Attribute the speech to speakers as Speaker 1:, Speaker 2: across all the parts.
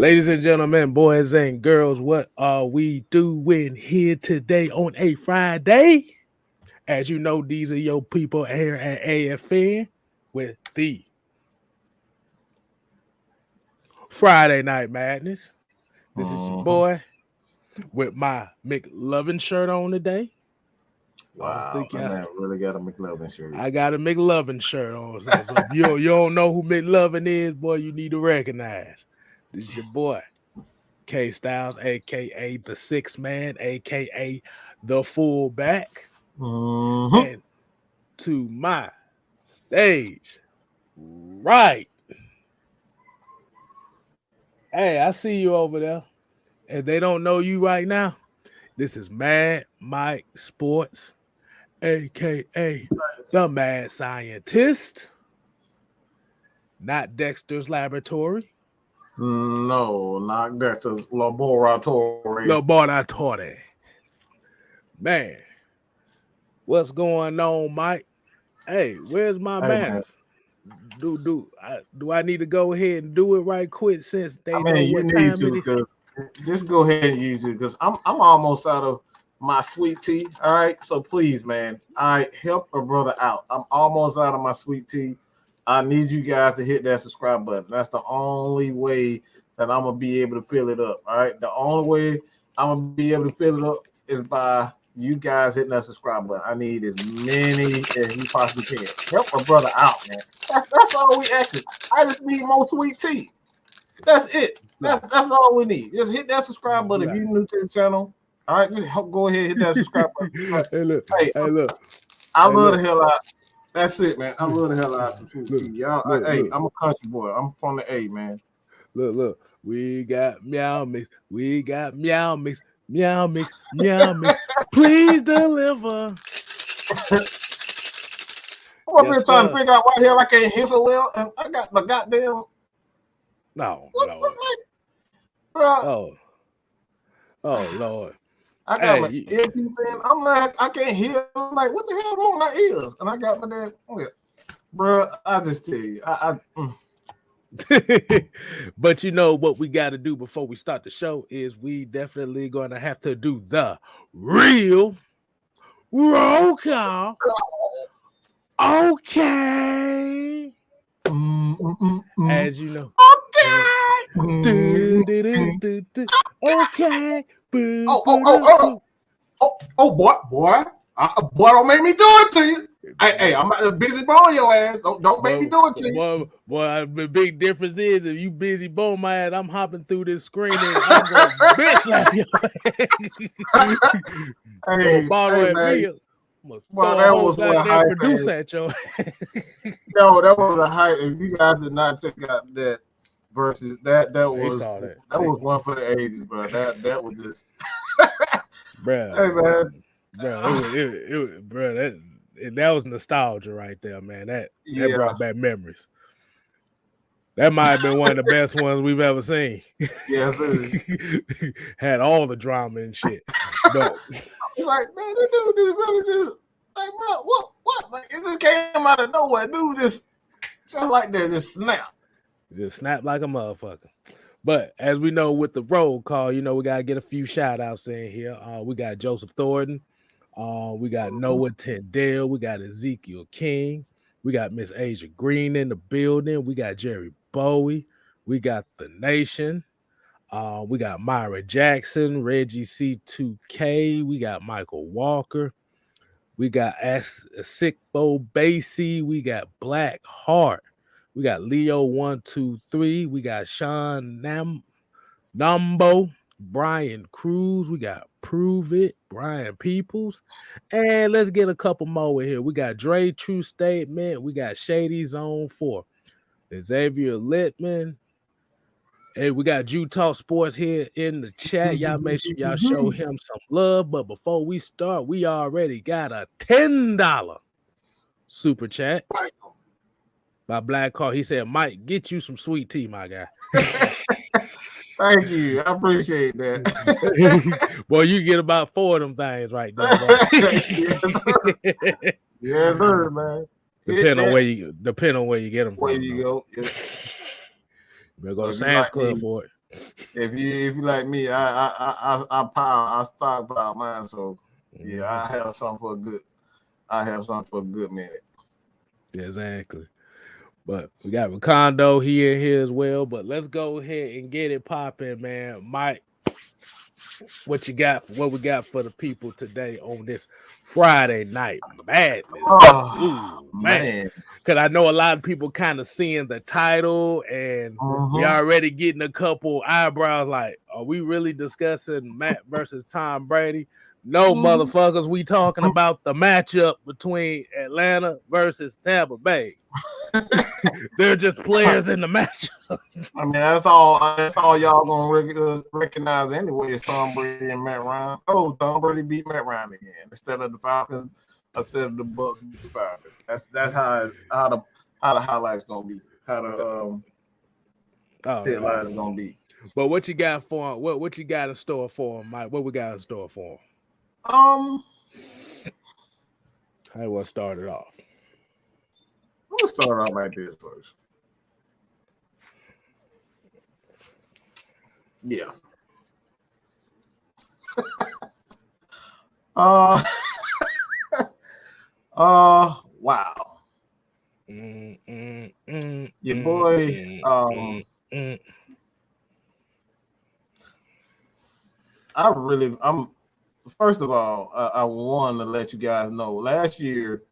Speaker 1: Ladies and gentlemen, boys and girls, what are we doing here today on a Friday? As you know, these are your people here at AFN with the Friday Night Madness. This is your boy with my McLovin shirt on today.
Speaker 2: Wow, that man really got a McLovin shirt.
Speaker 1: I got a McLovin shirt on. So if you don't know who McLovin is, boy, you need to recognize. This is your boy, K Styles, a.k.a. the sixth man, a.k.a. the fullback. And to my stage, right. Hey, I see you over there. If they don't know you right now, this is Mad Mike Sports, a.k.a. the Mad Scientist, not Dexter's Laboratory.
Speaker 2: No, not Dexter's Laboratory.
Speaker 1: Laboratory. Man, what's going on, Mike? Hey, where's my manners? Do I need to go ahead and do it right quick since they know what time it is?
Speaker 2: Just go ahead and use it because I'm almost out of my sweet tea. All right, so please, man, all right, help a brother out. I'm almost out of my sweet tea. I need you guys to hit that subscribe button. That's the only way that I'm gonna be able to fill it up. All right, the only way I'm gonna be able to fill it up is by you guys hitting that subscribe button. I need as many as you possibly can. Help a brother out, man. That's all we asking. I just need more sweet tea. That's it. That's all we need. Just hit that subscribe button if you're new to the channel. All right, just go ahead and hit that subscribe button.
Speaker 1: Hey, look.
Speaker 2: I love the hell out. That's it, man. I love the hell out of some sweet tea. Y'all, I'm a country boy. I'm from the A, man.
Speaker 1: Look. We got meow mix. We got meow mix. Meow mix. Meow mix. Please deliver.
Speaker 2: I'm really trying to figure out why the hell I can't hear so well, and I got the goddamn.
Speaker 1: No.
Speaker 2: Bro.
Speaker 1: Oh Lord.
Speaker 2: I got my earpiece in. I'm like, I can't hear. I'm like, what the hell wrong with my ears? And I got my dad. Bro, I just tell you,
Speaker 1: But you know what we got to do before we start the show is we definitely going to have to do the real roll call. Okay. As you know. Okay.
Speaker 2: Boy, don't make me do it to you. Hey, I'm busy bone your ass. Don't make me do it to you.
Speaker 1: Boy, the big difference is if you busy bone my ass, I'm hopping through this screen and I'm going to bitch like your ass.
Speaker 2: Well, that was a hype.
Speaker 1: At your
Speaker 2: No, that was a hype. If you guys did not check out that versus that was one for the ages, bro. That was just,
Speaker 1: bro.
Speaker 2: Hey man,
Speaker 1: bro, that was nostalgia right there, man. That brought back memories. That might have been one of the best ones we've ever seen.
Speaker 2: Yes,
Speaker 1: had all the drama and shit. But
Speaker 2: it's like, man, this dude just really just like, bro, what? Like, it just came out of nowhere. Dude just like that, just snap.
Speaker 1: Just snap like a motherfucker. But as we know with the roll call, we got to get a few shout outs in here. We got Joseph Thornton. We got Noah Tendale. We got Ezekiel King. We got Miss Asia Green in the building. We got Jerry Bowie. We got The Nation. We got Myra Jackson, Reggie C2K. We got Michael Walker. We got Sikbo Basie. We got Black Heart. We got Leo 123. We got Sean Nambo, Brian Cruz. We got Prove It, Brian Peoples. And let's get a couple more in here. We got Dre True Statement. We got Shady Zone 4. Xavier Littman. Hey, we got Utah Sports here in the chat. Y'all make sure y'all show him some love. But before we start, we already got a $10 super chat by Black Car. He said, Mike, get you some sweet tea, my guy.
Speaker 2: Thank you. I appreciate that.
Speaker 1: Boy, you get about 4 of them things right there.
Speaker 2: Yes, sir, man.
Speaker 1: Depending on where you get them
Speaker 2: where
Speaker 1: from.
Speaker 2: You go. Yeah.
Speaker 1: Better go to Sam's Club for it.
Speaker 2: If you like me, I stockpile mine. So yeah, I have something for a good. I have something for a good minute.
Speaker 1: Exactly. But we got Ricondo here as well. But let's go ahead and get it popping, man. Mike, what you got? What we got for the people today on this Friday night madness?
Speaker 2: Oh man,
Speaker 1: because I know a lot of people kind of seeing the title, and we already getting a couple eyebrows. Like, are we really discussing Matt versus Tom Brady? No, motherfuckers. We talking about the matchup between Atlanta versus Tampa Bay. They're just players in the matchup.
Speaker 2: I mean, that's all y'all gonna recognize anyway. Is Tom Brady and Matt Ryan. Oh, Tom Brady beat Matt Ryan again instead of the Falcons. Instead of the Bucks beat the Falcons. That's how the highlights gonna be. How the headlines gonna be.
Speaker 1: But what you got for him? What you got in store for him, Mike? What we got in store for him?
Speaker 2: How
Speaker 1: do you want to start it off?
Speaker 2: I'm gonna start off like this first. Yeah. Wow. Your boy. I'm. First of all, I want to let you guys know. Last year,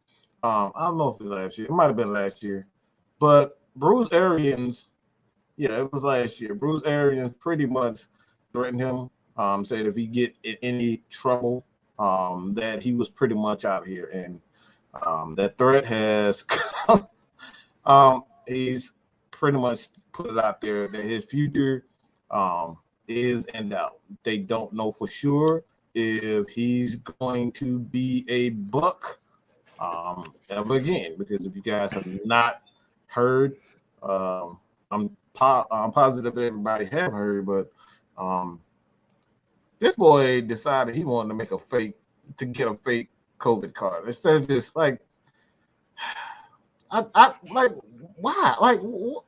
Speaker 2: I don't know if it was last year. It might have been last year, but Bruce Arians. Yeah, it was last year. Bruce Arians pretty much threatened him. Said if he get in any trouble, that he was pretty much out of here. And that threat has he's pretty much put it out there that his future is in doubt. They don't know for sure if he's going to be a Buck ever again. Because if you guys have not heard, I'm positive everybody have heard, but this boy decided he wanted to get a fake COVID card. Instead of just like, I like, why? Like, what?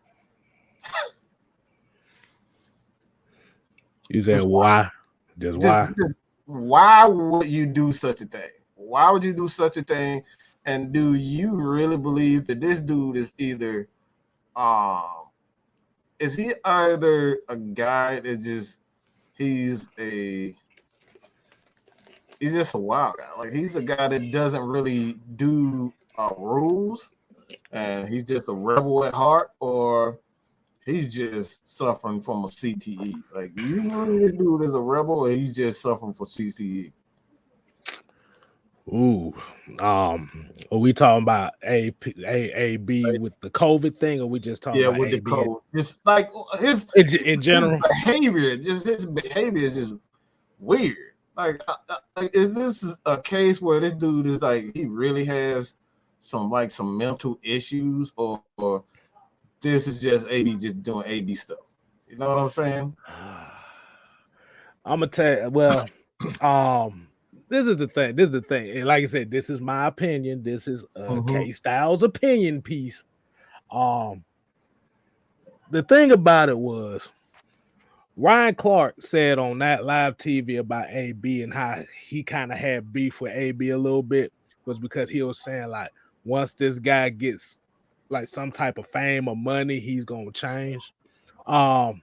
Speaker 1: You said why? Just
Speaker 2: why would you do such a thing? Why would you do such a thing? And do you really believe that this dude is either is he either a guy that he's just a wild guy? Like, he's a guy that doesn't really do rules, and he's just a rebel at heart, or he's just suffering from a CTE. Like, you know, this dude is a rebel, or he's just suffering from CTE.
Speaker 1: Ooh, are we talking about AB with the COVID thing, or we just talking about
Speaker 2: with
Speaker 1: AB
Speaker 2: the COVID? Just like his
Speaker 1: in general
Speaker 2: behavior, his behavior is just weird. Like, is this a case where this dude is like, he really has some mental issues, or this is just AB just doing AB stuff? You know what I'm saying?
Speaker 1: I'm gonna tell you. Well, this is the thing. And like I said, this is my opinion. This is K Styles' opinion piece. The thing about it was, Ryan Clark said on that live TV about AB and how he kind of had beef with AB a little bit, was because he was saying, like, once this guy gets like some type of fame or money, he's gonna change. I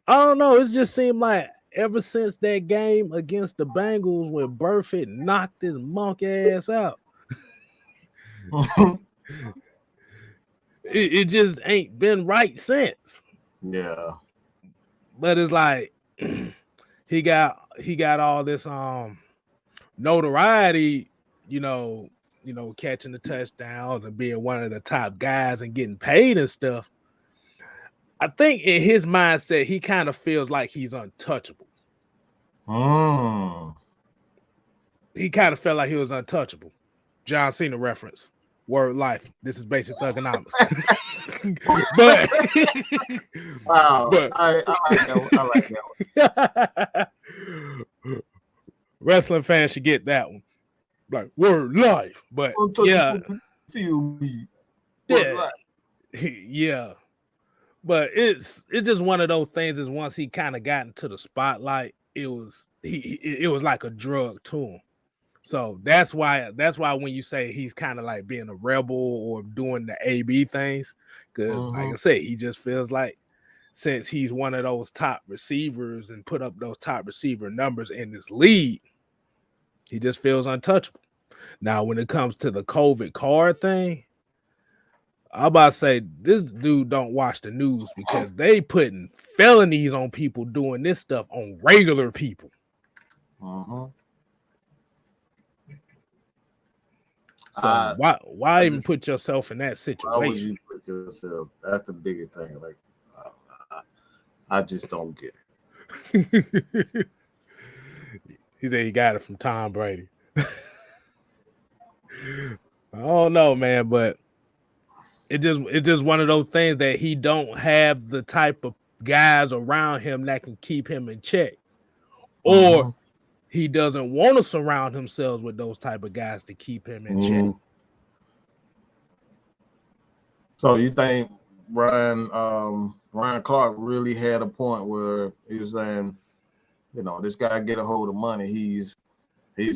Speaker 1: don't know. It just seemed like ever since that game against the Bengals when Burfitt knocked his monkey ass out, it just ain't been right since.
Speaker 2: Yeah.
Speaker 1: But it's like he got all this notoriety, you know, catching the touchdowns and being one of the top guys and getting paid and stuff. I think in his mindset, he kind of feels like he's untouchable. He kind of felt like he was untouchable. John Cena reference. Word life. This is basic thugonomics. But
Speaker 2: wow, but I like that
Speaker 1: one. Wrestling fans should get that one. Like, word life. But yeah.
Speaker 2: Feel me.
Speaker 1: Yeah. Yeah. But it's just one of those things. Is once he kind of got into the spotlight, it was like a drug to him. So that's why when you say he's kind of like being a rebel or doing the AB things, because like I said, he just feels like since he's one of those top receivers and put up those top receiver numbers in this league, he just feels untouchable. Now, when it comes to the COVID card thing, I'm about to say this dude don't watch the news because they putting felonies on people doing this stuff on regular people. So why even put yourself in that situation?
Speaker 2: Why would you put yourself? That's the biggest thing. Like, I just don't get
Speaker 1: it. He said he got it from Tom Brady. I don't know, man, but it's just one of those things that he don't have the type of guys around him that can keep him in check, or he doesn't want to surround himself with those type of guys to keep him in check.
Speaker 2: So you think Ryan Clark really had a point where he was saying, you know, this guy get a hold of money, he's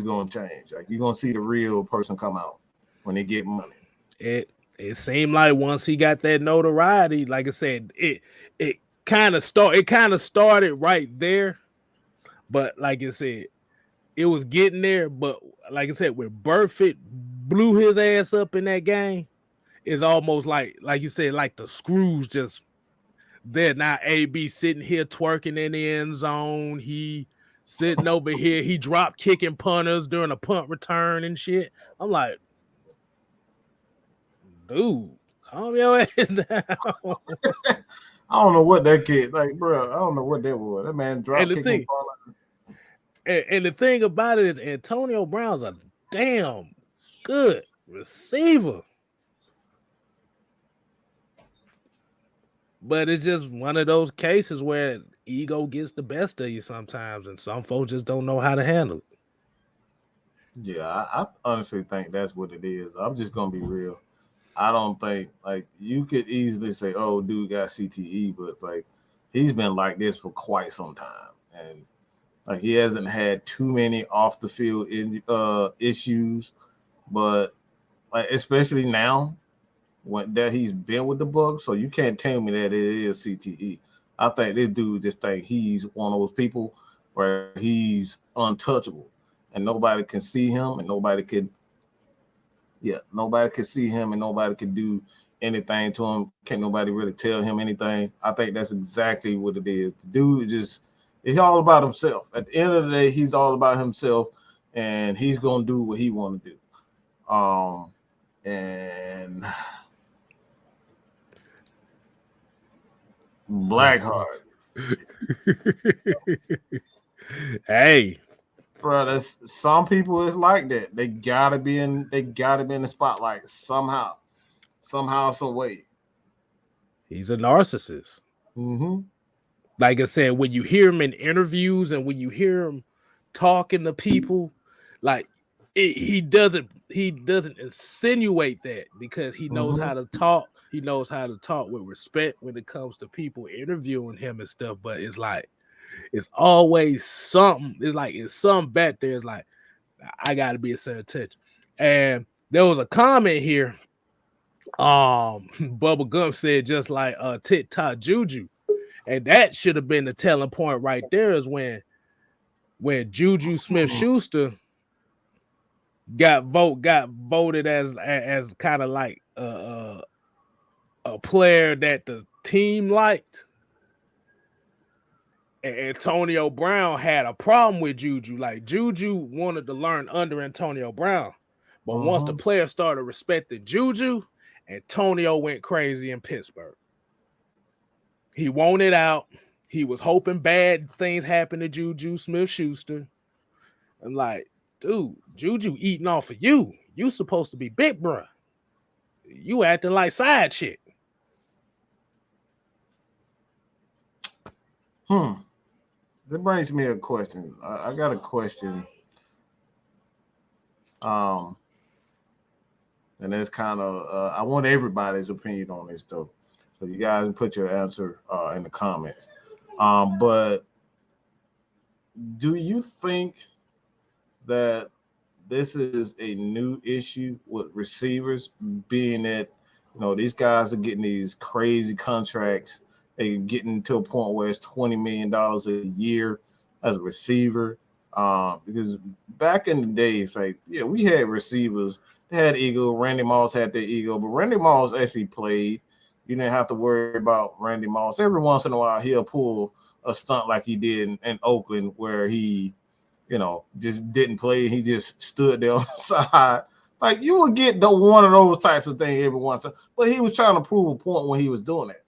Speaker 2: going to change. Like, you're going to see the real person come out when they get money.
Speaker 1: It seemed like once he got that notoriety, like I said, it kind of started right there. But like I said, it was getting there. But like I said, when Burfitt blew his ass up in that game, it's almost like you said, like the screws just there. Now AB sitting here twerking in the end zone. He sitting over here. He dropped kicking punters during a punt return and shit. I'm like, dude, calm your ass down.
Speaker 2: I don't know what that kid, like, bro, I don't know what that was. That man dropped kicking punters.
Speaker 1: And the thing about it is Antonio Brown's a damn good receiver. But it's just one of those cases where ego gets the best of you sometimes, and some folks just don't know how to handle it.
Speaker 2: Yeah, I honestly think that's what it is. I'm just going to be real. I don't think, like, you could easily say, oh, dude got CTE, but, like, he's been like this for quite some time. And, like, he hasn't had too many off the field issues, but, like, especially now, that he's been with the Bucs, so you can't tell me that it is CTE. I think this dude just think he's one of those people where he's untouchable, and nobody can see him, and nobody can see him, and nobody can do anything to him. Can't nobody really tell him anything. I think that's exactly what it is. The dude it's all about himself. At the end of the day, he's all about himself, and he's gonna do what he want to do. And Blackheart.
Speaker 1: Hey,
Speaker 2: bro, some people is like that. They gotta be in the spotlight somehow, some way.
Speaker 1: He's a narcissist. Like I said, when you hear him in interviews and when you hear him talking to people, like he doesn't insinuate that because he knows how to talk. He knows how to talk with respect when it comes to people interviewing him and stuff. But it's like it's always something. It's like it's something back there. It's like I got to be a certain touch. And there was a comment here. Bubba Gump said just like TikTok Juju. And that should have been the telling point right there is when Juju Smith-Schuster got voted as kind of like a player that the team liked. And Antonio Brown had a problem with Juju. Like Juju wanted to learn under Antonio Brown. But once the players started respecting Juju, Antonio went crazy in Pittsburgh. He wanted out. He was hoping bad things happened to Juju Smith-Schuster. I'm like, dude, Juju eating off of you. You supposed to be big bruh. You acting like side chick.
Speaker 2: That brings me a question. I got a question. And that's kind of I want everybody's opinion on this though. So you guys can put your answer in the comments. But do you think that this is a new issue with receivers, being that these guys are getting these crazy contracts? They getting to a point where it's $20 million a year as a receiver. Because back in the day, it's like, yeah, we had receivers. They had ego. Randy Moss had their ego, but Randy Moss actually played. You didn't have to worry about Randy Moss. Every once in a while, he'll pull a stunt like he did in Oakland, where he, just didn't play. He just stood there on the side. Like, you would get one of those types of things every once in a while. But he was trying to prove a point when he was doing that.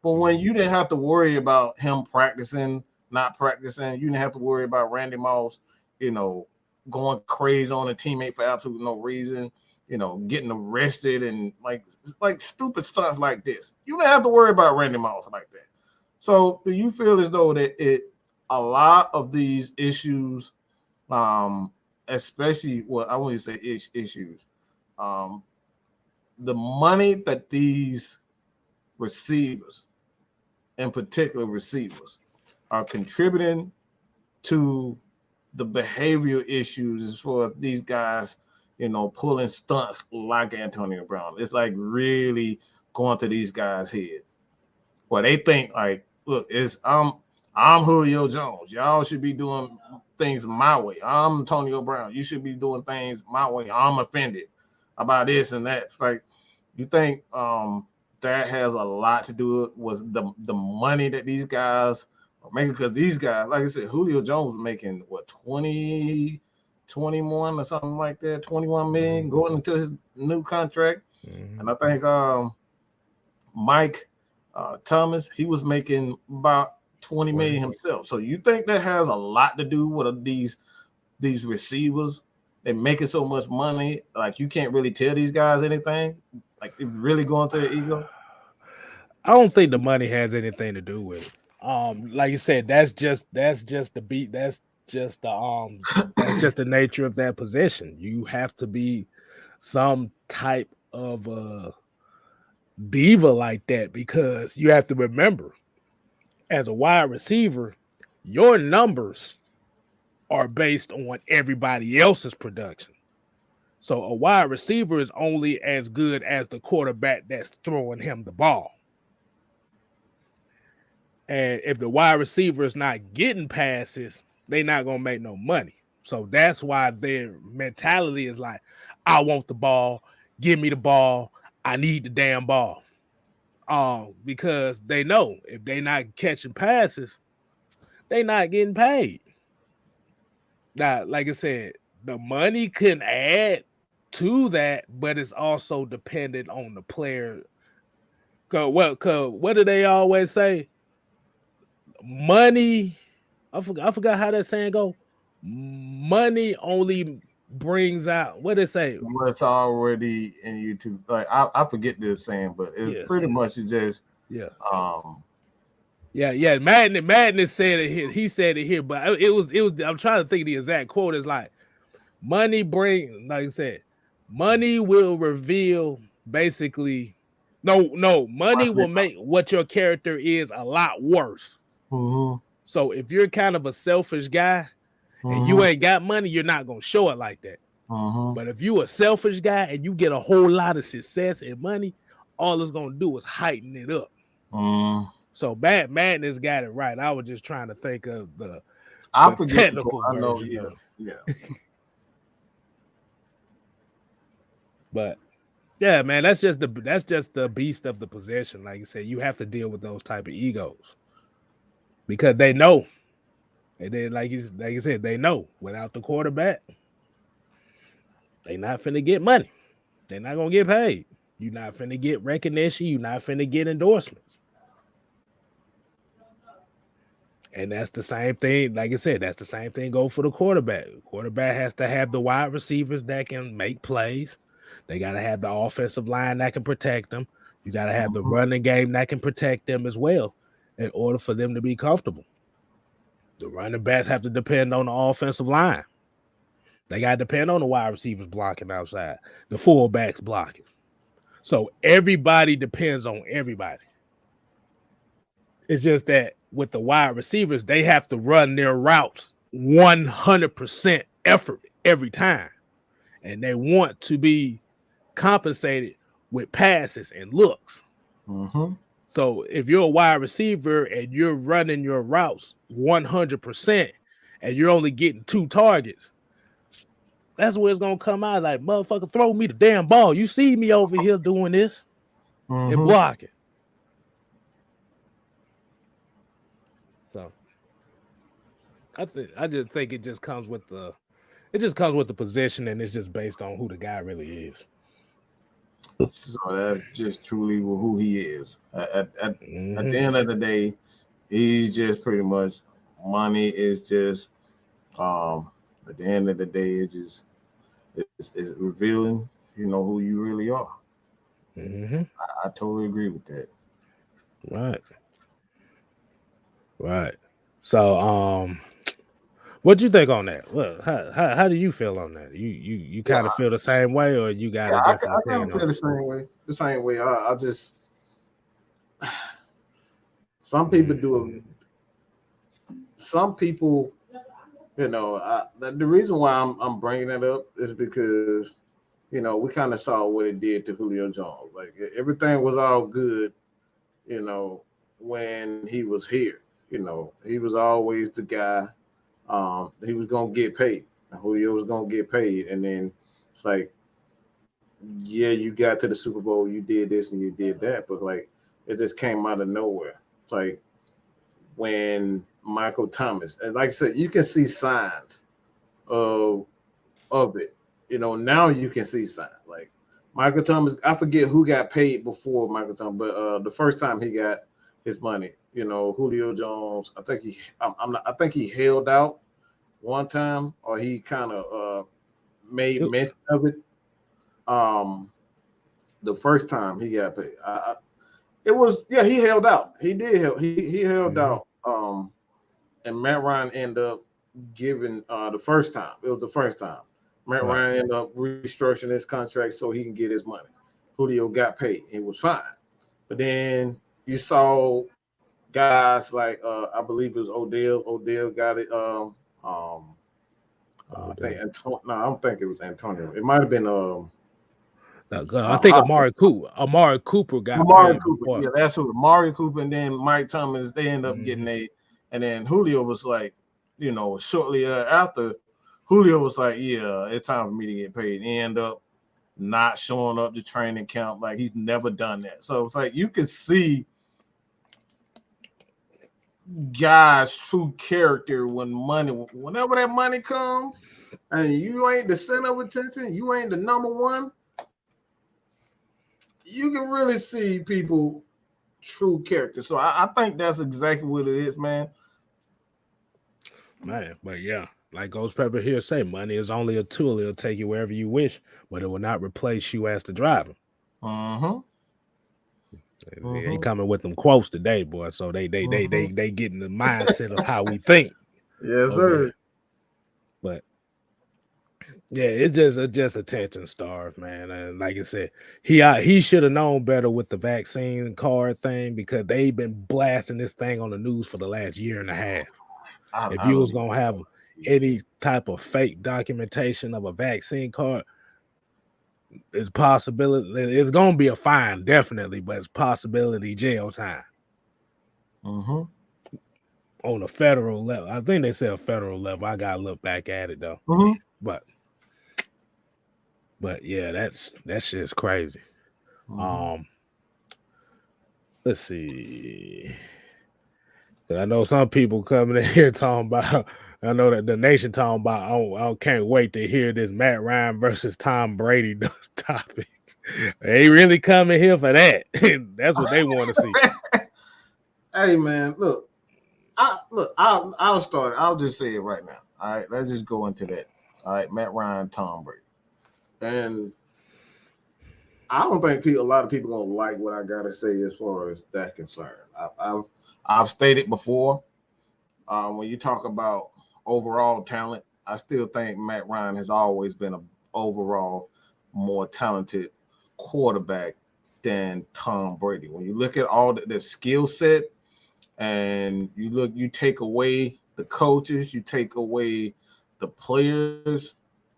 Speaker 2: But when you didn't have to worry about him practicing, not practicing, you didn't have to worry about Randy Moss, going crazy on a teammate for absolutely no reason, getting arrested and like stupid stunts like this. You didn't have to worry about Randy Moss like that. So do you feel as though that a lot of these issues, especially I wouldn't say issues, the money that these receivers, in particular receivers, are contributing to the behavioral issues as far as these guys, pulling stunts like Antonio Brown? It's like really going to these guys' head. Well, they think like, look, I'm Julio Jones. Y'all should be doing things my way. I'm Antonio Brown. You should be doing things my way. I'm offended about this and that. It's like, you think that has a lot to do with the money that these guys are making? Because these guys, like I said, Julio Jones was making what, 21 or something like that, 21 million going into his new contract. And I think Mike Thomas, he was making about 20 million himself. So you think that has a lot to do with these receivers? They're making so much money, like you can't really tell these guys anything. Like, they're really going to their ego.
Speaker 1: I don't think the money has anything to do with it. Like you said, that's just the beat. That's just the nature of that position. You have to be some type of diva like that, because you have to remember, as a wide receiver, your numbers are based on everybody else's production. So a wide receiver is only as good as the quarterback that's throwing him the ball. And if the wide receiver is not getting passes, they're not going to make no money. So that's why their mentality is like, I want the ball, give me the ball, I need the damn ball. Because they know if they're not catching passes, they're not getting paid. Now, like I said, the money can add to that, but it's also dependent on the player. Cause what do they always say? Money, I forgot how that saying go. Money only brings out, what they say?
Speaker 2: What's already in YouTube. Like, I forget this saying, but it's pretty much just
Speaker 1: Madness said it here. He said it here, but it was. I'm trying to think of the exact quote. It's like, money like I said, money will reveal basically. No, money will make what your character is a lot worse. So if you're kind of a selfish guy and you ain't got money, you're not gonna show it like that. But if you a selfish guy and you get a whole lot of success and money, all it's gonna do is heighten it up. So Madness got it right. I was just trying to think of the technical version.
Speaker 2: Yeah.
Speaker 1: But yeah, man, that's just the beast of the position. Like you said, you have to deal with those type of egos because they know, and then like you said, they know without the quarterback, they not finna get money. They're not gonna get paid. You're not finna get recognition. You're not finna get endorsements. And that's the same thing. Like I said, that's the same thing go for the quarterback. The quarterback has to have the wide receivers that can make plays. They got to have the offensive line that can protect them. You got to have the running game that can protect them as well in order for them to be comfortable. The running backs have to depend on the offensive line. They got to depend on the wide receivers blocking outside, the fullbacks blocking. So everybody depends on everybody. It's just that with the wide receivers, they have to run their routes 100% effort every time. And they want to be compensated with passes and looks.
Speaker 2: Mm-hmm.
Speaker 1: So if you're a wide receiver and you're running your routes 100% and you're only getting 2 targets, that's where it's going to come out like, motherfucker, throw me the damn ball. You see me over here doing this and blocking. So I just think it just comes with the position, and it's just based on who the guy really is.
Speaker 2: So that's just truly who he is. At the end of the day, he's just pretty much money is just at the end of the day, it's revealing, who you really are. I totally agree with that.
Speaker 1: Right. So what you think on that? Well, how do you feel on that? You kind of feel the same way, or you got a different opinion?
Speaker 2: I kind of feel the same way. The same way. I just some people do it. Some people, the reason why I'm bringing it up is because we kind of saw what it did to Julio Jones. Like everything was all good, when he was here. He was always the guy. He was gonna get paid. Julio was gonna get paid, and then it's like, yeah, you got to the Super Bowl, you did this and you did that, but like it just came out of nowhere. It's like when Michael Thomas, and like I said, you can see signs of it. Now you can see signs like Michael Thomas. I forget who got paid before Michael Thomas, but the first time he got his money, Julio Jones. I think he held out one time, or he kind of made mention of it. The first time he got paid, he held out. He did. He held out. And Matt Ryan ended up giving the first time. It was the first time. Matt Ryan ended up restructuring his contract so he can get his money. Julio got paid. It was fine. But then you saw guys like I believe it was Odell. Odell got it. I don't think it was Antonio. It might have been
Speaker 1: I think Amari Cooper. Amari Cooper got
Speaker 2: Amari Cooper. Yeah, that's who. Amari Cooper, and then Mike Thomas. They end up getting and then Julio was like, shortly after, Julio was like, yeah, it's time for me to get paid. He ended up not showing up to training camp, like he's never done that. So it's like you can see guys' true character whenever that money comes, and you ain't the center of attention, you ain't the number one. You can really see people true character. So I think that's exactly what it is, man.
Speaker 1: But yeah, like Ghost Pepper here say, money is only a tool. It'll take you wherever you wish, but it will not replace you as the driver. They coming with them quotes today, boy. So they getting the mindset of how we think.
Speaker 2: Yes, sir.
Speaker 1: But yeah, it's just attention starved, man. And like I said, he should have known better with the vaccine card thing, because they've been blasting this thing on the news for the last year and a half. If you was gonna have any type of fake documentation of a vaccine card, it's possibility it's gonna be a fine, definitely, but it's possibility jail time. On a federal level. I think they said a federal level. I gotta look back at it though. But yeah, that shit's crazy. Let's see. I know some people coming in here talking about. I know that the nation talking about. I can't wait to hear this Matt Ryan versus Tom Brady topic. They really coming here for that. That's what they want to see.
Speaker 2: Hey man, I'll start. I'll just say it right now. All right, let's just go into that. All right, Matt Ryan, Tom Brady, and I don't think a lot of people gonna like what I gotta say as far as that concerned. I've stated before, when you talk about overall talent, I still think Matt Ryan has always been an overall more talented quarterback than Tom Brady. When you look at all the skill set and you take away the coaches, you take away the players,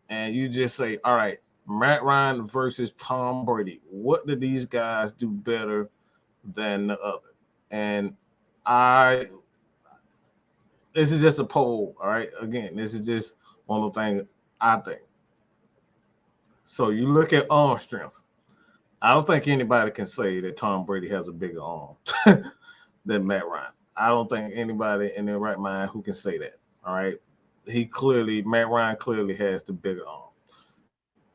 Speaker 2: and you just say, all right, Matt Ryan versus Tom Brady. What do these guys do better than the other? And this is just a poll, all right? Again, this is just one of the things I think. So you look at arm strength. I don't think anybody can say that Tom Brady has a bigger arm than Matt Ryan. I don't think anybody in their right mind who can say that. All right. Matt Ryan clearly has the bigger arm.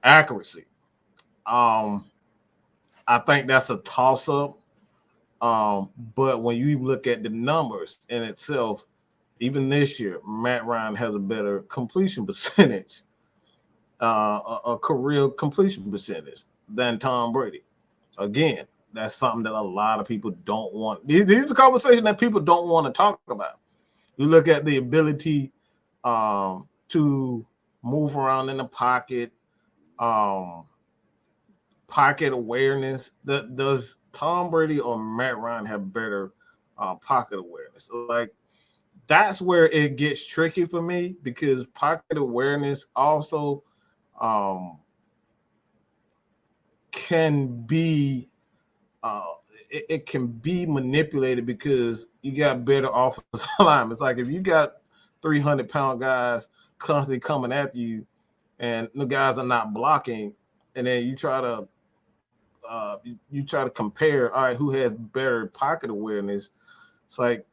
Speaker 2: Accuracy. I think that's a toss-up. But when you look at the numbers in itself, even this year, Matt Ryan has a better completion percentage, a career completion percentage than Tom Brady. Again, that's something that a lot of people don't want. These are conversations that people don't want to talk about. You look at the ability to move around in the pocket, pocket awareness. Does Tom Brady or Matt Ryan have better pocket awareness? Like, that's where it gets tricky for me, because pocket awareness also can be it can be manipulated, because you got better offensive line. It's like if you got 300-pound guys constantly coming after you, and the guys are not blocking, and then you try to compare, all right, who has better pocket awareness. It's like,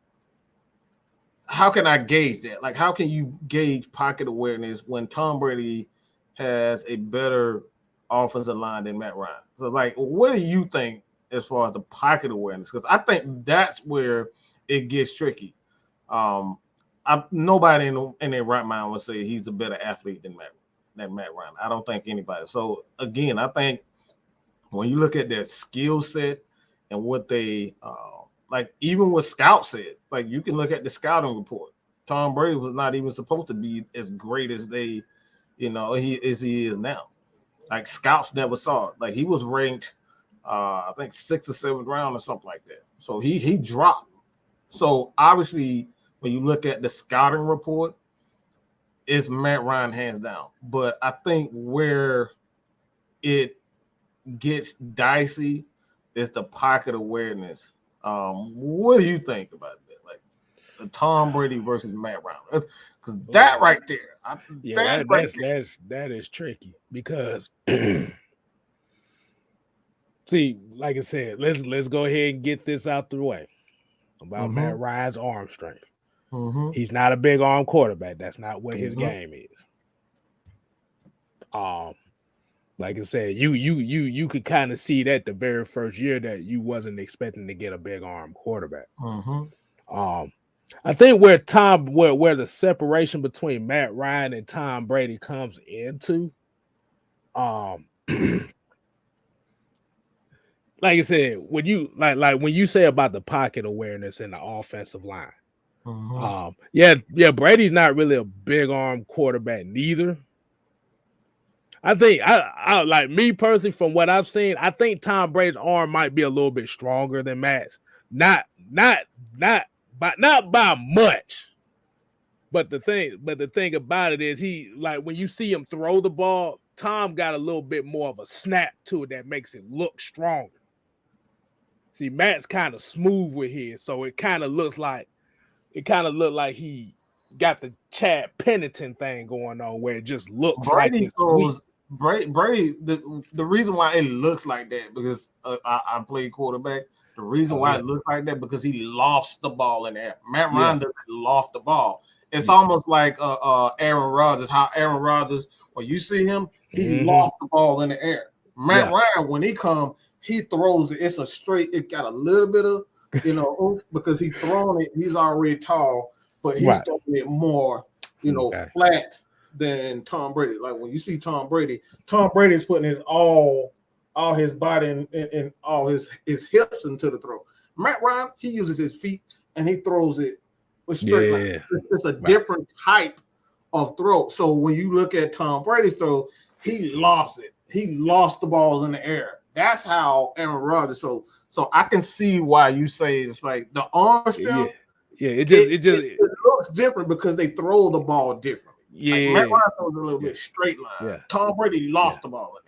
Speaker 2: how can I gauge that? Like, how can you gauge pocket awareness when Tom Brady has a better offensive line than Matt Ryan? So, like, what do you think as far as the pocket awareness? Because I think that's where it gets tricky. Nobody in their right mind would say he's a better athlete than Matt Ryan. I don't think anybody. So, again, I think when you look at their skill set and what they like, even what scouts said, like, you can look at the scouting report. Tom Brady was not even supposed to be as great as he is now. Like, scouts never saw it. Like, he was ranked, I think 6th or 7th round or something like that. So he dropped. So obviously, when you look at the scouting report, it's Matt Ryan hands down. But I think where it gets dicey is the pocket awareness. What do you think about that? Like, the Tom Brady versus Matt Ryan, because that right there,
Speaker 1: that is tricky, because see, like I said, let's go ahead and get this out the way about Matt Ryan's arm strength. He's not a big arm quarterback. That's not what his game is. Like I said, you could kind of see that the very first year that you wasn't expecting to get a big arm quarterback. I think where the separation between Matt Ryan and Tom Brady comes into, like I said, when you like when you say about the pocket awareness in the offensive line, Brady's not really a big arm quarterback neither. I think I like, me personally, from what I've seen, I think Tom Brady's arm might be a little bit stronger than Matt's. Not by much. But the thing about it is, he, like, when you see him throw the ball, Tom got a little bit more of a snap to it that makes it look stronger. See, Matt's kind of smooth with his, so it kind of looked like he got the Chad Pennington thing going on, where it just looks
Speaker 2: Brady
Speaker 1: like
Speaker 2: throws. Brady, the reason why it looks like that, because I played quarterback. The reason why it looks like that, because he lofts the ball in the air. Matt Ryan doesn't loft the ball. It's almost like Aaron Rodgers. How Aaron Rodgers, when you see him, he lofts the ball in the air. Matt Ryan, when he comes, he throws it. It's a straight. It got a little bit of oomph, because he's throwing it. He's already tall, but he's throwing it more flat than Tom Brady. Like, when you see Tom Brady's putting his all his body and all his hips into the throw. Matt Ryan, he uses his feet and he throws it with straight line. It's a different type of throw. So when you look at Tom Brady's throw, he lofts it. He lofts the balls in the air. That's how Aaron Rodgers. So I can see why you say it's like the arm strength. it looks different because they throw the ball differently.
Speaker 1: Yeah,
Speaker 2: like Matt Ryan throws a little bit straight line.
Speaker 1: Yeah.
Speaker 2: Tom Brady lost the ball in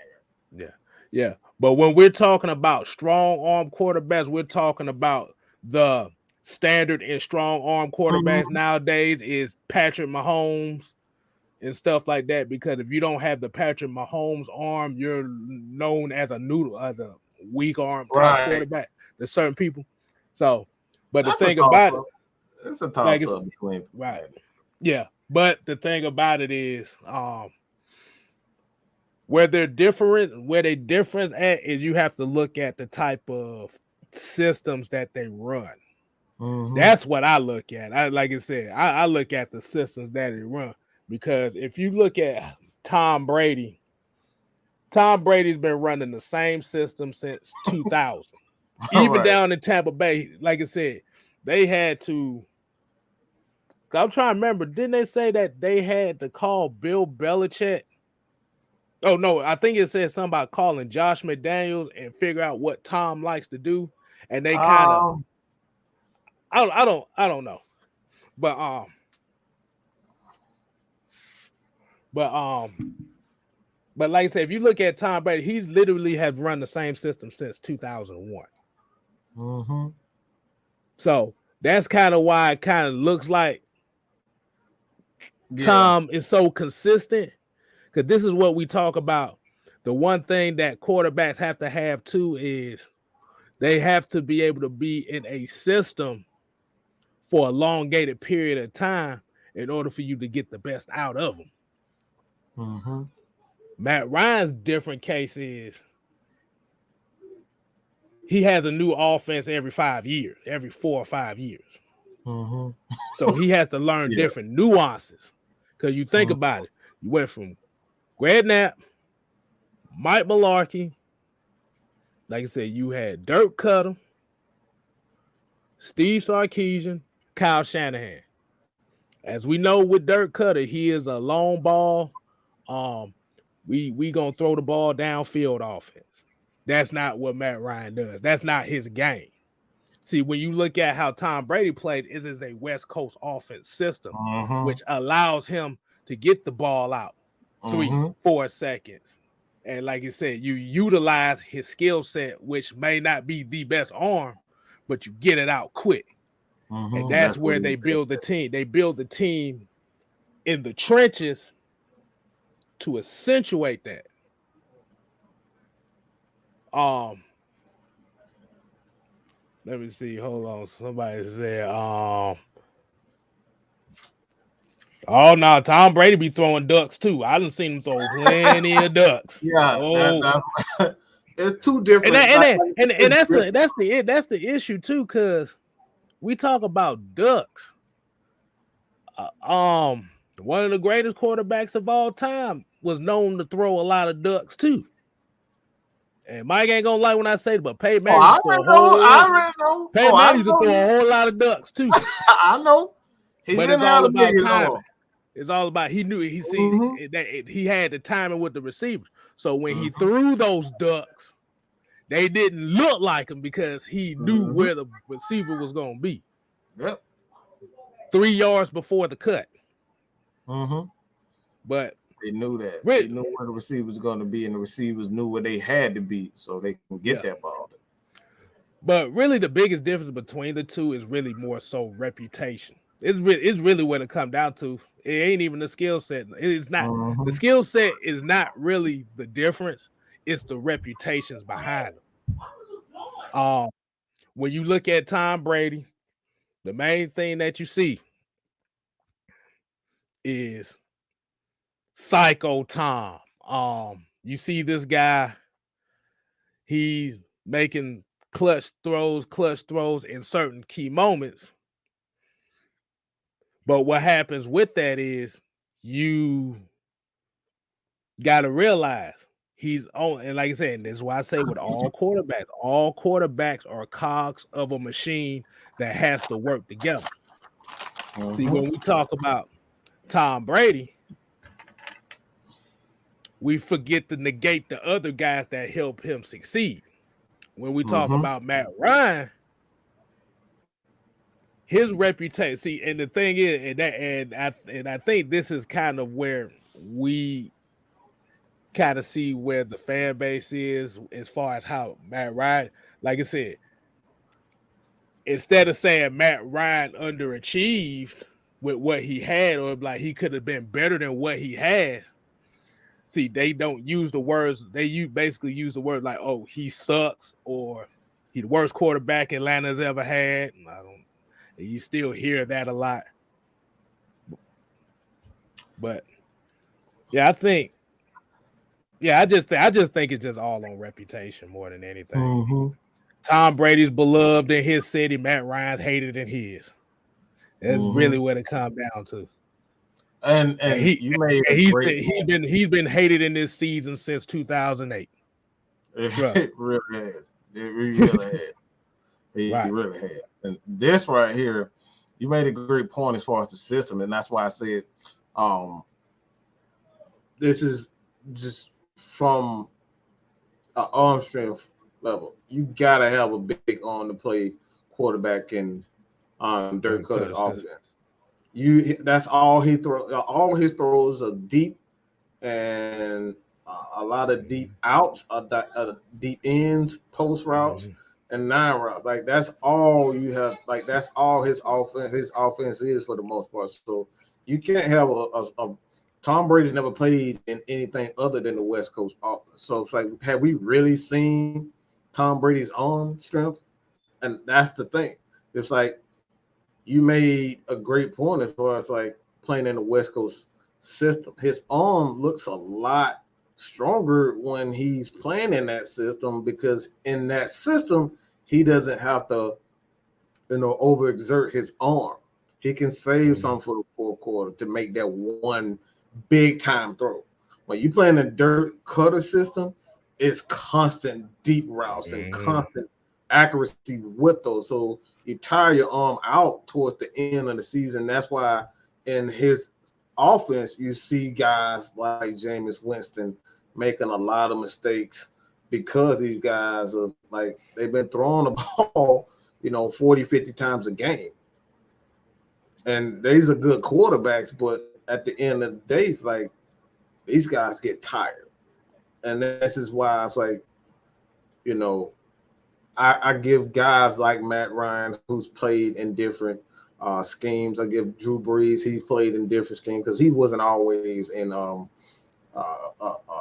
Speaker 1: there. Yeah. But when we're talking about strong arm quarterbacks, we're talking about the standard and strong arm quarterbacks nowadays is Patrick Mahomes and stuff like that. Because if you don't have the Patrick Mahomes arm, you're known as a weak arm type quarterback to certain people. So, but
Speaker 2: That's
Speaker 1: the thing about it,
Speaker 2: it's a toss-up between
Speaker 1: Yeah, but the thing about it is, where they difference at is you have to look at the type of systems that they run. That's what I look at. I look at the systems that they run, because if you look at Tom Brady's been running the same system since 2000. Even down in Tampa Bay, like I said, they had to. I'm trying to remember. Didn't they say that they had to call Bill Belichick? Oh no, I think it said something about calling Josh McDaniels and figure out what Tom likes to do, and they kind of. I don't know, but like I said, if you look at Tom Brady, he's literally have run the same system since 2001. So that's kind of why it kind of looks like Tom is so consistent, because this is what we talk about. The one thing that quarterbacks have to have too is they have to be able to be in a system for a elongated period of time in order for you to get the best out of them. Matt Ryan's different case is he has a new offense every 4 or 5 years. So he has to learn different nuances. Because you think about it, you went from Greg Knapp, Mike Mularkey, like I said, you had Dirk Cutter, Steve Sarkisian, Kyle Shanahan. As we know with Dirk Cutter, he is a long ball. We gonna throw the ball downfield offense. That's not what Matt Ryan does. That's not his game. See, when you look at how Tom Brady played, it is a West Coast offense system, which allows him to get the ball out 3-4 seconds. And like you said, you utilize his skill set, which may not be the best arm, but you get it out quick. And that's where they build the team. They build the team in the trenches to accentuate that. Let me see. Hold on. Somebody said, oh no, Tom Brady be throwing ducks too. I done seen him throw plenty of ducks.
Speaker 2: It's two different.
Speaker 1: And that's the issue too, because we talk about ducks. One of the greatest quarterbacks of all time was known to throw a lot of ducks too. And Mike ain't gonna like when I say it, but Peyton Manning used to throw a whole lot of ducks too.
Speaker 2: I know.
Speaker 1: But it's all about timing. It's all about he had the timing with the receivers. So when he threw those ducks, they didn't look like him because he knew where the receiver was gonna be. 3 yards before the cut. But
Speaker 2: they knew that. They knew where the receivers was going to be, and the receivers knew where they had to be so they can get that ball.
Speaker 1: But really, the biggest difference between the two is really more so reputation. It's really what it comes down to. It ain't even the skill set. It is not. The skill set is not really the difference. It's the reputations behind them. When you look at Tom Brady, the main thing that you see is Psycho Tom. You see this guy, he's making clutch throws in certain key moments. But what happens with that is you got to realize he's on, and like I said, and this is why I say with all quarterbacks are cogs of a machine that has to work together. See, when we talk about Tom Brady, we forget to negate the other guys that help him succeed. When we talk about Matt Ryan, his reputation. See, and the thing is, and I think this is kind of where we kind of see where the fan base is as far as how Matt Ryan, like I said, instead of saying Matt Ryan underachieved with what he had, or like he could have been better than what he had. See, they don't use the words. Basically use the word like, "Oh, he sucks," or "He the worst quarterback Atlanta's ever had." I don't. You still hear that a lot, but yeah, I think. Yeah, I just think it's just all on reputation more than anything.
Speaker 2: Mm-hmm.
Speaker 1: Tom Brady's beloved in his city. Matt Ryan's hated in his. That's really what it comes down to.
Speaker 2: And you made a great
Speaker 1: he's been hated in this season since 2008.
Speaker 2: It really has. It really has. It really has. And this right here, you made a great point as far as the system, and that's why I said, this is just from an arm strength level. You gotta have a big arm to play quarterback in Dirk Cutter's offense. That's all he throws. All his throws are deep, and a lot of deep outs, deep ends, post routes, and 9 routes. Like that's all you have. Like that's all his offense. His offense is for the most part. So you can't have a Tom Brady's never played in anything other than the West Coast offense. So it's like, have we really seen Tom Brady's arm strength? And that's the thing. It's like you made a great point as far as like playing in the West Coast system. His arm looks a lot stronger when he's playing in that system, because in that system, he doesn't have to, overexert his arm. He can save some for the fourth quarter to make that one big time throw. When you play in a Dirk Cutter system, it's constant deep routes and constant accuracy with those. So you tire your arm out towards the end of the season. That's why in his offense, you see guys like Jameis Winston making a lot of mistakes, because these guys are like, they've been throwing the ball, 40, 50 times a game. And these are good quarterbacks, but at the end of the day, it's like these guys get tired. And this is why it's like, I give guys like Matt Ryan, who's played in different schemes. I give Drew Brees, he's played in different schemes, because he wasn't always in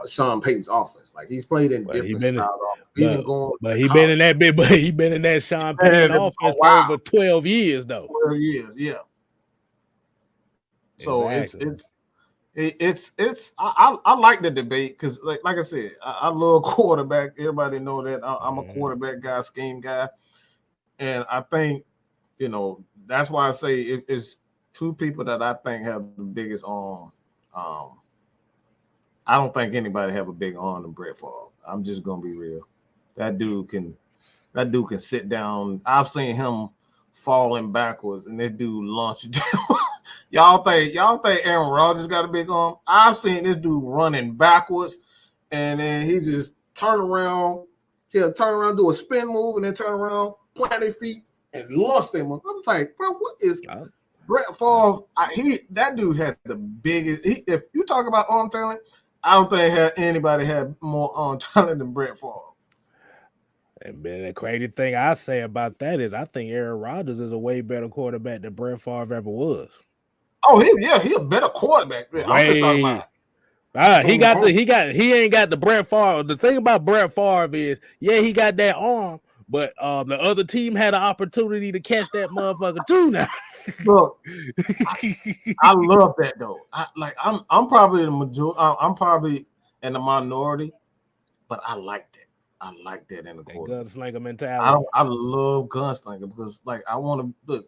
Speaker 2: Sean Payton's offense. Like he's played in different styles.
Speaker 1: He been in that Sean Payton offense for over 12 years though.
Speaker 2: 12 years, yeah. So it's I like the debate, because like I said, I love quarterback. Everybody know that I'm a quarterback guy, scheme guy, and I think that's why I say it's two people that I think have the biggest arm. I don't think anybody have a big arm than Brett Favre. I'm just gonna be real. That dude can sit down. I've seen him falling backwards, and this dude launch it down. Y'all think Aaron Rodgers got a big arm? I've seen this dude running backwards, and then he just turn around. He'll turn around, do a spin move, and then turn around, plant his feet, and launch them. I was like, bro, what is Brett Favre? That dude had the biggest. If you talk about arm talent, I don't think anybody had more arm talent than Brett Favre.
Speaker 1: And the crazy thing I say about that is, I think Aaron Rodgers is a way better quarterback than Brett Favre ever was.
Speaker 2: Oh, he a better quarterback. I'm just talking about.
Speaker 1: He ain't got the Brett Favre. The thing about Brett Favre is, he got that arm, but the other team had an opportunity to catch that motherfucker too. Now,
Speaker 2: look, I love that though. I'm probably the majority. I'm probably in the minority, but I like that. I like that in the quarterback.
Speaker 1: Gunslinger mentality.
Speaker 2: I love gunslinger, because I want to look.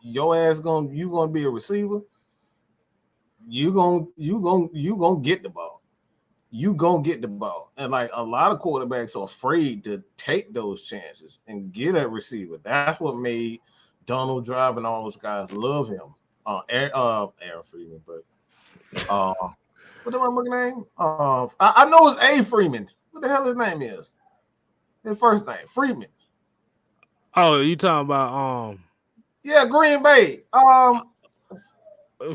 Speaker 2: Your ass you gonna be a receiver. You gonna get the ball. You gonna get the ball. And like a lot of quarterbacks are afraid to take those chances and get a receiver. That's what made Donald Drive and all those guys love him. Aaron Freeman, but what the fuck name? I know it's A. Freeman. What the hell his name is? His first name, Freeman.
Speaker 1: Oh, you talking about
Speaker 2: Yeah, Green Bay.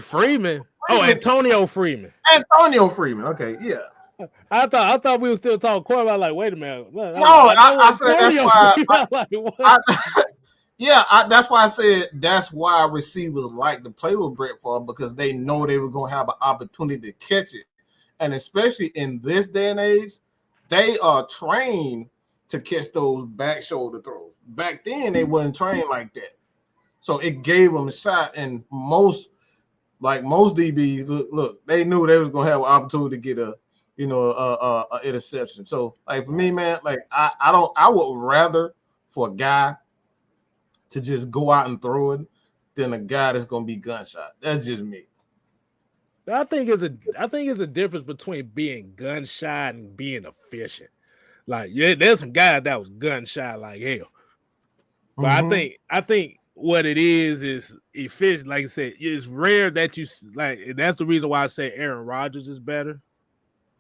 Speaker 1: Freeman. Oh, Antonio Freeman.
Speaker 2: Antonio Freeman. Okay, yeah.
Speaker 1: I thought we were still talking quarterback. Like, wait a minute.
Speaker 2: No, I said that's why. That's why I said that's why receivers like to play with Brett Favre, because they know they were going to have an opportunity to catch it, and especially in this day and age, they are trained to catch those back shoulder throws. Back then, they wasn't trained like that, so it gave them a shot. And most DBs, look, they knew they was going to have an opportunity to get a interception. So, like, for me, man, like I would rather for a guy to just go out and throw it than a guy that's gonna be gunshot. That's just me.
Speaker 1: I think it's a difference between being gunshot and being efficient. Like, yeah, there's some guys that was gunshot like hell. But I think what it is efficient. Like I said, it's rare that you like. That's the reason why I say Aaron Rodgers is better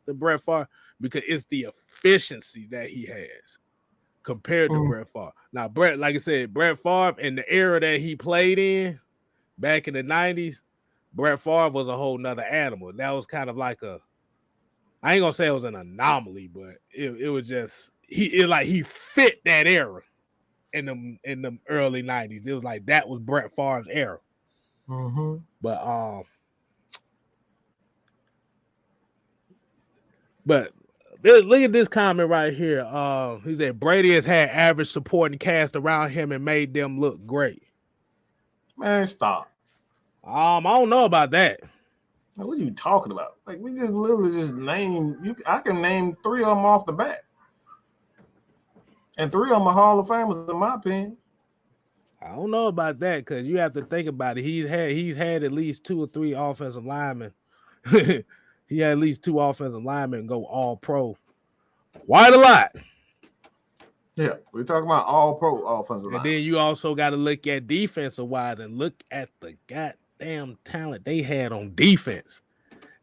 Speaker 1: than Brett Favre, because it's the efficiency that he has compared to Brett Favre. Now, like I said, Brett Favre in the era that he played in back in the 90s, Brett Favre was a whole nother animal. That was kind of like I ain't gonna say it was an anomaly, but it was just he fit that era in the early 90s. It was like that was Brett Favre's era. But look at this comment right here. He said Brady has had average supporting cast around him and made them look great.
Speaker 2: Man, stop.
Speaker 1: I don't know about that.
Speaker 2: What are you talking about? Like, we just literally just name. I can name 3 of them off the bat, and 3 of them are Hall of Famers in my opinion.
Speaker 1: I don't know about that, because you have to think about it. He's had at least 2 or 3 offensive linemen. He had at least 2 offensive linemen go all pro. Quite a lot.
Speaker 2: Yeah, we're talking about all pro offensive linemen.
Speaker 1: And then you also got to look at defensive wise and look at the goddamn talent they had on defense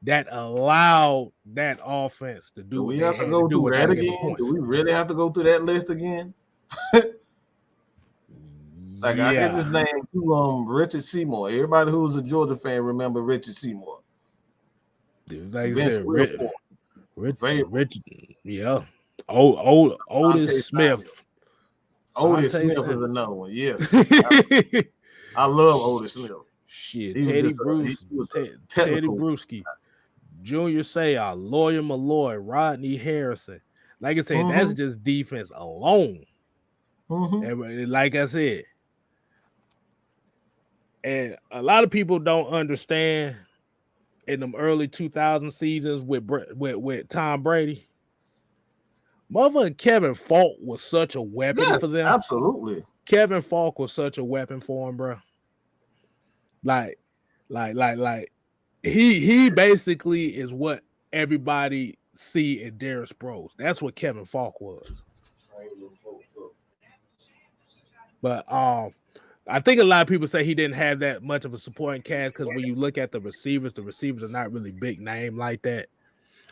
Speaker 1: that allowed that offense to do.
Speaker 2: Do we have to go through that again? Do we really have to go through that list again? Like, I can just name 2 Richard Seymour. Everybody who's a Georgia fan remember Richard Seymour.
Speaker 1: Dude, like I said, Richard, yeah. Otis Smith.
Speaker 2: Otis Smith is another one. Yes. I love Otis Smith.
Speaker 1: Shit, Teddy Bruschi, Junior Seau, Lawyer Malloy, Rodney Harrison. Like I said, that's just defense alone. And like I said, and a lot of people don't understand in them early 2000 seasons with Tom Brady, motherfucking Kevin Falk was such a weapon for them.
Speaker 2: Absolutely.
Speaker 1: Kevin Falk was such a weapon for him, bro. Like he basically is what everybody see in Darren Sproles. That's what Kevin Falk was. But I think a lot of people say he didn't have that much of a supporting cast, because when you look at the receivers are not really big name like that.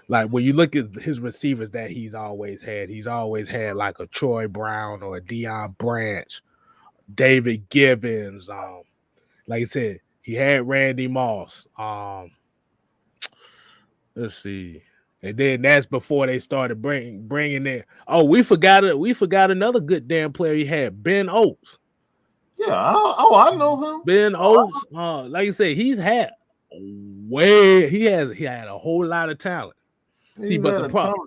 Speaker 1: Like, when you look at his receivers that he's always had like a Troy Brown or a Deion Branch, David Givens. Like I said, he had Randy Moss. Let's see. And then that's before they started bringing in. Oh, we forgot another good damn player he had, Ben Oates.
Speaker 2: Yeah, I know him.
Speaker 1: Ben Oates, like I said, he had a whole lot of talent.
Speaker 2: See, but the problem.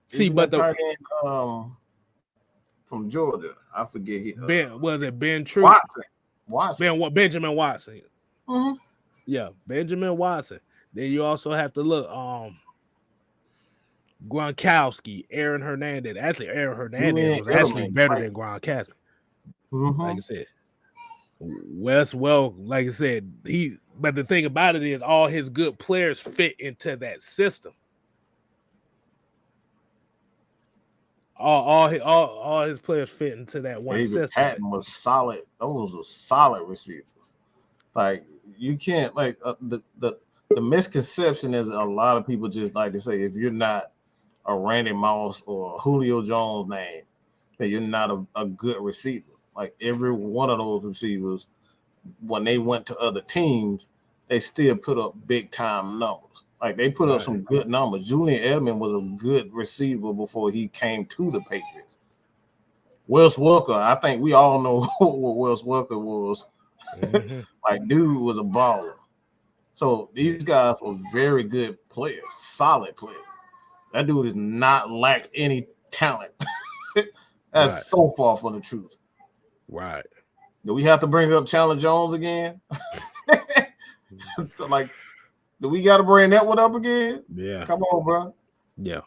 Speaker 2: See, but the from Georgia, I forget he.
Speaker 1: Ben True?
Speaker 2: Watson.
Speaker 1: Benjamin Watson. Yeah, Benjamin Watson. Then you also have to look Gronkowski, Aaron Hernandez. Actually, Aaron Hernandez was actually better than Gronkowski. Like I said, like I said, but the thing about it is all his good players fit into that system. All his players fit into that one
Speaker 2: David
Speaker 1: system.
Speaker 2: Patton was solid. Those were solid receivers. Like, you can't, like, the misconception is a lot of people just like to say, if you're not a Randy Moss or Julio Jones name, that you're not a good receiver. Like, every one of those receivers when they went to other teams, they still put up big time numbers. Like they put up some good numbers. Julian Edelman was a good receiver before he came to the Patriots. Wes Welker, I think we all know what Wes Welker was. Like, dude was a baller. So these guys were very good players, solid players. That dude has not lacked any talent. That's so far from the truth.
Speaker 1: Right.
Speaker 2: Do we have to bring up Chandler Jones again? Like, do we got to bring that one up again?
Speaker 1: Yeah.
Speaker 2: Come on, bro.
Speaker 1: Yeah.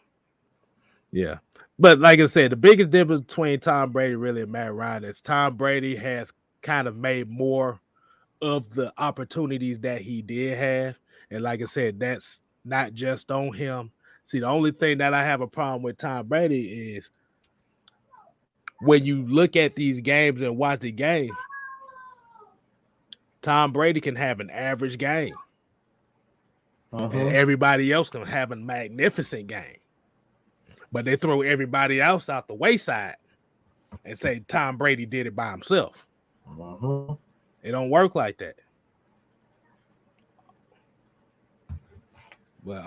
Speaker 1: Yeah. But like I said, the biggest difference between Tom Brady really and Matt Ryan is Tom Brady has kind of made more of the opportunities that he did have. And like I said, that's not just on him. See, the only thing that I have a problem with Tom Brady is when you look at these games and watch the game, Tom Brady can have an average game. And everybody else can have a magnificent game. But they throw everybody else out the wayside and say Tom Brady did it by himself. It don't work like that. But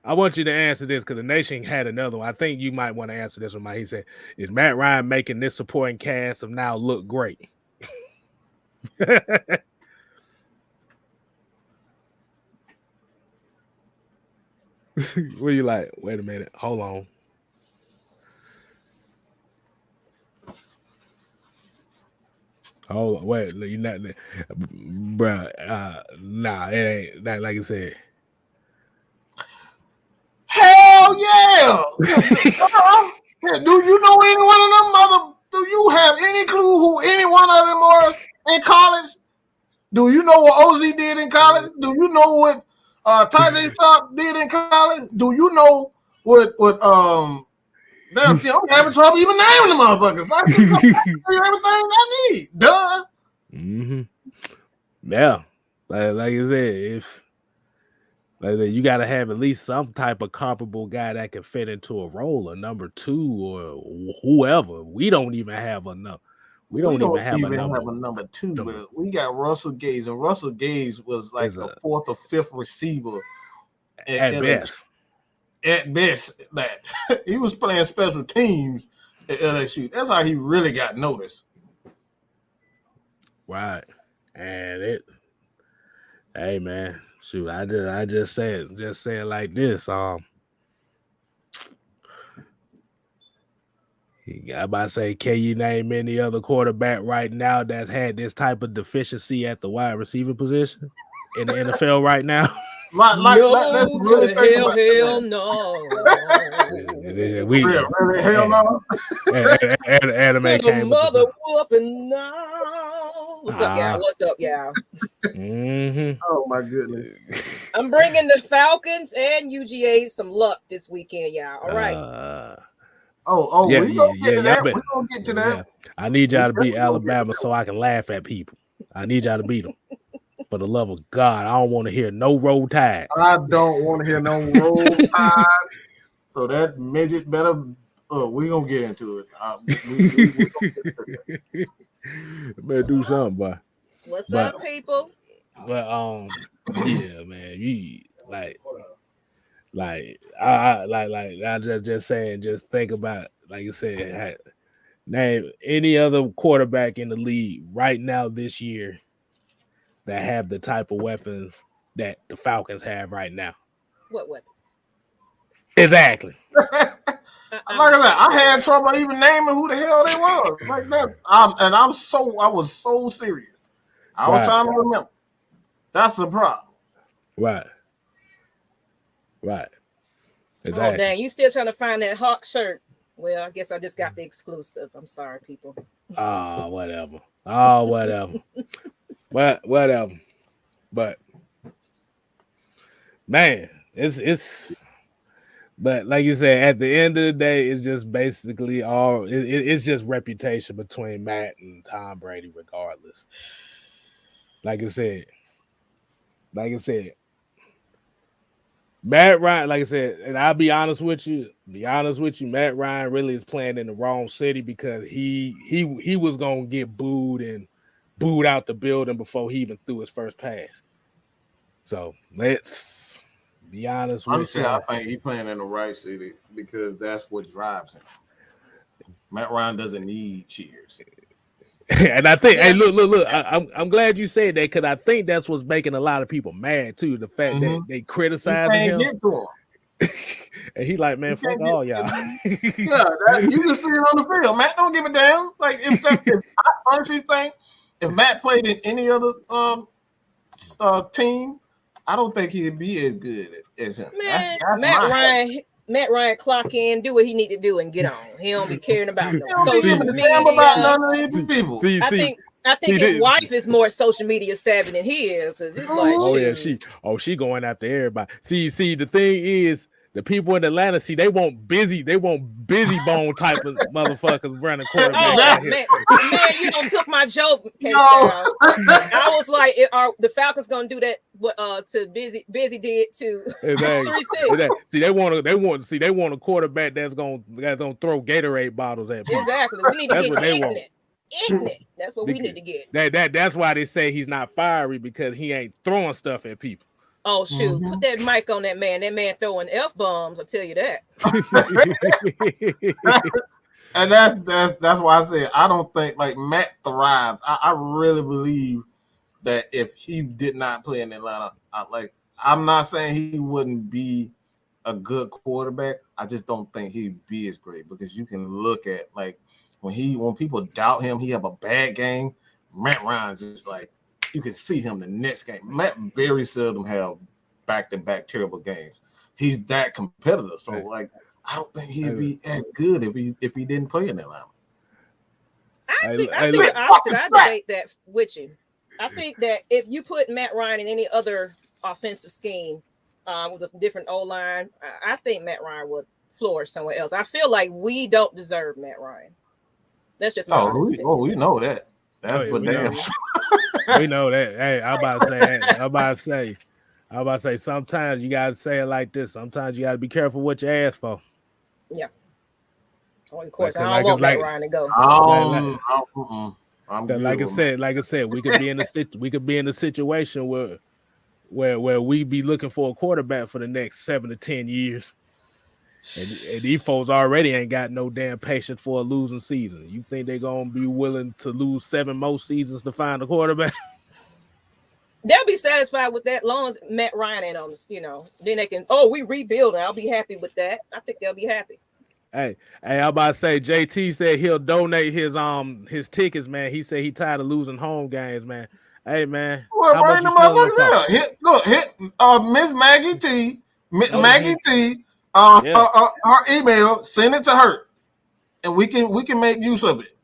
Speaker 1: I want you to answer this because the nation had another one. I think you might want to answer this one, Mike. He said, is Matt Ryan making this supporting cast of now look great? What are you like? Wait a minute. Hold on. Oh, wait. You're not, bruh. Nah, it ain't not like I said.
Speaker 2: Hell yeah! Do you know any one of them mother? Do you have any clue who any one of them are in college? Do you know what OZ did in college? Do you know what Tajay Top did in college? Do you know what damn, I'm having trouble even naming the motherfuckers. Like, everything I need. Duh.
Speaker 1: Yeah. Like I said, if like that, you got to have at least some type of comparable guy that can fit into a role, a number two or whoever. We don't even have enough. We don't even have a
Speaker 2: number two, but we got Russell Gage, and Russell Gage was like the fourth or fifth receiver
Speaker 1: at best.
Speaker 2: At best, that he was playing special teams at LSU. That's how he really got noticed.
Speaker 1: Right, and hey man, shoot, I just say it like this. I'm about to say, can you name any other quarterback right now that's had this type of deficiency at the wide receiver position in the NFL right now?
Speaker 2: Let's really think about
Speaker 3: hell no.
Speaker 2: Really, hell no.
Speaker 1: Anime came
Speaker 3: mother whooping no. What's up, y'all? What's up, y'all?
Speaker 2: Oh my goodness.
Speaker 3: I'm bringing the Falcons and UGA some luck this weekend, y'all. All right.
Speaker 2: We're gonna get to that. We're gonna get to that.
Speaker 1: I need y'all to beat Alabama so I can laugh at people. I need y'all to beat them. For the love of God, I don't want to hear no Roll Tide.
Speaker 2: I don't want to hear no Roll Tide. So that midget better. We're gonna get into it.
Speaker 1: Better do something, boy.
Speaker 3: What's up, people?
Speaker 1: But yeah, man, you like I just saying, just think about, like you said, name any other quarterback in the league right now this year that have the type of weapons that the Falcons have right now.
Speaker 3: What weapons?
Speaker 1: Exactly.
Speaker 2: Like I said, I had trouble even naming who the hell they were. Like that. I was so serious. I was trying to remember. That's the problem.
Speaker 1: Right. Exactly.
Speaker 3: Oh dang, you still trying to find that Hawk shirt? Well, I guess I just got the exclusive. I'm sorry, people.
Speaker 1: Whatever. Whatever. But man, it's but like you said, at the end of the day, it's just basically it's just reputation between Matt and Tom Brady, regardless. Like I said, Matt Ryan, like I said, and I'll be honest with you, Matt Ryan really is playing in the wrong city because he was gonna get booed and booed out the building before he even threw his first pass. So let's be honest with
Speaker 2: Honestly,
Speaker 1: you.
Speaker 2: I think he's playing in the right city because that's what drives him. Matt Ryan doesn't need cheers.
Speaker 1: And I think, hey, look. I'm glad you said that because I think that's what's making a lot of people mad too. The fact that they criticizing him.
Speaker 2: Get to him.
Speaker 1: And he's like, man, fuck all y'all.
Speaker 2: You can see it on the field. Matt don't give a damn. Like if I honestly think if Matt played in any other team, I don't think he'd be as good as him.
Speaker 3: Man, Matt Ryan clock in, do what he need to do, and get on. He don't be caring about no social media.
Speaker 2: About none of these people.
Speaker 3: I think his wife is more social media savvy than he is. Cause it's like,
Speaker 1: she going after everybody. See, the thing is, the people in Atlanta, they want busy bone type of motherfuckers running quarterback.
Speaker 3: Oh man, you don't took my joke. No. I was like, are the Falcons gonna do that? To busy did to
Speaker 1: exactly. See, they want a quarterback that's gonna throw Gatorade bottles at people.
Speaker 3: Exactly. We need to get ignorant. That's what we need to get.
Speaker 1: That's why they say he's not fiery because he ain't throwing stuff at people.
Speaker 3: Oh shoot! Put that mic on that man. That man throwing F-bombs. I'll tell you that.
Speaker 2: And that's why I said I don't think like Matt thrives. I really believe that if he did not play in Atlanta, I'm not saying he wouldn't be a good quarterback. I just don't think he'd be as great because you can look at like when people doubt him, he have a bad game. Matt Ryan just like. You can see him the next game. Matt very seldom have back-to-back terrible games. He's that competitive. So, I don't think he'd be as good if he didn't play in Atlanta.
Speaker 3: I think the opposite. I debate that with you. I think that if you put Matt Ryan in any other offensive scheme with a different O-line, I think Matt Ryan would flourish somewhere else. I feel like we don't deserve Matt Ryan. That's just my opinion.
Speaker 2: We know that. That's for damn sure.
Speaker 1: We know that. Hey, I'm about to say. Sometimes you gotta say it like this. Sometimes you gotta be careful what you ask for.
Speaker 3: Yeah. Well, of course, I don't want Matt Ryan to go.
Speaker 1: Like I said, we could be in a situation where we be looking for a quarterback for the next 7 to 10 years. And these folks already ain't got no damn patience for a losing season. You think they're gonna be willing to lose 7 more seasons to find a quarterback?
Speaker 3: They'll be satisfied with that, long as Matt Ryan ain't on this, Then they can, we rebuilding. I'll be happy with that. I think they'll be happy.
Speaker 1: Hey, I'm about to say, JT said he'll donate his tickets, man. He said he tired of losing home games, man. Hey, man.
Speaker 2: Well, bring them up. Hit Miss Maggie T. Maggie T. Her email, send it to her, and we can make use of it.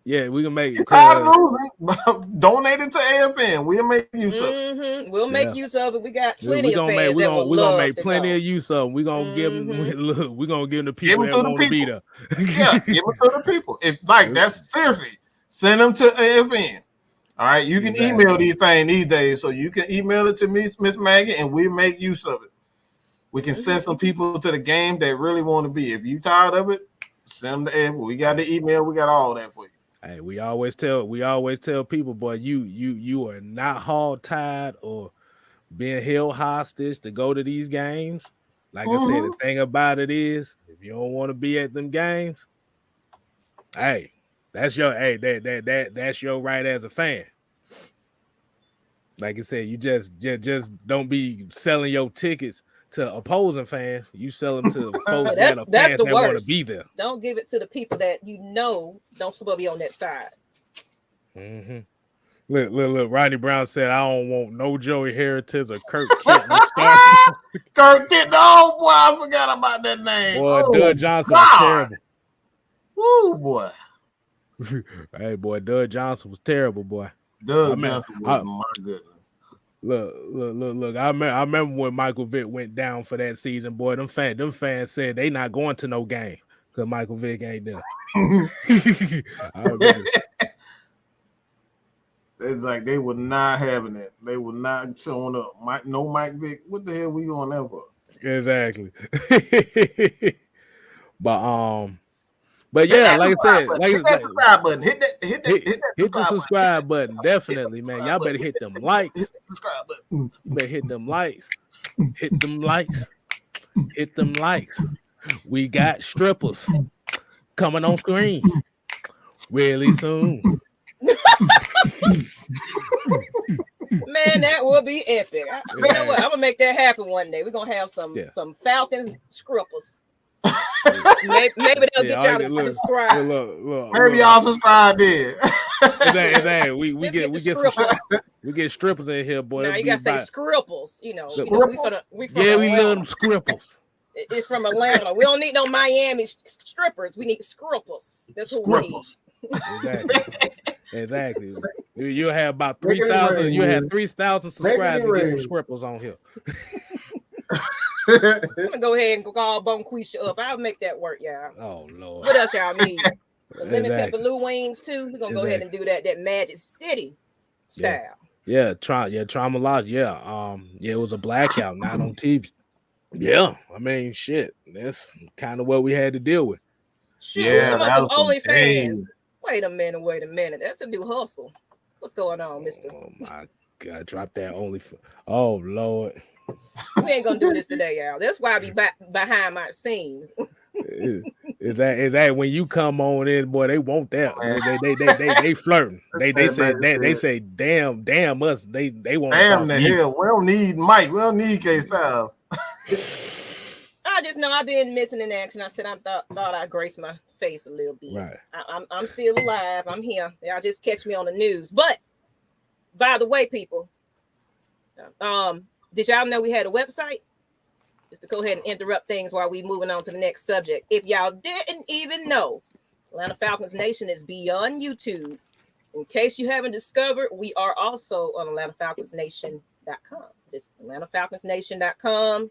Speaker 1: Yeah, we can make it.
Speaker 2: Donate it to AFN. We'll make use of it.
Speaker 3: We'll make use of it. We got plenty of fans that will love. We're gonna make
Speaker 1: plenty of use of them. We're gonna give them. We're gonna give them to people that want to be there.
Speaker 2: Yeah, give them to the people. If that's seriously, send them to AFN. All right, you can email these things these days, so you can email it to me, Miss Maggie, and we make use of it. We can send some people to the game that really want to be. If you tired of it, send them to AFN. We got the email. We got all that for you.
Speaker 1: Hey, we always tell people, boy, you are not hog-tied or being held hostage to go to these games. Like I said, the thing about it is, if you don't want to be at them games, hey, that's your that's your right as a fan. Like I said, you just don't be selling your tickets to opposing fans. You sell them to folks that are fans that want to be there.
Speaker 3: Don't give it to the people that don't supposed to be on that side.
Speaker 1: Mm-hmm. Look. Rodney Brown said, "I don't want no Joey Heritage or Kirk Kitten start."
Speaker 2: Kirk Kitten, oh boy, I forgot about that name.
Speaker 1: Boy, Doug Johnson was terrible.
Speaker 2: Woo, boy.
Speaker 1: Hey, boy, Doug Johnson was terrible, boy.
Speaker 2: Doug Johnson was my goodness.
Speaker 1: Look. I remember when Michael Vick went down for that season, boy. Them fans said they not going to no game because Michael Vick ain't there. I remember.
Speaker 2: It's like they were not having it. They were not showing up. Mike Vick. What the hell we going there for?
Speaker 1: Exactly. But But yeah, like I said,
Speaker 2: hit that subscribe button. Hit
Speaker 1: the subscribe button. Definitely, man. Y'all better hit them likes.
Speaker 2: Hit that subscribe button.
Speaker 1: You better hit them likes. Hit them likes. Hit them likes. We got strippers coming on screen really soon.
Speaker 3: Man, that will be epic. You know what? I'm gonna make that happen one day. We're gonna have some Falcons scrippers. Maybe they'll get y'all to subscribe.
Speaker 2: Maybe y'all subscribe then.
Speaker 1: We get strippers in here, boy.
Speaker 3: Now you gotta say scripples. We from
Speaker 1: we love them scripples.
Speaker 3: It's from Atlanta. We don't need no Miami strippers. We need scripples. That's who we need.
Speaker 1: Exactly. You'll have about 3,000. You have 3,000 subscribers to get some scripples on here.
Speaker 3: I'm gonna go ahead and call Bonquisha up. I'll make that work, y'all.
Speaker 1: Oh Lord.
Speaker 3: What else y'all need? Some lemon pepper Lou wings too. We're gonna go ahead and do that Magic City style.
Speaker 1: Trauma Lodge. Yeah. It was a blackout, not on TV. Yeah, I mean, shit. That's kind of what we had to deal with.
Speaker 3: Shoot, some OnlyFans. Wait a minute. That's a new hustle. What's going on, mister?
Speaker 1: Oh my God, drop that OnlyFans. Oh Lord.
Speaker 3: We ain't gonna do this today, y'all. That's why I be behind my scenes.
Speaker 1: Is that when you come on in, boy? They want that. They flirting. They say damn us. They want.
Speaker 2: Damn the hell. We don't need Mike. We don't need K Styles.
Speaker 3: I just know I've been missing in action. I said I thought I'd grace my face a little bit.
Speaker 1: Right.
Speaker 3: I'm still alive. I'm here. Y'all just catch me on the news. But by the way, people, did y'all know we had a website? Just to go ahead and interrupt things while we moving on to the next subject. If y'all didn't even know, Atlanta Falcons Nation is beyond YouTube. In case you haven't discovered, we are also on AtlantaFalconsNation.com. It's AtlantaFalconsNation.com.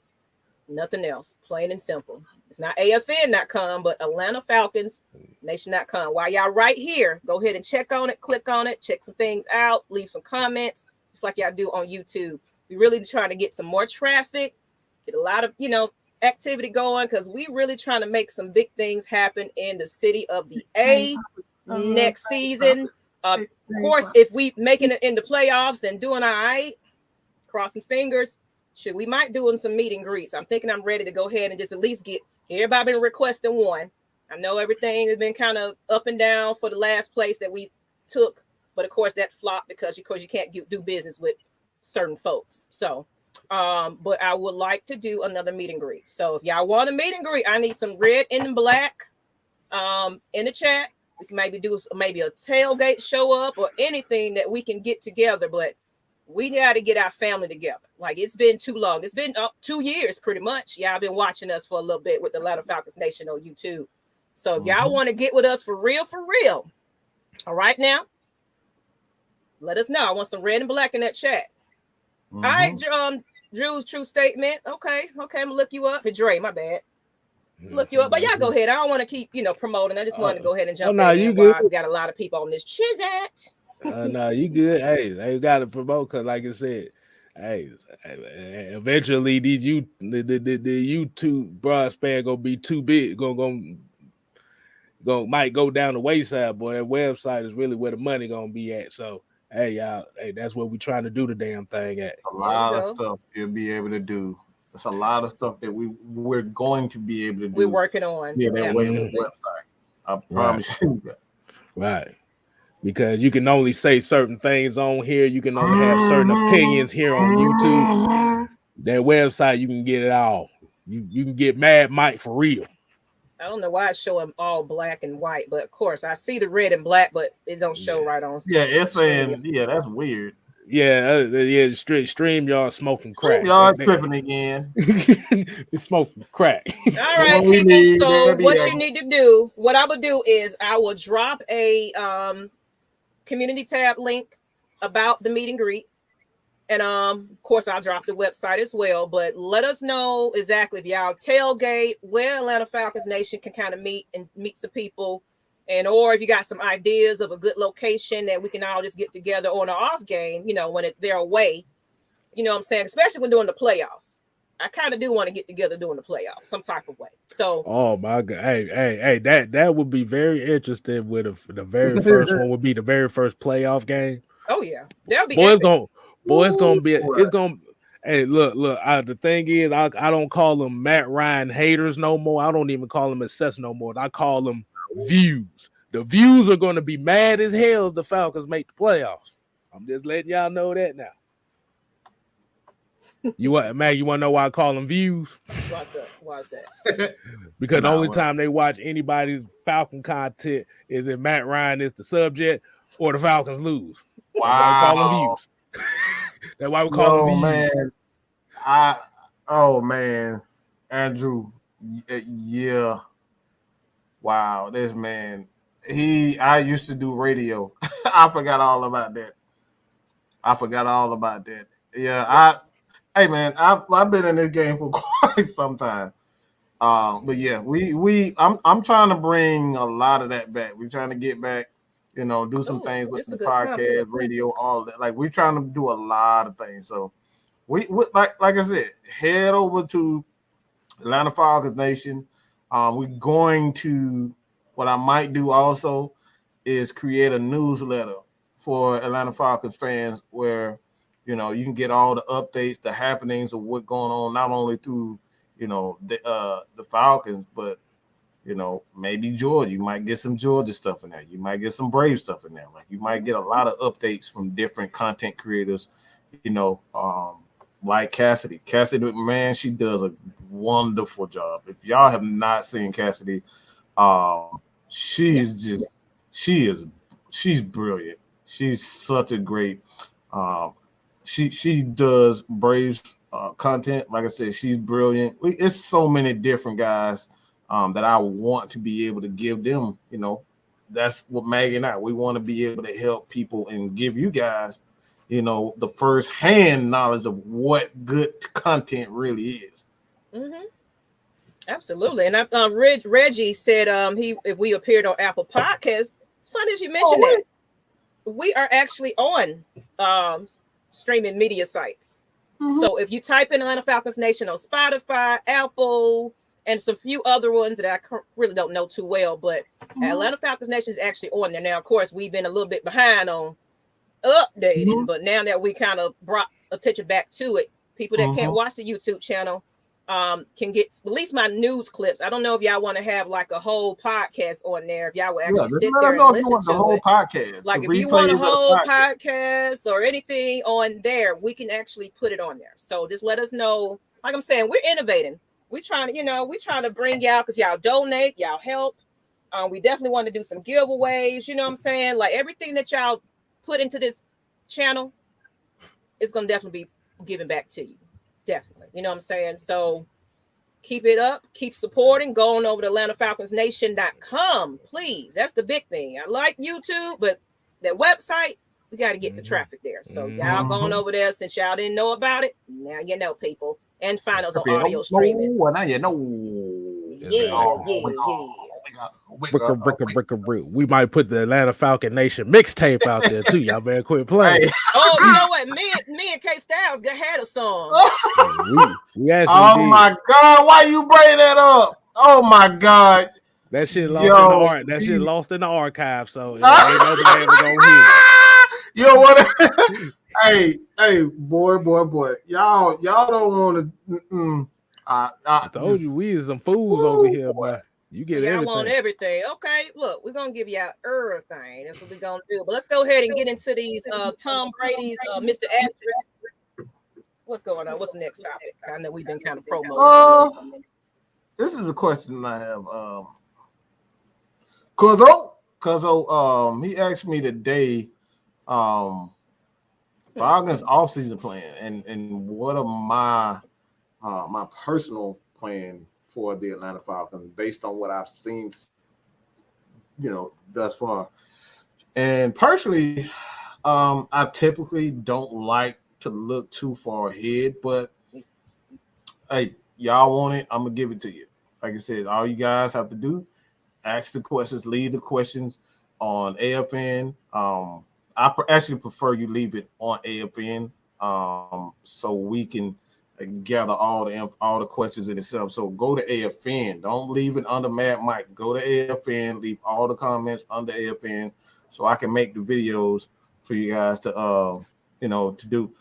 Speaker 3: Nothing else. Plain and simple. It's not AFN.com, but AtlantaFalconsNation.com. While y'all right here, go ahead and check on it, click on it, check some things out, leave some comments, just like y'all do on YouTube. We really trying to get some more traffic, get a lot of, activity going, because we really trying to make some big things happen in the city of the A next season. Of course, if we making it in the playoffs and doing all right, crossing fingers, we might doing some meet and greets. I'm thinking I'm ready to go ahead and just at least get everybody been requesting one. I know everything has been kind of up and down for the last place that we took, but of course that flopped because you can't do business with certain folks. So but I would like to do another meet and greet. So if y'all want a meet and greet, I need some red and black in the chat. We can maybe do a tailgate show up or anything that we can get together, but we got to get our family together. Like, it's been too long. It's been 2 years pretty much. Y'all been watching us for a little bit with the Atlanta Falcons Nation on YouTube. So if y'all want to get with us for real, all right now, let us know. I want some red and black in that chat. All right, Drew's true statement. Okay, I'm gonna look you up. Dre, my bad. Look you up, but y'all go ahead. I don't want to keep promoting. I just wanted to go ahead and jump in. You good? We got a lot of people on this Chizat.
Speaker 1: No, you good. Hey, they got to promote, because like I said, eventually the YouTube broadband gonna be too big. Might go down the wayside, boy. That website is really where the money gonna be at. So hey, y'all, that's what we trying to do the damn thing at.
Speaker 2: A lot of stuff you'll be able to do. There's a lot of stuff that we're going to be able to do.
Speaker 3: We're working on.
Speaker 2: Yeah, that way on the website. I promise you that.
Speaker 1: Right. Because you can only say certain things on here. You can only have certain opinions here on YouTube. That website, you can get it all. You can get Mad Mike for real.
Speaker 3: I don't know why it's showing all black and white, but of course I see the red and black, but it don't show right on.
Speaker 2: Yeah, it's saying, that's weird.
Speaker 1: Yeah, StreamYard smoking crack.
Speaker 2: StreamYard tripping again.
Speaker 1: It's smoking crack.
Speaker 3: All right, people. So what you need to do, what I will do is I will drop a community tab link about the meet and greet. And of course, I'll drop the website as well. But let us know exactly if y'all tailgate where Atlanta Falcons Nation can kind of meet some people, or if you got some ideas of a good location that we can all just get together on an off game. When they're away. You know what I'm saying? Especially when doing the playoffs. I kind of do want to get together during the playoffs, some type of way. So,
Speaker 1: oh my God, hey, that would be very interesting. With the very first one would be the very first playoff game.
Speaker 3: Oh yeah, that'll be
Speaker 1: boy.
Speaker 3: epic.
Speaker 1: It's gonna be. It's gonna. Hey, look. The thing is, I don't call them Matt Ryan haters no more. I don't even call them assess no more. I call them views. The views are going to be mad as hell if the Falcons make the playoffs. I'm just letting y'all know that now. You want Maggie? You want to know why I call them views?
Speaker 3: Why's that?
Speaker 1: Because the only time they watch anybody's Falcon content is if Matt Ryan is the subject or the Falcons lose.
Speaker 2: Wow.
Speaker 1: That's why we call them views. That's why we call them views.
Speaker 2: Man. Andrew, yeah. Wow, this man. I used to do radio. I forgot all about that. Yeah, hey man, I've been in this game for quite some time. But yeah, I'm trying to bring a lot of that back. We're trying to get back, do some things with the podcast, radio, all that. Like we're trying to do a lot of things. So we like I said, head over to Atlanta Falcons Nation. We're going to, what I might do also is create a newsletter for Atlanta Falcons fans where, you can get all the updates, the happenings of what's going on, not only through, the Falcons, but, maybe Georgia. You might get some Georgia stuff in there. You might get some Brave stuff in there. Like you might get a lot of updates from different content creators, like Cassidy. Cassidy, man, she does a wonderful job. If y'all have not seen Cassidy, she's brilliant. She's such a great she does Braves content. Like I said, she's brilliant. It's so many different guys that I want to be able to give them, that's what Maggie and we want to be able to help people and give you guys, the first hand knowledge of what good content really is.
Speaker 3: Mm-hmm. Absolutely. And Reggie said if we appeared on Apple Podcasts, it's funny as you mentioned that. We are actually on streaming media sites. Mm-hmm. So if you type in Atlanta Falcons Nation on Spotify, Apple, and some few other ones that I really don't know too well, but Atlanta Falcons Nation is actually on there. Now, of course, we've been a little bit behind on updating, but now that we kind of brought attention back to it, people that can't watch the YouTube channel can get at least my news clips. I don't know if y'all want to have like a whole podcast on there. If y'all would actually sit there and listen to
Speaker 2: the whole podcast.
Speaker 3: Like if you want a whole podcast or anything on there, we can actually put it on there. So just let us know. Like I'm saying, we're innovating. We're trying to bring y'all because y'all donate, y'all help. We definitely want to do some giveaways. You know what I'm saying? Like everything that y'all put into this channel is going to definitely be given back to you. Definitely. You know what I'm saying? So keep it up. Keep supporting. Go on over to AtlantaFalconsNation.com, please. That's the big thing. I like YouTube, but that website, we got to get the traffic there. So y'all going over there since y'all didn't know about it. Now you know, people. And find us on audio streaming.
Speaker 2: Now you know.
Speaker 1: We might put the Atlanta Falcon Nation mixtape out there too. Y'all better quit playing.
Speaker 3: Oh, you know what? Me and K Styles had a song.
Speaker 1: We actually
Speaker 2: did. My God, why you bring that up? Oh my God.
Speaker 1: That shit lost in the archive, so ain't nobody ever gonna hear it.
Speaker 2: You know what? hey, boy. Y'all don't want to.
Speaker 1: I told you we is some fools over here, boy. You get everything.
Speaker 3: Y'all want everything. Okay, look, we're gonna give y'all everything. That's what we're gonna do. But let's go ahead and get into these Tom Brady's Mr. Asterisk. What's going on? What's the next topic? I know we've been kind of promoting.
Speaker 2: This is a question I have. Cuzzo, he asked me today, Falcons offseason plan and what are my my personal plan for the Atlanta Falcons based on what I've seen, thus far. And personally, I typically don't like to look too far ahead, but hey, y'all want it, I'm gonna give it to you. Like I said, all you guys have to do, ask the questions, leave the questions on AFN. I actually prefer you leave it on AFN so we can gather all the questions in itself. So go to AFN. Don't leave it under Mad Mike. Go to AFN. Leave all the comments under AFN so I can make the videos for you guys to to do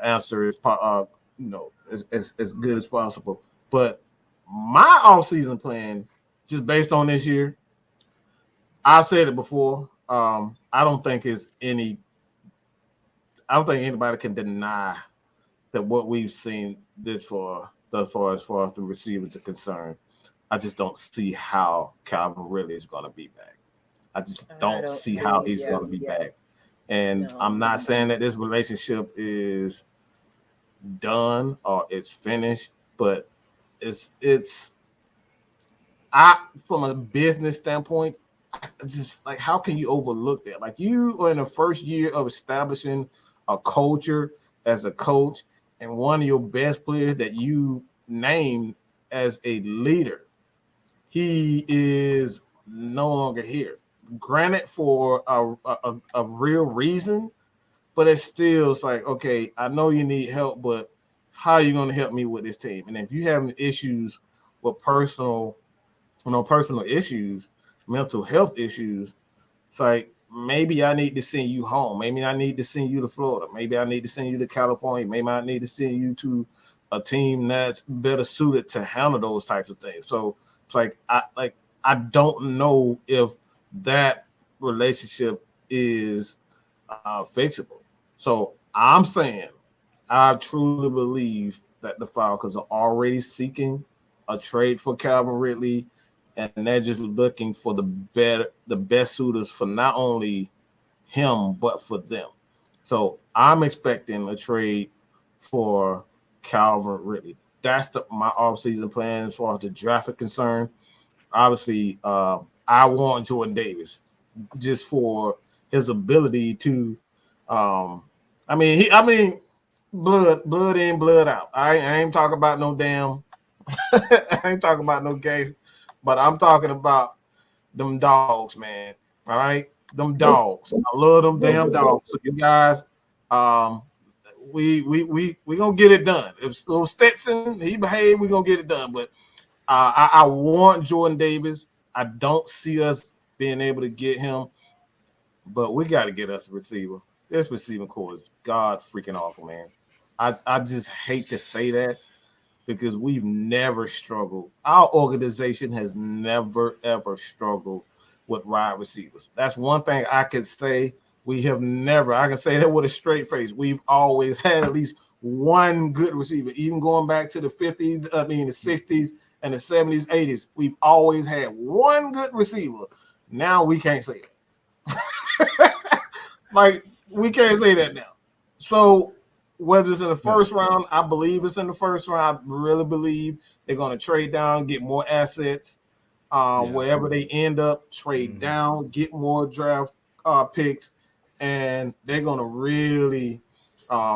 Speaker 2: answer as as good as possible. But my off-season plan, just based on this year, I've said it before. I don't think anybody can deny that what we've seen thus far as far as the receivers are concerned. I just don't see how Calvin Ridley is going to be back. I just don't see how he's going to be back. And I'm not saying that this relationship is done or it's finished, but from a business standpoint, it's just like, how can you overlook that? Like, you are in the first year of establishing a culture as a coach, and one of your best players that you named as a leader, he is no longer here. Granted, for a real reason, but it's like, okay, I know you need help, but how are you going to help me with this team? And if you have issues with personal issues, mental health issues, it's like, maybe I need to send you home. Maybe I need to send you to Florida. Maybe I need to send you to California. Maybe I need to send you to a team that's better suited to handle those types of things. So it's like, I don't know if that relationship is fixable. So I'm saying, I truly believe that the Falcons are already seeking a trade for Calvin Ridley, and they're just looking for the best suitors for not only him, but for them. So I'm expecting a trade for Calvin Ridley. That's my offseason plan as far as the draft is concerned. Obviously, I want Jordan Davis just for his ability to blood in, blood out. I ain't talking about no damn I ain't talking about no gays, but I'm talking about them dogs, man. All right, them dogs. I love them damn dogs. So you guys, we gonna get it done. If little Stetson he behave, we gonna get it done. But I want Jordan Davis. I don't see us being able to get him, but we got to get us a receiver. This receiving core is god freaking awful, man. I just hate to say that, because we've never struggled. Our organization has never, ever struggled with wide receivers. That's one thing I could say. We have never, I can say that with a straight face. We've always had at least one good receiver, even going back to the 50s, the 60s, and the 70s, 80s. We've always had one good receiver. Now we can't say that. Like, we can't say that now. So, whether it's in the first round, I believe it's in the first round. I really believe they're going to trade down, get more assets. Wherever they end up, trade down, get more draft picks, and they're going to really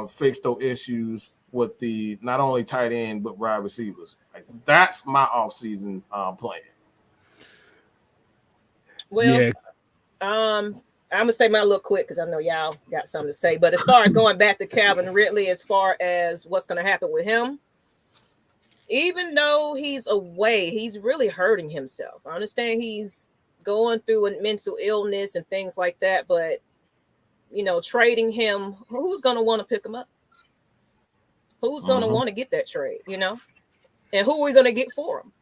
Speaker 2: fix those issues with the not only tight end but wide receivers. Like, that's my offseason plan.
Speaker 3: Well, I'm gonna say mine a little quick because I know y'all got something to say. But as far as going back to Calvin Ridley, as far as what's going to happen with him, even though he's away, he's really hurting himself. I understand he's going through a mental illness and things like that, but trading him, who's going to want to pick him up? Who's going to want to get that trade? And who are we going to get for him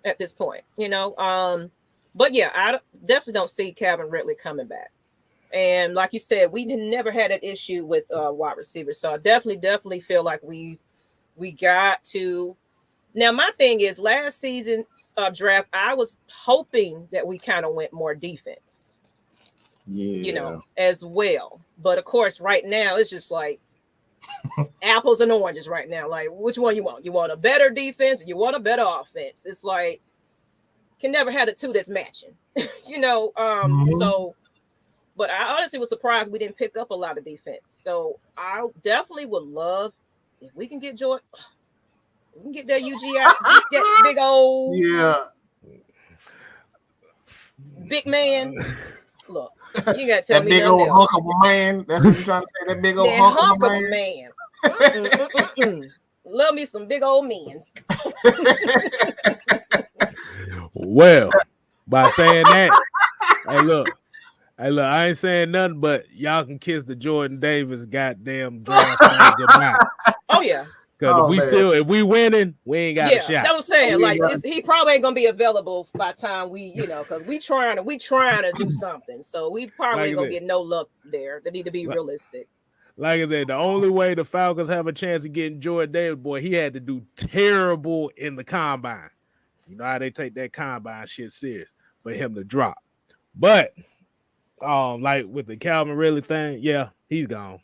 Speaker 3: at this point? But yeah, I definitely don't see Calvin Ridley coming back. And like you said, we never had an issue with wide receivers. So I definitely feel like we got to. Now, my thing is, last season's draft, I was hoping that we kind of went more defense. Yeah. As well. But of course, right now, it's just like apples and oranges right now. Like, which one you want? You want a better defense or you want a better offense? It's like, can never have the two that's matching. So. But I honestly was surprised we didn't pick up a lot of defense. So I definitely would love if we can get Jordan. We can get that UGI, that big old big man. Look, you gotta tell
Speaker 2: that
Speaker 3: me
Speaker 2: big old hunk of a man. That's what you're trying to say. That big old hunk of a man.
Speaker 3: Love me some big old men's.
Speaker 1: Well, by saying that, hey, look, I ain't saying nothing, but y'all can kiss the Jordan Davis goddamn draft thing goodbye.
Speaker 3: Oh yeah.
Speaker 1: Because if we winning, we ain't got a shot.
Speaker 3: That was saying, like, he probably ain't gonna be available by the time we, because we trying to do something. So we probably ain't gonna get no luck there. They need to be realistic.
Speaker 1: Like I said, the only way the Falcons have a chance of getting Jordan Davis, boy, he had to do terrible in the combine. You know how they take that combine shit serious for him to drop. But like with the Calvin Ridley thing, yeah, he's gone.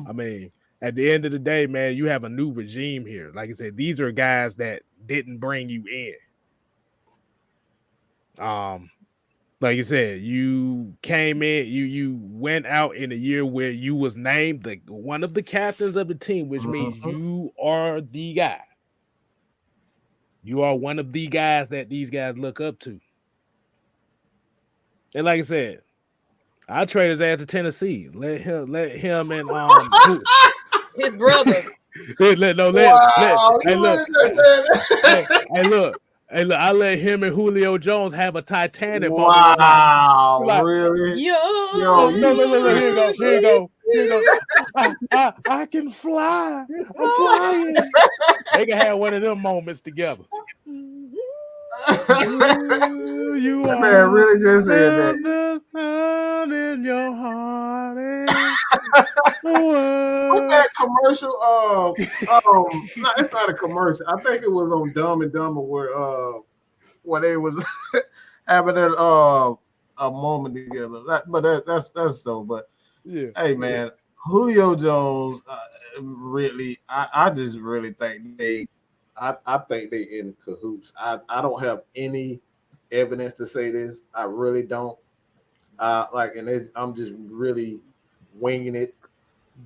Speaker 1: I mean, at the end of the day, man, you have a new regime here. Like I said, these are guys that didn't bring you in. Like you said, you came in, you went out in a year where you was named one of the captains of the team, which means you are the guy. You are one of the guys that these guys look up to. And like I said, I'll trade his ass to Tennessee. Let him and
Speaker 3: his brother.
Speaker 1: Hey, look, I let him and Julio Jones have a Titanic.
Speaker 2: Wow, really?
Speaker 3: Yo,
Speaker 1: here you go. I can fly. I'm flying. They can have one of them moments together. You
Speaker 2: that man really just said
Speaker 1: that. In your heart.
Speaker 2: What's that commercial? No, it's not a commercial. I think it was on Dumb and Dumber where they was having that a moment together. That's so. But
Speaker 1: yeah,
Speaker 2: hey, man, Julio Jones, really, I just really think I think they in cahoots. I don't have any evidence to say this. I really don't. I'm just really winging it.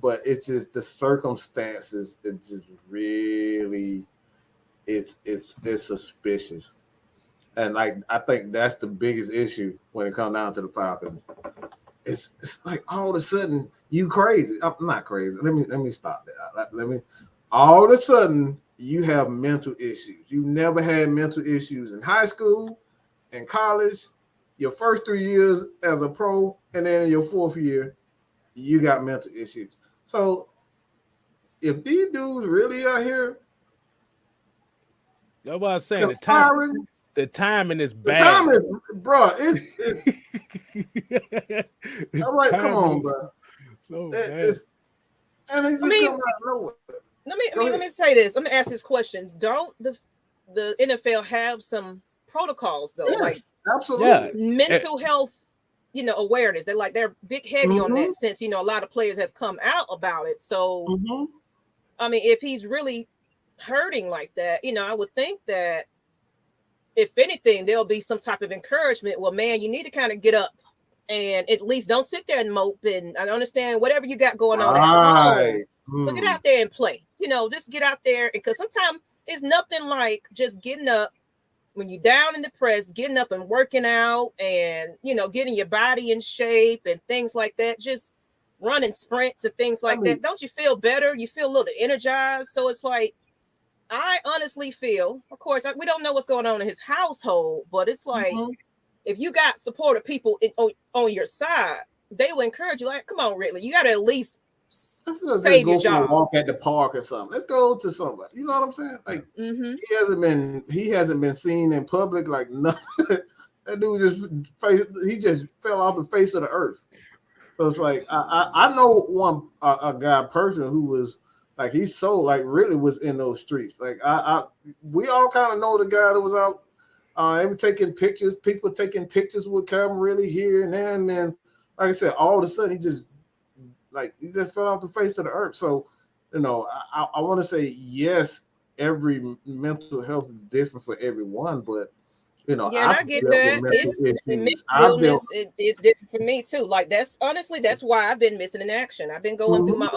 Speaker 2: But it's just the circumstances. It's just really, it's suspicious, and like I think that's the biggest issue when it comes down to the Falcons. It's like all of a sudden you crazy. I'm not crazy. Let me stop that. All of a sudden you have mental issues. You never had mental issues in high school, in college, your first 3 years as a pro, and then in your fourth year, you got mental issues. So if these dudes really are here,
Speaker 1: that's what I'm saying. The timing is bad.
Speaker 2: The timing, bro. It's I'm like, come on, bro.
Speaker 1: So
Speaker 2: and they just come out of nowhere.
Speaker 3: Let me say this. Let me ask this question. Don't the NFL have some protocols though?
Speaker 2: Yes,
Speaker 3: like
Speaker 2: absolutely.
Speaker 3: Mental health, awareness. They're big heavy on that since, a lot of players have come out about it. So, I mean, if he's really hurting like that, I would think that if anything, there'll be some type of encouragement. Well, man, you need to kind of get up and at least don't sit there and mope. And I understand whatever you got going on at home, but get out there and play. Just get out there. Because sometimes it's nothing like just getting up when you're down in the press, getting up and working out and, getting your body in shape and things like that, just running sprints and things like that. Don't you feel better? You feel a little energized. So it's like, I honestly feel, of course, we don't know what's going on in his household, but it's like, if you got supportive people on your side, they will encourage you. Like, come on, Ridley, you got to at least save your job.
Speaker 2: Walk at the park or something. Let's go to somebody. You know what I'm saying? Like he hasn't been seen in public like nothing. That dude just fell off the face of the earth. So it's like I know a guy person who was like really was in those streets. Like we all kind of know the guy that was out. They were taking pictures. People taking pictures with Calvin really here and there, and then like I said, all of a sudden he just fell off the face of the earth. So, I want to say yes, every mental health is different for everyone, but
Speaker 3: I get that. It's different for me too. Like that's why I've been missing in action. I've been going through my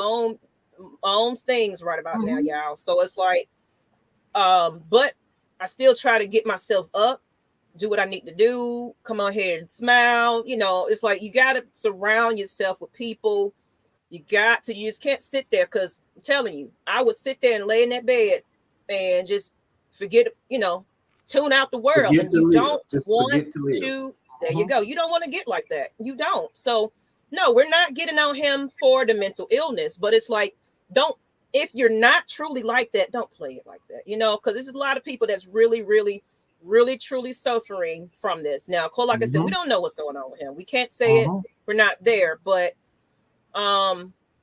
Speaker 3: own things right about now, y'all. So it's like, but I still try to get myself up, do what I need to do, come on here and smile. It's like you got to surround yourself with people. You just can't sit there because I'm telling you, I would sit there and lay in that bed and just forget, tune out the world.
Speaker 2: Forget
Speaker 3: and you don't want
Speaker 2: to.
Speaker 3: There you go. You don't want to get like that. You don't. So no, we're not getting on him for the mental illness, but it's like, if you're not truly like that, don't play it like that, because there's a lot of people that's really, really, really, truly suffering from this. Now, Cole, like I said, we don't know what's going on with him. We can't say it. We're not there, but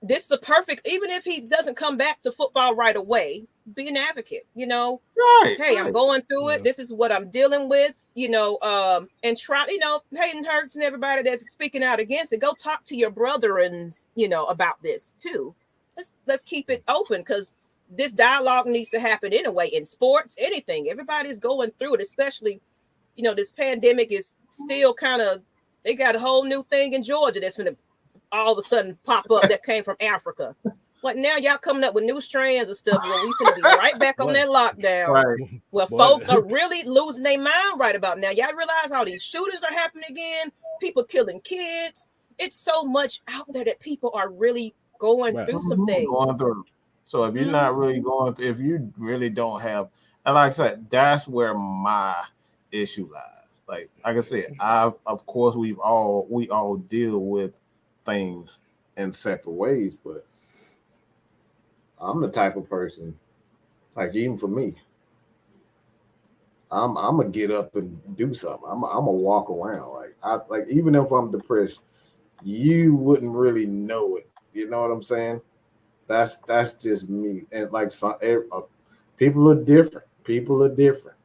Speaker 3: this is a perfect, even if he doesn't come back to football right away, be an advocate,
Speaker 2: Right,
Speaker 3: hey, I'm going through it. This is what I'm dealing with, and try, Hayden Hurts and everybody that's speaking out against it. Go talk to your brethrens, about this too. Let's keep it open, because this dialogue needs to happen anyway in sports, anything. Everybody's going through it, especially, this pandemic is still kind of, they got a whole new thing in Georgia that's going to all of a sudden pop up that came from Africa. Like now y'all coming up with new strands of stuff where we finna be right back on that lockdown.
Speaker 2: Right.
Speaker 3: Where folks are really losing their mind right about now. Y'all realize how these shootings are happening again, people killing kids. It's so much out there that people are really going through some things.
Speaker 2: Going through. So if you're not really going through, if you really don't have, and like I said, that's where my issue lies. Like I said, of course we all deal with things in separate ways, but I'm the type of person, like even for me, I'm gonna get up and do something. I'm gonna walk around. Like even if I'm depressed, you wouldn't really know it. You know what I'm saying? That's just me. And like people are different. People are different.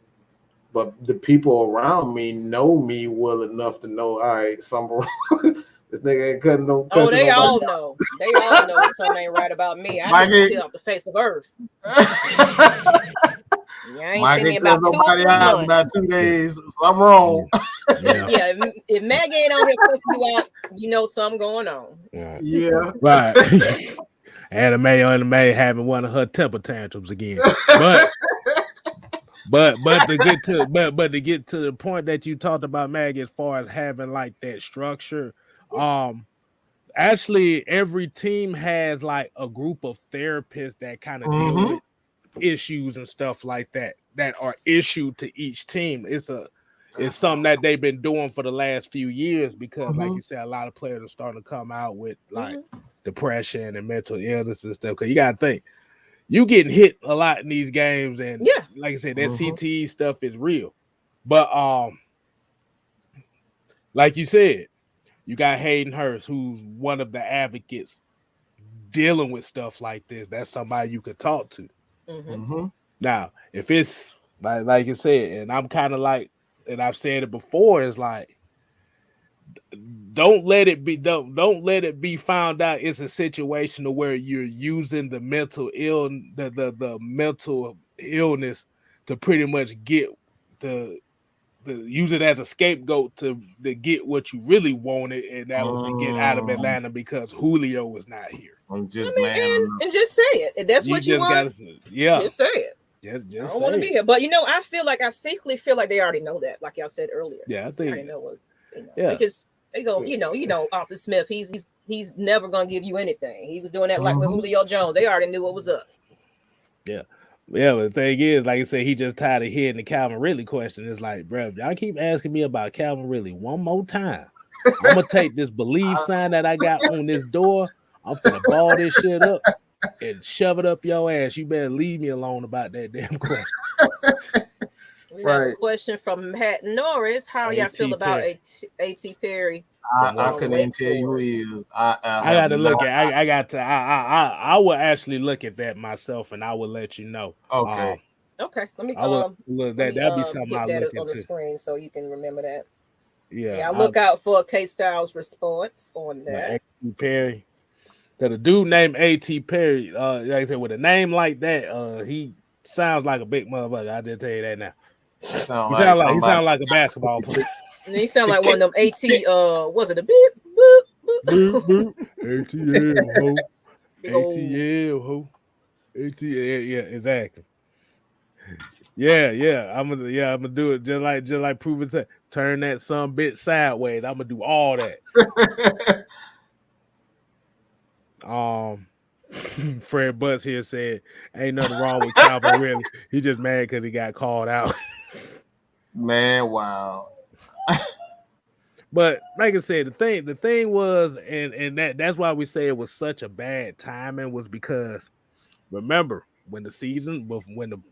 Speaker 2: But the people around me know me well enough to know, all right, something wrong. This nigga ain't cutting no.
Speaker 3: Oh, they all know. They all know something ain't right about me. I just still off the face of earth. I ain't seen me about
Speaker 2: 2 days. So I'm wrong.
Speaker 3: Yeah, if Maggie ain't on here cussing you out, you know something going on.
Speaker 2: Yeah.
Speaker 1: Right. Anime having one of her temper tantrums again. But to get to the point that you talked about, Maggie, as far as having like that structure, actually every team has like a group of therapists that kind of deal with issues and stuff like that are issued to each team. It's something that they've been doing for the last few years because, like you said, a lot of players are starting to come out with like depression and mental illness and stuff. Because you got to think, you getting hit a lot in these games, and like I said, that CTE stuff is real. But like you said, you got Hayden Hurst, who's one of the advocates dealing with stuff like this. That's somebody you could talk to. Now, if it's like you said, and I'm kind of like, and I've said it before, it's like, don't let it be found out it's a situation where you're using the mental the mental illness to pretty much get use it as a scapegoat to get what you really wanted, and that was to get out of Atlanta because Julio was not here.
Speaker 2: And just
Speaker 3: say it. If that's what you want, just say it.
Speaker 1: Just
Speaker 3: I don't want to be here, but I secretly feel like they already know that, like y'all said earlier.
Speaker 1: Yeah, I think
Speaker 3: they already know what. Because they go, Arthur Smith. He's never gonna give you anything. He was doing that like with Julio Jones. They already knew what was up.
Speaker 1: Yeah. Yeah, but the thing is, like I said, he just tired of hearing the Calvin Ridley question. It's like, bro, y'all keep asking me about Calvin Ridley one more time, I'm gonna take this believe sign that I got on this door. I'm gonna ball this shit up and shove it up your ass. You better leave me alone about that damn question.
Speaker 3: We have a question from Matt Norris. How y'all feel about A.T. Perry?
Speaker 2: I couldn't even tell you who he is. I
Speaker 1: got to look at. I will actually look at that myself, and I will let you know.
Speaker 2: Okay.
Speaker 3: Okay. Let me
Speaker 1: that'd be something
Speaker 3: get
Speaker 1: I'll
Speaker 3: that
Speaker 1: look
Speaker 3: on the
Speaker 1: into.
Speaker 3: screen so you can remember that.
Speaker 1: Yeah.
Speaker 3: See, I'll look out for K Styles' response on that.
Speaker 1: A.T. Perry. Because a dude named A.T. Perry, like I said, with a name like that, he sounds like a big motherfucker. I did tell you that now. He sound like a basketball player.
Speaker 3: And he sound like one of them AT. Was it a beep boop boop?
Speaker 1: ATL ho. ATL, yeah, exactly. Yeah. I'm gonna do it just like Proven said. Turn that some bitch sideways. I'm gonna do all that. Fred Butts here said, "Ain't nothing wrong with Calvin Ridley. He just mad because he got called out."
Speaker 2: Man, wow.
Speaker 1: But like I said, the thing was, and that's why we say it was such a bad timing, was because remember when the season, when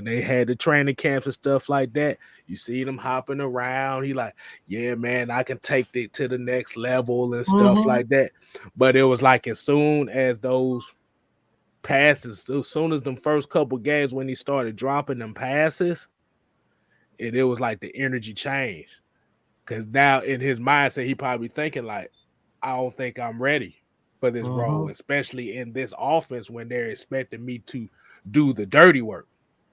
Speaker 1: they had the training camps and stuff like that, you see them hopping around. He like, yeah, man, I can take it to the next level and stuff like that. But it was like as soon as those passes, as soon as them first couple games when he started dropping them passes, it was like the energy changed. Because now in his mindset, he probably thinking like, I don't think I'm ready for this role, especially in this offense when they're expecting me to do the dirty work.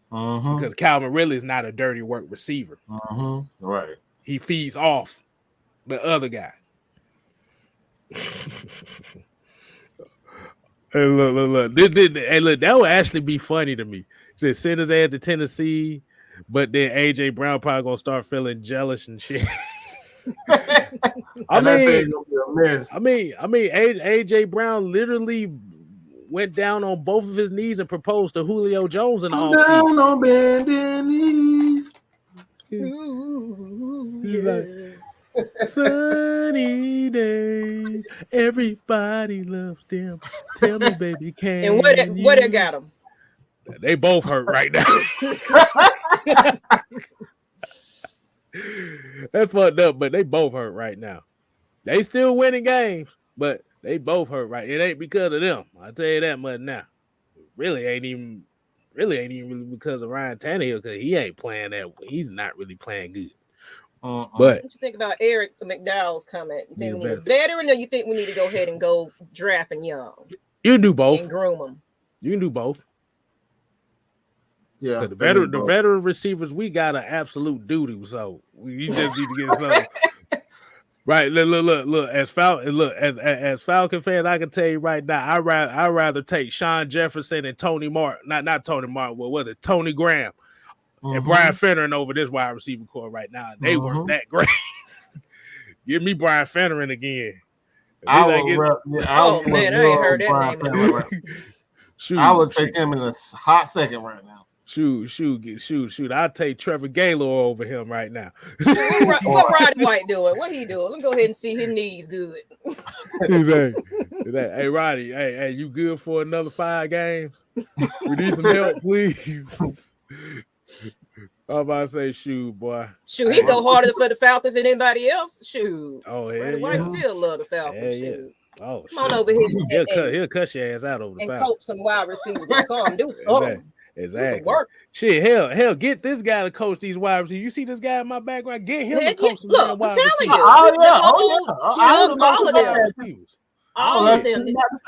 Speaker 1: Because Calvin Ridley is not a dirty work receiver.
Speaker 2: Right.
Speaker 1: He feeds off the other guy. Hey, look. That would actually be funny to me. Just send his ass to Tennessee, but then AJ Brown probably gonna start feeling jealous and shit. I mean, AJ Brown literally went down on both of his knees and proposed to Julio Jones in the offseason.
Speaker 2: Down on bending knees.
Speaker 1: He's like, sunny days, everybody loves them. Tell me, baby, can
Speaker 3: and what they got him?
Speaker 1: They both hurt right now. That's fucked up, but they both hurt right now. They still winning games, but they both hurt right. It ain't because of them. I tell you that much now. Really ain't even because of Ryan Tannehill, because he ain't playing that. He's not really playing good. But
Speaker 3: what you think about Eric McDowell's comment? You think we need a veteran, or you think we need to go ahead and go drafting young?
Speaker 1: You can do both
Speaker 3: and groom them.
Speaker 1: You can do both.
Speaker 2: Yeah,
Speaker 1: the veteran receivers, we got an absolute doo-doo, so you just need to get some. Right, look. As Falcon fans, I can tell you right now, I rather take Sean Jefferson and Tony Martin, not Tony Martin. What was it? Tony Graham and Brian Fennerin over this wide receiver core right now. They weren't that great. Give me Brian Fennerin again.
Speaker 3: I ain't heard that name.
Speaker 2: Shoot, I would take him in a hot second right now.
Speaker 1: Shoot. I'll take Trevor Gaylor over him right now.
Speaker 3: What Roddy White doing? What he doing? Let's go ahead and see his knees good.
Speaker 1: Hey, Roddy, hey, you good for another 5 games? We need some help, please. I'm about to say, shoot, boy.
Speaker 3: Shoot, he go harder for the Falcons than anybody else. Shoot.
Speaker 1: Oh, yeah.
Speaker 3: Roddy White still love the Falcons. Shoot.
Speaker 1: Oh,
Speaker 3: come on over here.
Speaker 1: He'll cut your ass out over the Falcons.
Speaker 3: And coach some wide receivers. Do something.
Speaker 1: Exactly. Shit, hell, get this guy to coach these wide receivers. You see this guy in my background? Get him to coach some wide receivers.
Speaker 3: All of them.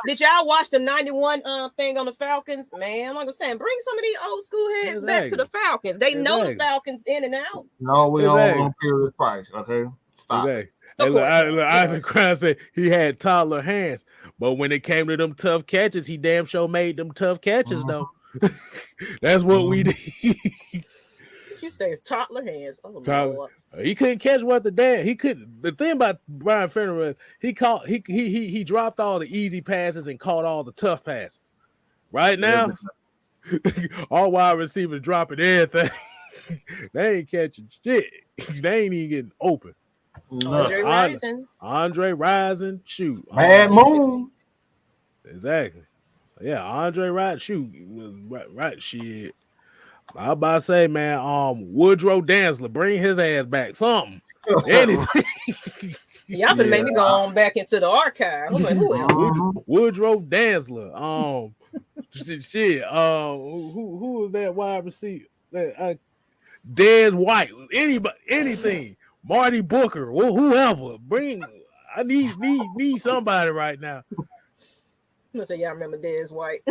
Speaker 3: Did y'all watch the 91 thing on the Falcons? Man, like I'm saying, bring some of these old school heads back to the Falcons. They know the Falcons in and out.
Speaker 2: No, we don't want to pay the price. Okay, stop.
Speaker 1: Hey, look, Isaac Crown said he had toddler hands, but when it came to them tough catches, he damn sure made them tough catches though. That's what we did.
Speaker 3: You say toddler hands? Oh,
Speaker 1: Lord. He couldn't catch what the damn. He couldn't. The thing about Brian Fennerin, he dropped all the easy passes and caught all the tough passes. Right now, all wide receivers dropping everything. They ain't catching shit. They ain't even getting open. Andre Rison, shoot.
Speaker 2: Bad Moon.
Speaker 1: Exactly. Yeah, Andre Wright, shoot. Right, shit. I was about to say, man, Woodrow Dantzler, bring his ass back. Something. Anything.
Speaker 3: Y'all finna make me go on back into the archive. I'm like, who else?
Speaker 1: Woodrow Dantzler. Shit. Who was that wide receiver? Dez White. Anybody, anything. Marty Booker. Whoever. I need somebody right now.
Speaker 3: I'm gonna say y'all remember Dez White.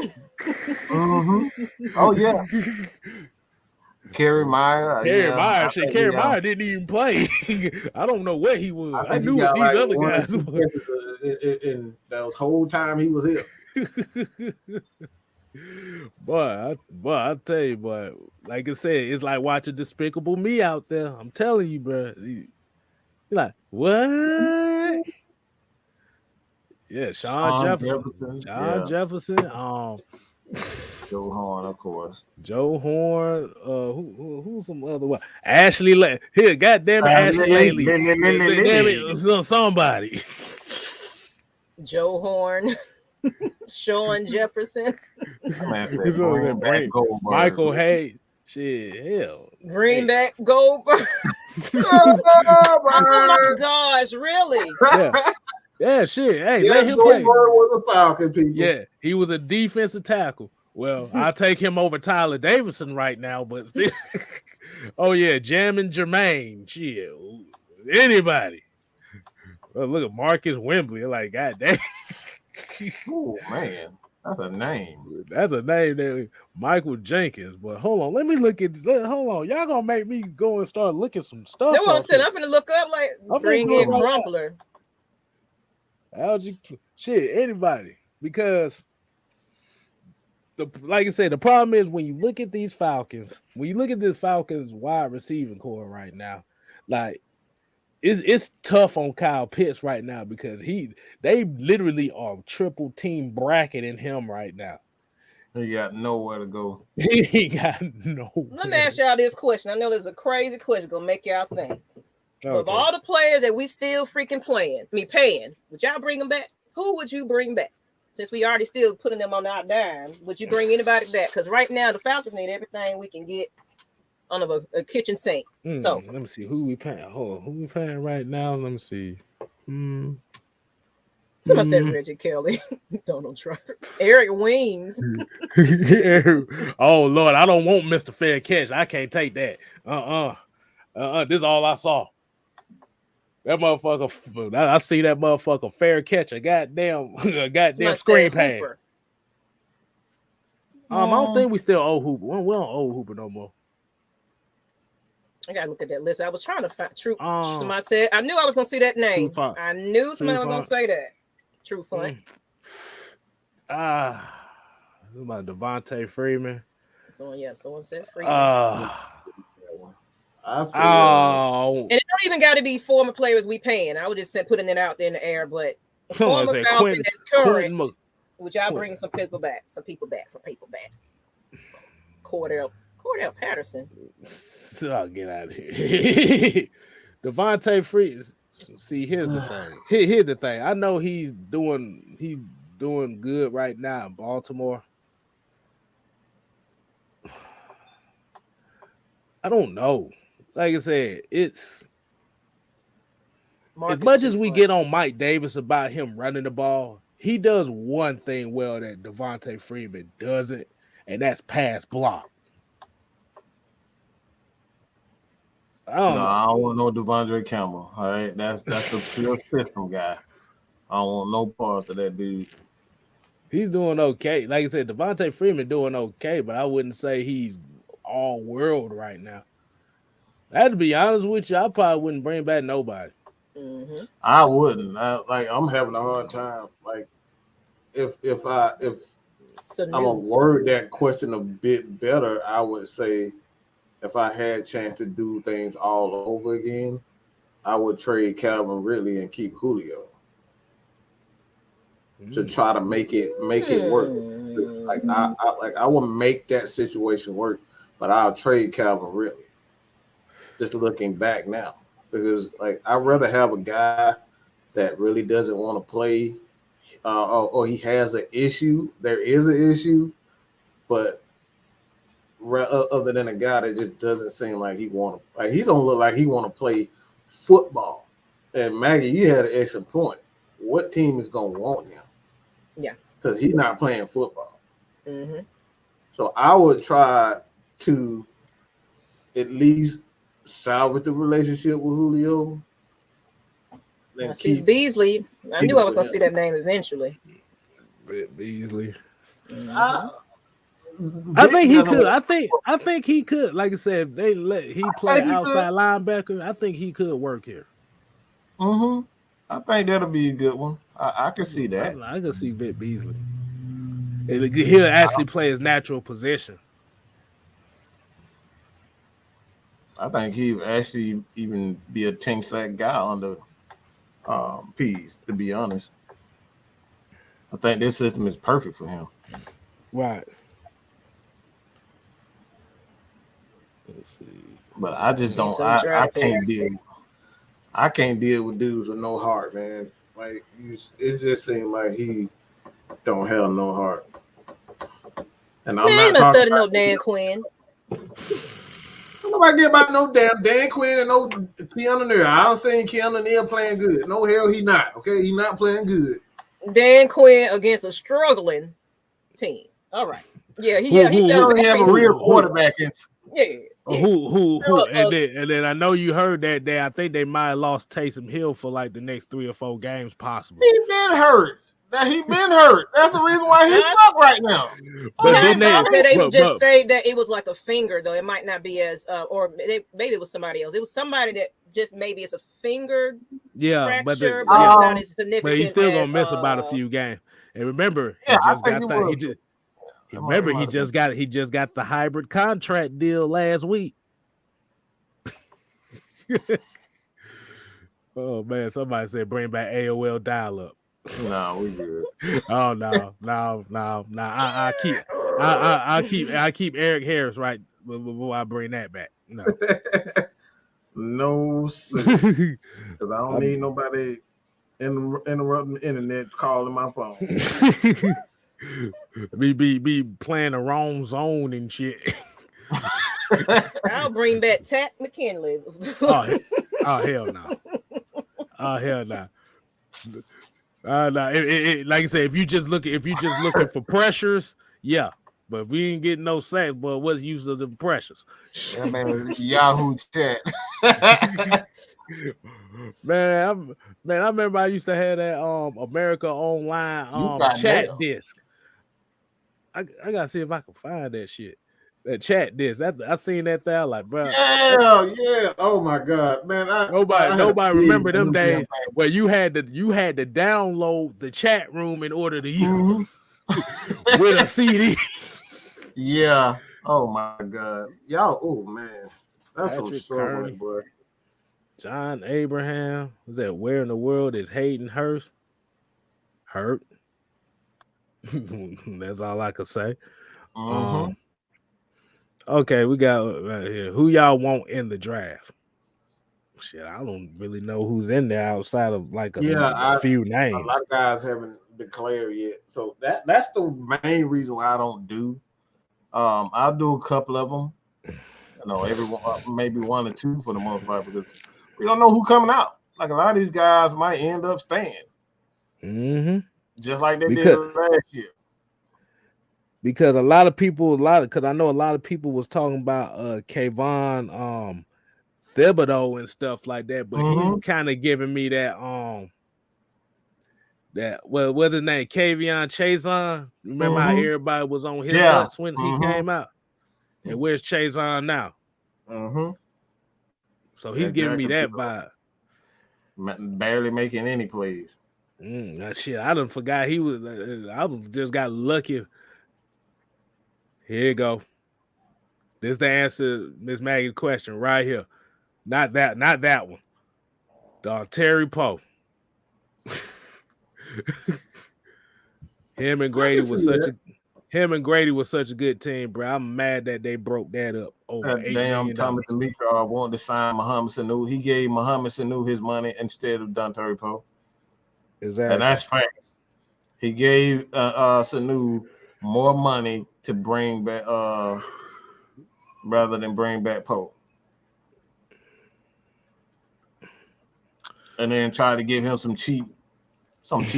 Speaker 2: Oh yeah. Kerry Meyer.
Speaker 1: Kerry Meyer didn't even play. I don't know where he was. I knew what these other guys were.
Speaker 2: In that whole time he was here.
Speaker 1: Boy, I tell you, boy, like I said, it's like watching Despicable Me out there. I'm telling you, bro. You're like, what? Yeah, Sean Jefferson.
Speaker 2: Yeah.
Speaker 1: Jefferson.
Speaker 2: Joe Horn, of course.
Speaker 1: Joe Horn. Who's some other one? Ashley here, goddamn it, Ashley Laley. Damn it, somebody.
Speaker 3: Joe Horn. Sean Jefferson.
Speaker 1: Michael Hayes. Shit, hell.
Speaker 3: Greenback Goldberg. Oh my gosh, really?
Speaker 1: Yeah, shit. Hey, let him play.
Speaker 2: Was a Falcon, people.
Speaker 1: Yeah, he was a defensive tackle. Well, I'll take him over Tyler Davidson right now, but still. Oh yeah, Jamin Jermaine. Shit. Anybody. Well, look at Marcus Wembley. Like, goddamn.
Speaker 2: Oh man. That's a name.
Speaker 1: That's a name that Michael Jenkins. But hold on, let me look at. Hold on, y'all gonna make me go and start looking some stuff.
Speaker 3: No one said I'm gonna look up like bring in Crumpler.
Speaker 1: Algae, shit, anybody, because like I said, the problem is when you look at these Falcons, wide receiving core right now, like it's tough on Kyle Pitts right now because they literally are triple team bracketing him right now.
Speaker 2: He got nowhere to go.
Speaker 1: He got nowhere.
Speaker 3: Let me ask y'all this question. I know there's a crazy question gonna make y'all think. Okay. Of all the players that we still freaking paying, would y'all bring them back? Who would you bring back? Since we already still putting them on our dime, would you bring anybody back? Because right now the Falcons need everything we can get on a kitchen sink. So
Speaker 1: let me see who we paying. Hold on, who we paying right now? Let me see.
Speaker 3: Somebody said Reggie Kelly, Donald Trump, Eric Wings.
Speaker 1: Oh Lord, I don't want Mr. Fair Catch. I can't take that. This is all I saw. That motherfucker, I see that motherfucker fair catch a goddamn screen pass. I don't think we still owe Hooper. We don't owe Hooper no more.
Speaker 3: I gotta look at that list. I was trying to find True. Somebody said I knew I was gonna see that name. I knew somebody was gonna say that. True Fun.
Speaker 1: About Devontae Freeman.
Speaker 3: Someone said Freeman.
Speaker 2: I see.
Speaker 3: And it don't even got to be former players we paying. I was just putting it out there in the air, but a former Falcon that's current, which I'll bring some people back. Cordell Patterson.
Speaker 1: I'll get out of here. Devontae Freeman. See, here's the thing. Here's the thing. I know he's doing good right now in Baltimore. I don't know. Like I said, it's as much as we get on Mike Davis about him running the ball, he does one thing well that Devontae Freeman doesn't, and that's pass block.
Speaker 2: I don't want no Devondre Campbell. All right, that's a pure system guy. I don't want no parts of that dude.
Speaker 1: He's doing okay. Like I said, Devontae Freeman doing okay, but I wouldn't say he's all world right now. I had to be honest with you, I probably wouldn't bring back nobody.
Speaker 3: Mm-hmm.
Speaker 2: I wouldn't. I'm having a hard time. Like, if I'm gonna word that question a bit better, I would say if I had a chance to do things all over again, I would trade Calvin Ridley and keep Julio to try to make it work. Like I will make that situation work, but I'll trade Calvin Ridley. Just looking back now, because like I'd rather have a guy that really doesn't want to play, or he has an issue. There is an issue, but other than a guy that just doesn't seem like he don't look like he want to play football. And Maggie, you had an excellent point. What team is gonna want him?
Speaker 3: Yeah,
Speaker 2: because he's not playing football.
Speaker 3: Mm-hmm.
Speaker 2: So I would try to at least salvage the relationship with Julio.
Speaker 3: I see Beasley. I knew I was going to see that name eventually.
Speaker 1: Beasley.
Speaker 3: Mm-hmm.
Speaker 1: I think he could. I think he could. Like I said, they let he play outside linebacker. I think he could work here.
Speaker 2: Mm-hmm. I think that'll be a good one. I can see that.
Speaker 1: I can see Vic Beasley. He'll actually play his natural position.
Speaker 2: I think he'd actually even be a 10-sack guy on the P's, to be honest. I think this system is perfect for him.
Speaker 1: Right. Let's see.
Speaker 2: But I just don't. I can't deal. I can't deal with dudes with no heart, man. Like it just seems like he don't have no heart. And I'm not
Speaker 3: studying no Dan Quinn.
Speaker 2: Nobody care about no damn Dan Quinn and no Keanu Neal. I don't see Keanu Neal playing good. No hell, he not. Okay, he not playing good.
Speaker 3: Dan Quinn against a struggling team. All right. Yeah, he
Speaker 2: felt have a real quarterback.
Speaker 3: Yeah.
Speaker 1: Who and then I know you heard that I think they might have lost Taysom Hill for like the next 3 or 4 games possible.
Speaker 2: He been hurt. He been hurt. That's the reason why he's stuck right now.
Speaker 3: But then they just say that it was like a finger, though. It might not be as or maybe it was somebody else. It was somebody that just maybe it's a finger fracture, but it's not as significant.
Speaker 1: But he's still gonna miss about a few games. And remember, he just got the hybrid contract deal last week. Oh man, somebody said bring back AOL dial-up.
Speaker 2: No, we good.
Speaker 1: Oh no. I keep Eric Harris right before I bring that back. No.
Speaker 2: No, sir. Because I don't need nobody interrupting the internet calling my phone.
Speaker 1: be playing the wrong zone and shit.
Speaker 3: I'll bring back Tat McKinley.
Speaker 1: Oh hell no. Oh hell no. Like I said, if you just looking for pressures, yeah. But if we ain't getting no sacks, but what's the use of the pressures?
Speaker 2: Yeah, man, Yahoo chat.
Speaker 1: man, I remember I used to have that America Online chat disc. I gotta see if I can find that shit. That chat disc. I seen that thing. Like, bro.
Speaker 2: Yeah. Oh my god, man.
Speaker 1: Nobody remember them days where you had to download the chat room in order to use with a CD.
Speaker 2: Yeah. Oh my god. Y'all. Oh man. That's some struggling, boy.
Speaker 1: John Abraham. Was that where in the world is Hayden Hurst? Hurt. That's all I could say. Okay, we got right here. Who y'all want in the draft? Shit, I don't really know who's in there outside of like a few names.
Speaker 2: A lot of guys haven't declared yet, so that's the main reason why I don't do. I'll do a couple of them. You know, everyone maybe 1 or 2 for the most part because we don't know who coming out. Like a lot of these guys might end up staying, just like they did last year.
Speaker 1: Because I know a lot of people was talking about Kayvon Thibodeau and stuff like that, but he's kind of giving me that what's his name? Kavion Chazon. Remember how everybody was on his nuts when he came out? And where's Chazon now? So he's giving me that vibe.
Speaker 2: Barely making any plays.
Speaker 1: Shit, I done forgot he was. I just got lucky. Here you go. This is the answer, Miss Maggie's question right here. Not that one. Terry Poe. Him and Grady was such a good team, bro. I'm mad that they broke that up over $8 million.
Speaker 2: Thomas Demetra wanted to sign Mohamed Sanu. He gave Mohamed Sanu his money instead of Terry Poe.
Speaker 1: Exactly.
Speaker 2: And that's facts. He gave Sanu more money to bring back rather than bring back Poe. And then try to give him some cheap ass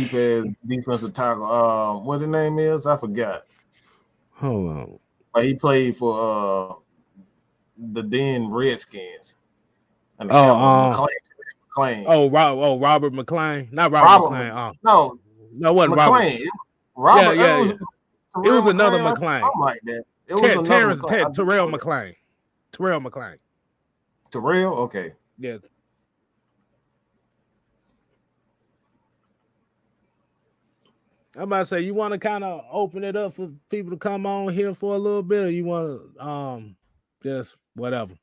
Speaker 2: defensive tackle. What the name is? I forgot.
Speaker 1: Hold on.
Speaker 2: But he played for the then Redskins. And the McClain.
Speaker 1: Robert McClain. Not Robert McClain.
Speaker 2: No,
Speaker 1: it wasn't
Speaker 2: McClain.
Speaker 1: Robert.
Speaker 2: Yeah.
Speaker 1: It was another McClain.
Speaker 2: Something like that. It was
Speaker 1: Terrell McClain. Terrell McClain.
Speaker 2: Terrell? Okay.
Speaker 1: Yeah. I'm about to say, you want to kind of open it up for people to come on here for a little bit, or you want to just whatever?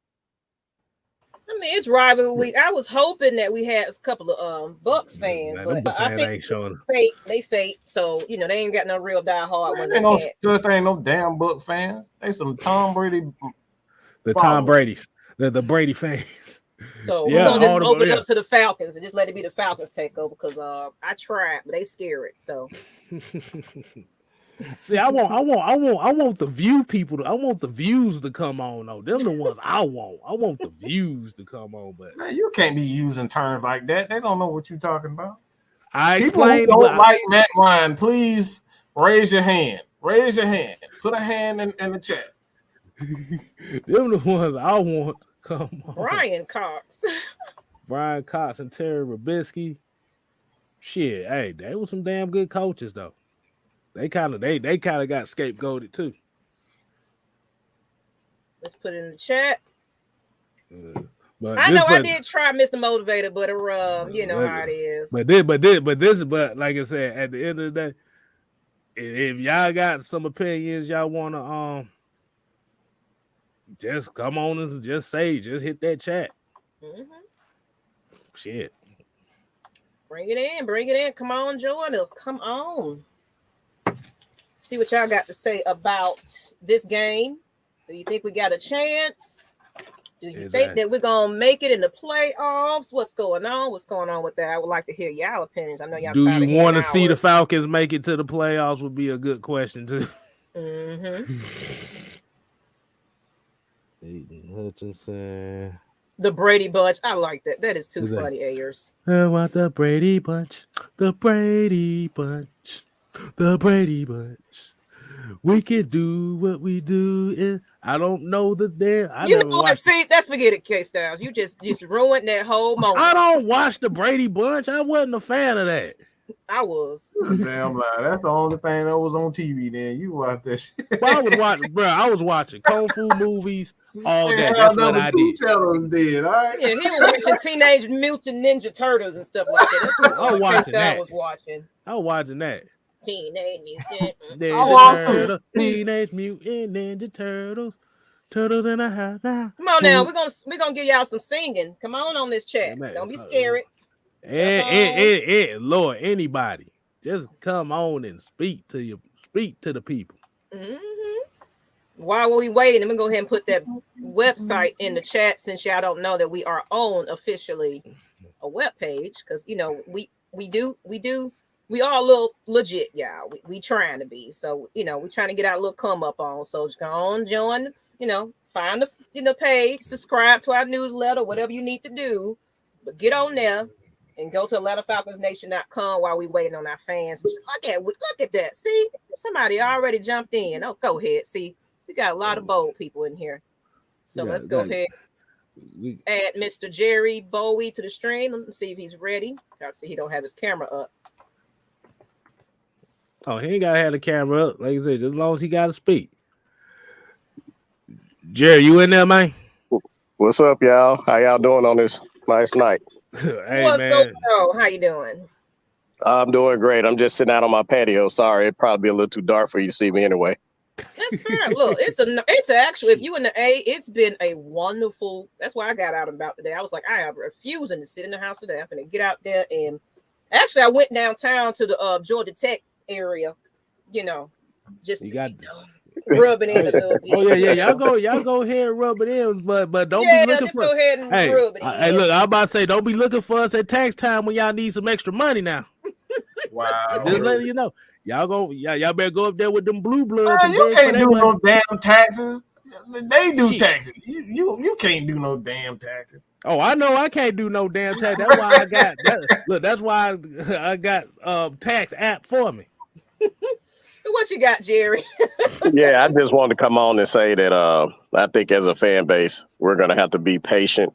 Speaker 3: mean, it's rivalry week. I was hoping that we had a couple of Bucks fans,
Speaker 1: Man,
Speaker 3: but I think
Speaker 1: ain't showing.
Speaker 3: They fake. So they ain't got no real diehard.
Speaker 2: Man, ain't no such thing, no damn Buck fans. They some Tom Brady.
Speaker 1: The Tom Brady's, the Brady fans.
Speaker 3: So we're gonna just open it up to the Falcons and just let it be the Falcons takeover because I tried, but they scared. So
Speaker 1: see, I want the view people. I want the views to come on. though. Them the ones I want. I want the views to come on. But
Speaker 2: man, you can't be using terms like that. They don't know what you're talking about.
Speaker 1: I
Speaker 2: people who don't like Matt Ryan, please raise your hand. Raise your hand. Put a hand in the chat.
Speaker 1: Them the ones I want. Come on.
Speaker 3: Brian Cox
Speaker 1: and Terry Robisky. Shit, hey, they were some damn good coaches though. They kind of got scapegoated too.
Speaker 3: Let's put it in the chat.
Speaker 1: But
Speaker 3: I know I did try Mr. Motivator, but you know how it is.
Speaker 1: But like I said, at the end of the day, if y'all got some opinions y'all wanna just come on and just hit that chat.
Speaker 3: Mm-hmm.
Speaker 1: Shit.
Speaker 3: Bring it in. Come on, join us. Come on. See what y'all got to say about this game. Do you think we got a chance? Do you think that we're gonna make it in the playoffs? What's going on? What's going on with that? I would like to hear y'all opinions. I know y'all.
Speaker 1: Do you want to see the Falcons make it to the playoffs? Would be a good question too.
Speaker 3: Mm-hmm.
Speaker 1: Aiden Hutchinson.
Speaker 3: The Brady Bunch. I like that. That is too funny, Ayers.
Speaker 1: I want the Brady Bunch. The Brady Bunch. The Brady Bunch. We can do what we do. I don't know the damn.
Speaker 3: You know what? See, let's forget it, K Styles. You just ruined that whole moment.
Speaker 1: I don't watch the Brady Bunch. I wasn't a fan of that.
Speaker 3: I was.
Speaker 2: Damn lie. That's the only thing that was on TV. Then you watched that shit.
Speaker 1: Well, I was watching kung fu movies all day. That's what I
Speaker 2: did. All right.
Speaker 3: Yeah, he was watching Teenage Mutant Ninja Turtles and stuff like that. That's what
Speaker 1: I was watching that.
Speaker 3: I was watching
Speaker 1: that.
Speaker 3: Teenage Mutant
Speaker 1: Teenage Mutant Ninja Turtles. Turtles in a house.
Speaker 3: Come on now, we're gonna give y'all some singing. Come on this chat. Don't be scared.
Speaker 1: Lord, anybody, just come on and speak to the people.
Speaker 3: Mm-hmm. While we waiting, I'm gonna go ahead and put that website in the chat since y'all don't know that we are on officially a web page because we are a little legit, y'all. We trying to be. So, we trying to get our little come up on. So just go on, join, find the page, subscribe to our newsletter, whatever you need to do. But get on there and go to AtlantaFalconsNation.com while we waiting on our fans. Look at that. See, somebody already jumped in. Oh, go ahead. See, we got a lot of bold people in here. So let's go ahead. Add Mr. Jerry Bowie to the stream. Let me see if he's ready. I see he don't have his camera up.
Speaker 1: Oh, he ain't gotta have the camera up. Like I said, just as long as he gotta speak. Jerry, you in there, man?
Speaker 4: What's up, y'all? How y'all doing on this nice night?
Speaker 1: Hey,
Speaker 3: what's going on? How you doing?
Speaker 4: I'm doing great. I'm just sitting out on my patio. Sorry, it'd probably be a little too dark for you to see me anyway.
Speaker 3: That's fair. Look, it's actually, if you in the A, it's been a wonderful. That's why I got out about today. I was like, I am refusing to sit in the house today. I'm gonna get out there and actually, I went downtown to the Georgia Tech area. Just rub it in a little bit.
Speaker 1: Oh yeah. Y'all go ahead and rub it in, but don't be looking for.
Speaker 3: Go ahead and rub it in.
Speaker 1: Hey, look, I'm about to say, don't be looking for us at tax time when y'all need some extra money now.
Speaker 2: Wow.
Speaker 1: Just letting you know. Y'all better go up there with them blue bloods.
Speaker 2: You can't do no damn taxes. They do taxes. You can't do no damn taxes.
Speaker 1: Oh, I know I can't do no damn tax. That's why I got that. Look, that's why I got tax app for me.
Speaker 3: What you got, Jerry?
Speaker 4: Yeah, I just wanted to come on and say that I think as a fan base, we're gonna have to be patient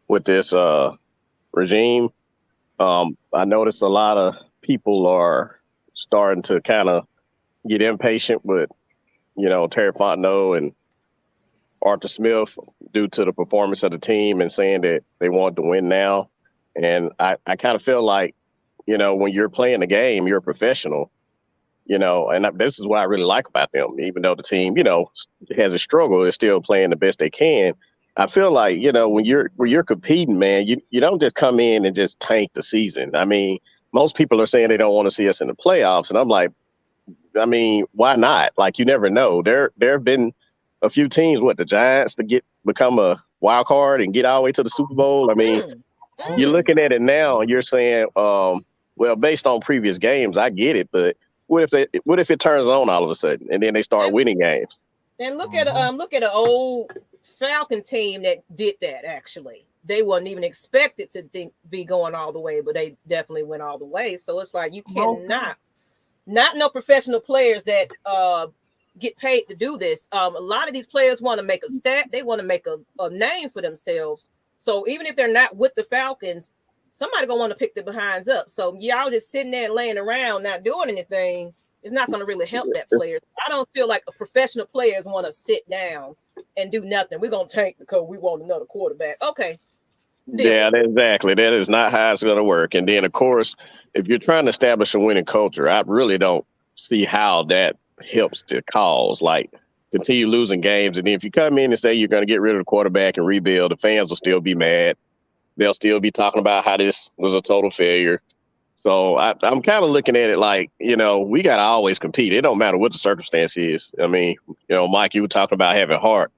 Speaker 4: with this regime. I noticed a lot of people are starting to kind of get impatient with, Terry Fontenot and Arthur Smith due to the performance of the team and saying that they want to win now. And I kind of feel like, when you're playing the game, you're a professional, and this is what I really like about them. Even though the team, has a struggle, they're still playing the best they can. I feel like, when you're competing, man, you don't just come in and just tank the season. I mean, most people are saying they don't want to see us in the playoffs, and I'm like, I mean, why not? Like, you never know. There have been a few teams, the Giants, to become a wild card and get all the way to the Super Bowl. I mean, you're looking at it now and you're saying, well, based on previous games, I get it, but what if it turns on all of a sudden and then they start winning games?
Speaker 3: And look at an old Falcon team that did that. Actually, they wasn't even expected to be going all the way, but they definitely went all the way. So it's like you cannot, not no professional players that get paid to do this. A lot of these players want to make a stat. They want to make a name for themselves. So even if they're not with the Falcons, somebody gonna want to pick their behinds up. So y'all just sitting there and laying around, not doing anything, is not going to really help that player. I don't feel like a professional players want to sit down and do nothing. We're gonna tank because we want another quarterback. Okay.
Speaker 4: Yeah, exactly. That is not how it's going to work. And then, of course, if you're trying to establish a winning culture, I really don't see how that helps the cause. Like, continue losing games. And then if you come in and say you're going to get rid of the quarterback and rebuild, the fans will still be mad. They'll still be talking about how this was a total failure. So I'm kind of looking at it like, we got to always compete. It don't matter what the circumstance is. I mean, Mike, you were talking about having heart.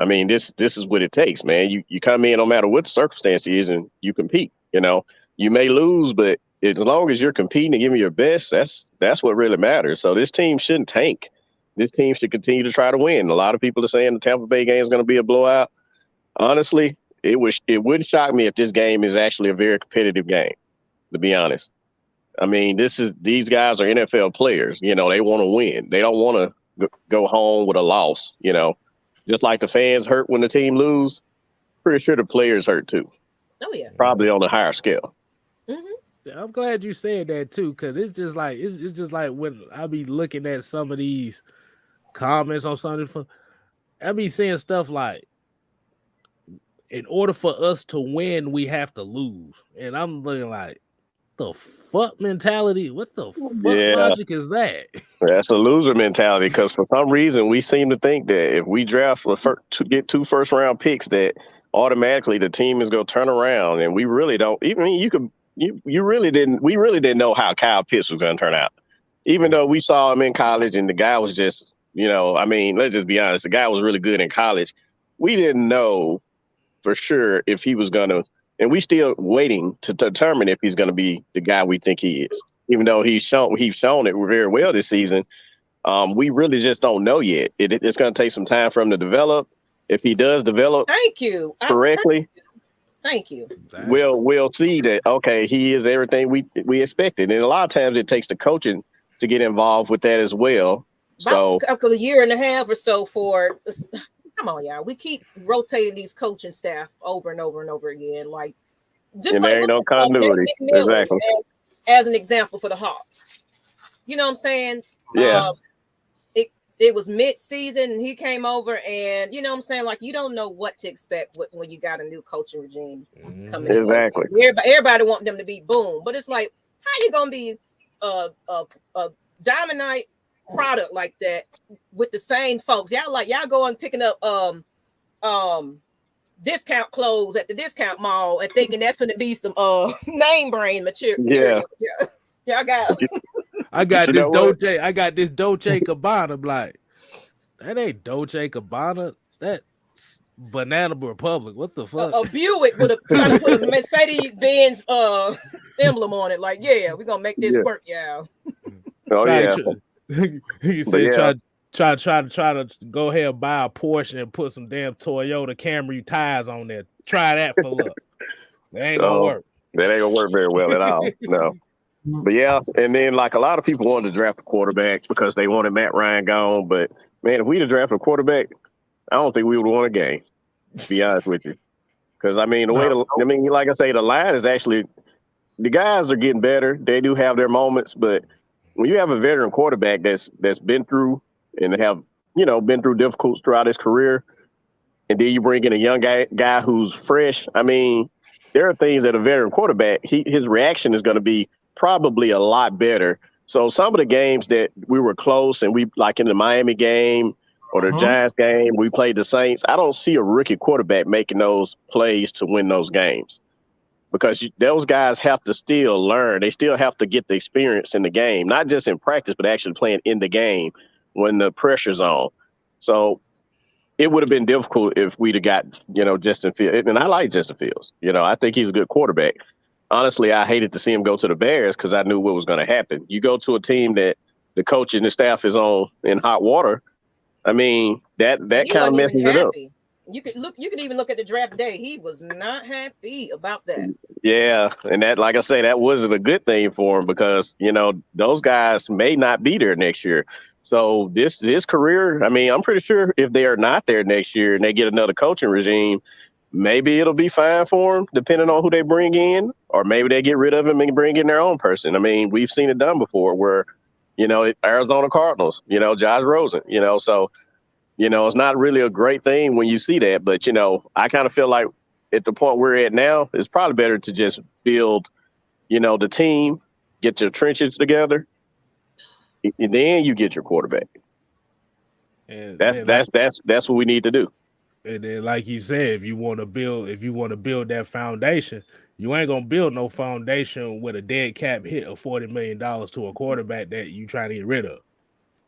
Speaker 4: I mean, this is what it takes, man. You come in no matter what the circumstance is and you compete. You may lose, but as long as you're competing and giving your best, that's what really matters. So this team shouldn't tank. This team should continue to try to win. A lot of people are saying the Tampa Bay game is going to be a blowout. Honestly, it wouldn't shock me if this game is actually a very competitive game, to be honest. I mean, these guys are NFL players. They want to win. They don't want to go home with a loss, Just like the fans hurt when the team lose, pretty sure the players hurt too.
Speaker 3: Oh yeah,
Speaker 4: probably on a higher scale.
Speaker 3: Mm-hmm.
Speaker 1: I'm glad you said that too, because it's just like when I be looking at some of these comments on something, I be seeing stuff like, in order for us to win, we have to lose, and I'm looking like, the fuck mentality? What the fuck logic is that?
Speaker 4: That's a loser mentality, because for some reason we seem to think that if we draft to get 2 first-round picks, that automatically the team is going to turn around, and we really don't. Even we really didn't know how Kyle Pitts was going to turn out, even though we saw him in college and the guy was just, I mean, let's just be honest, the guy was really good in college. We didn't know for sure if he was going to. And we still waiting to determine if he's going to be the guy we think he is. Even though he's shown it very well this season, we really just don't know yet. It's going to take some time for him to develop. If he does develop, correctly,
Speaker 3: thank you.
Speaker 4: We'll see that. Okay, he is everything we expected. And a lot of times it takes the coaching to get involved with that as well.
Speaker 3: About a year and a half or so for. Come on, y'all. We keep rotating these coaching staff over and over and over again. Like, just
Speaker 4: and
Speaker 3: like
Speaker 4: there ain't no continuity. Exactly.
Speaker 3: As an example for the Hawks. You know what I'm saying?
Speaker 4: Yeah.
Speaker 3: It was mid-season and he came over, and you know what I'm saying? Like, you don't know what to expect when you got a new coaching regime coming in.
Speaker 4: Exactly.
Speaker 3: Everybody want them to be boom, but it's like, how you gonna be a dominant product like that with the same folks? Y'all going picking up discount clothes at the discount mall and thinking that's going to be some name brand material. Yeah. Y'all got
Speaker 1: I got this Dolce Gabbana. Like, that ain't Dolce Gabbana. That's Banana Republic. What the fuck?
Speaker 3: A Buick with trying to put a Mercedes-Benz emblem on it. Like, yeah, we're gonna make this work, y'all.
Speaker 1: You said try to go ahead and buy a Porsche and put some damn Toyota Camry tires on there. Try that for luck. That ain't gonna work.
Speaker 4: That ain't gonna work very well at all. No. But yeah, and then like a lot of people wanted to draft a quarterback because they wanted Matt Ryan gone. But man, if we'd have drafted a quarterback, I don't think we would have won a game. To be honest with you, because I mean like I say, the line is actually, the guys are getting better. They do have their moments, but when you have a veteran quarterback that's been through and have been through difficulties throughout his career, and then you bring in a young guy who's fresh, I mean, there are things that a veteran quarterback, his reaction is going to be probably a lot better. So some of the games that we were close, and we, like in the Miami game, or the Giants game, we played the Saints. I don't see a rookie quarterback making those plays to win those games because those guys have to still learn. They still have to get the experience in the game, not just in practice, but actually playing in the game when the pressure's on. So it would have been difficult if we'd have got, Justin Fields. And I like Justin Fields. I think he's a good quarterback. Honestly, I hated to see him go to the Bears because I knew what was going to happen. You go to a team that the coach and the staff is on in hot water. I mean, that kind of messes it up.
Speaker 3: You could even look at the draft day. He was not happy about that.
Speaker 4: Yeah, and that, like I say, that wasn't a good thing for him because, those guys may not be there next year. So his career, I mean, I'm pretty sure if they are not there next year and they get another coaching regime, maybe it'll be fine for them, depending on who they bring in, or maybe they get rid of him and bring in their own person. I mean, we've seen it done before where, Arizona Cardinals, Josh Rosen, so, it's not really a great thing when you see that. But, I kind of feel like at the point we're at now, it's probably better to just build, the team, get your trenches together, and then you get your quarterback. And that's what we need to do.
Speaker 1: And then, like you said, if you want to build that foundation, you ain't gonna build no foundation with a dead cap hit of $40 million to a quarterback that you trying to get rid of.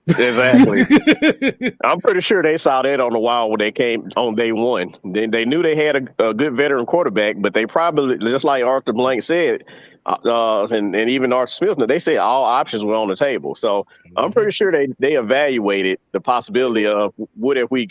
Speaker 4: Exactly. I'm pretty sure they saw that on the wall when they came on day one. Then they knew they had a good veteran quarterback, but they probably, just like Arthur Blank said, and even Arthur Smith, they said all options were on the table. So I'm pretty sure they evaluated the possibility of what if we,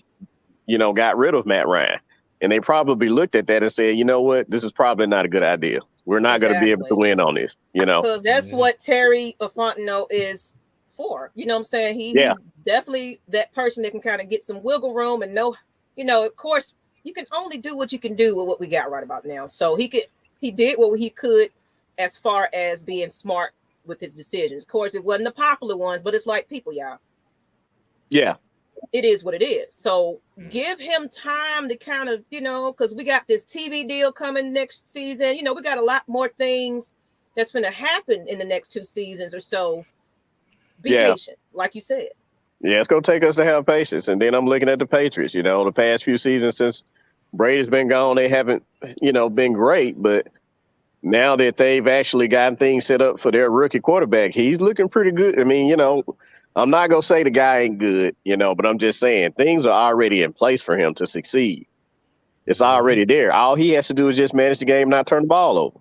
Speaker 4: got rid of Matt Ryan. And they probably looked at that and said, you know what, this is probably not a good idea. We're not going to be able to win on this,
Speaker 3: Because that's what Terry Fontenot is for. You know what I'm saying? He's definitely that person that can kind of get some wiggle room and know, of course, you can only do what you can do with what we got right about now. So he did what he could as far as being smart with his decisions. Of course, it wasn't the popular ones, but it's like people, y'all.
Speaker 4: Yeah.
Speaker 3: It is what it is. So give him time to kind of, because we got this TV deal coming next season. We got a lot more things that's going to happen in the next 2 seasons or so. Be patient, like you said.
Speaker 4: Yeah, it's going to take us to have patience. And then I'm looking at the Patriots, the past few seasons since Brady's been gone, they haven't, been great. But now that they've actually gotten things set up for their rookie quarterback, he's looking pretty good. I mean, I'm not going to say the guy ain't good, but I'm just saying things are already in place for him to succeed. It's already there. All he has to do is just manage the game, not turn the ball over.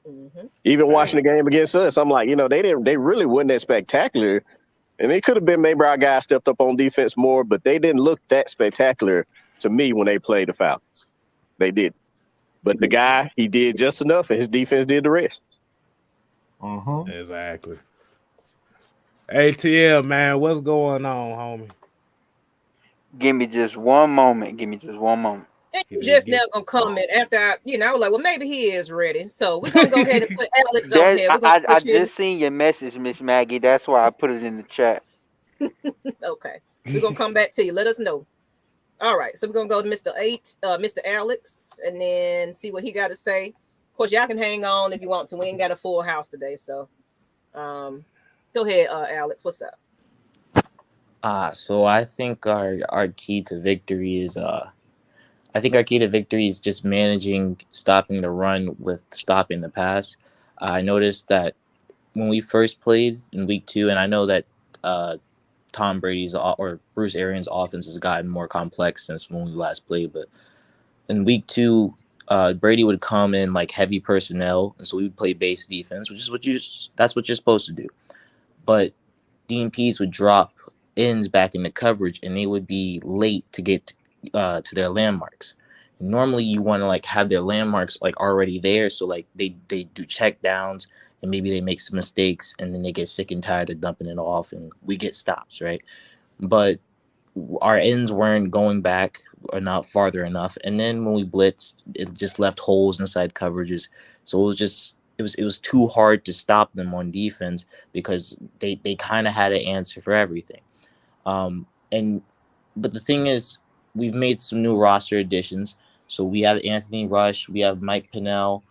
Speaker 4: Mm-hmm. Even watching the game against us, I'm like, they really wasn't that spectacular. And it could have been maybe our guys stepped up on defense more, but they didn't look that spectacular to me when they played the Falcons. They did. But the guy, he did just enough, and his defense did the rest.
Speaker 1: Exactly. ATL, man, what's going on, homie?
Speaker 5: Give me just one moment.
Speaker 3: And you just now gonna comment after I was like, well, maybe he is ready. So we're gonna go ahead and put Alex on here.
Speaker 5: I just seen your message, Miss Maggie. That's why I put it in the chat.
Speaker 3: Okay, we're gonna come back to you. Let us know. All right, so we're gonna go to Mr. Alex, and then see what he got to say. Of course, y'all can hang on if you want to. We ain't got a full house today, so go ahead, Alex. What's up?
Speaker 6: So I think our key to victory is just managing stopping the run with stopping the pass. I noticed that when we first played in week 2, and I know that Tom Brady's or Bruce Arians' offense has gotten more complex since when we last played, but in week 2, Brady would come in like heavy personnel, and so we would play base defense, which is that's what you're supposed to do. But DMPs would drop ends back into coverage, and they would be late to get to their landmarks. And normally, you want to like have their landmarks like already there, so like they do check downs, and maybe they make some mistakes, and then they get sick and tired of dumping it off, and we get stops, right? But our ends weren't going back or not farther enough, and then when we blitzed, it just left holes inside coverages. So it was too hard to stop them on defense because they kind of had an answer for everything. But the thing is, we've made some new roster additions. So we have Anthony Rush, we have Mike Pennell,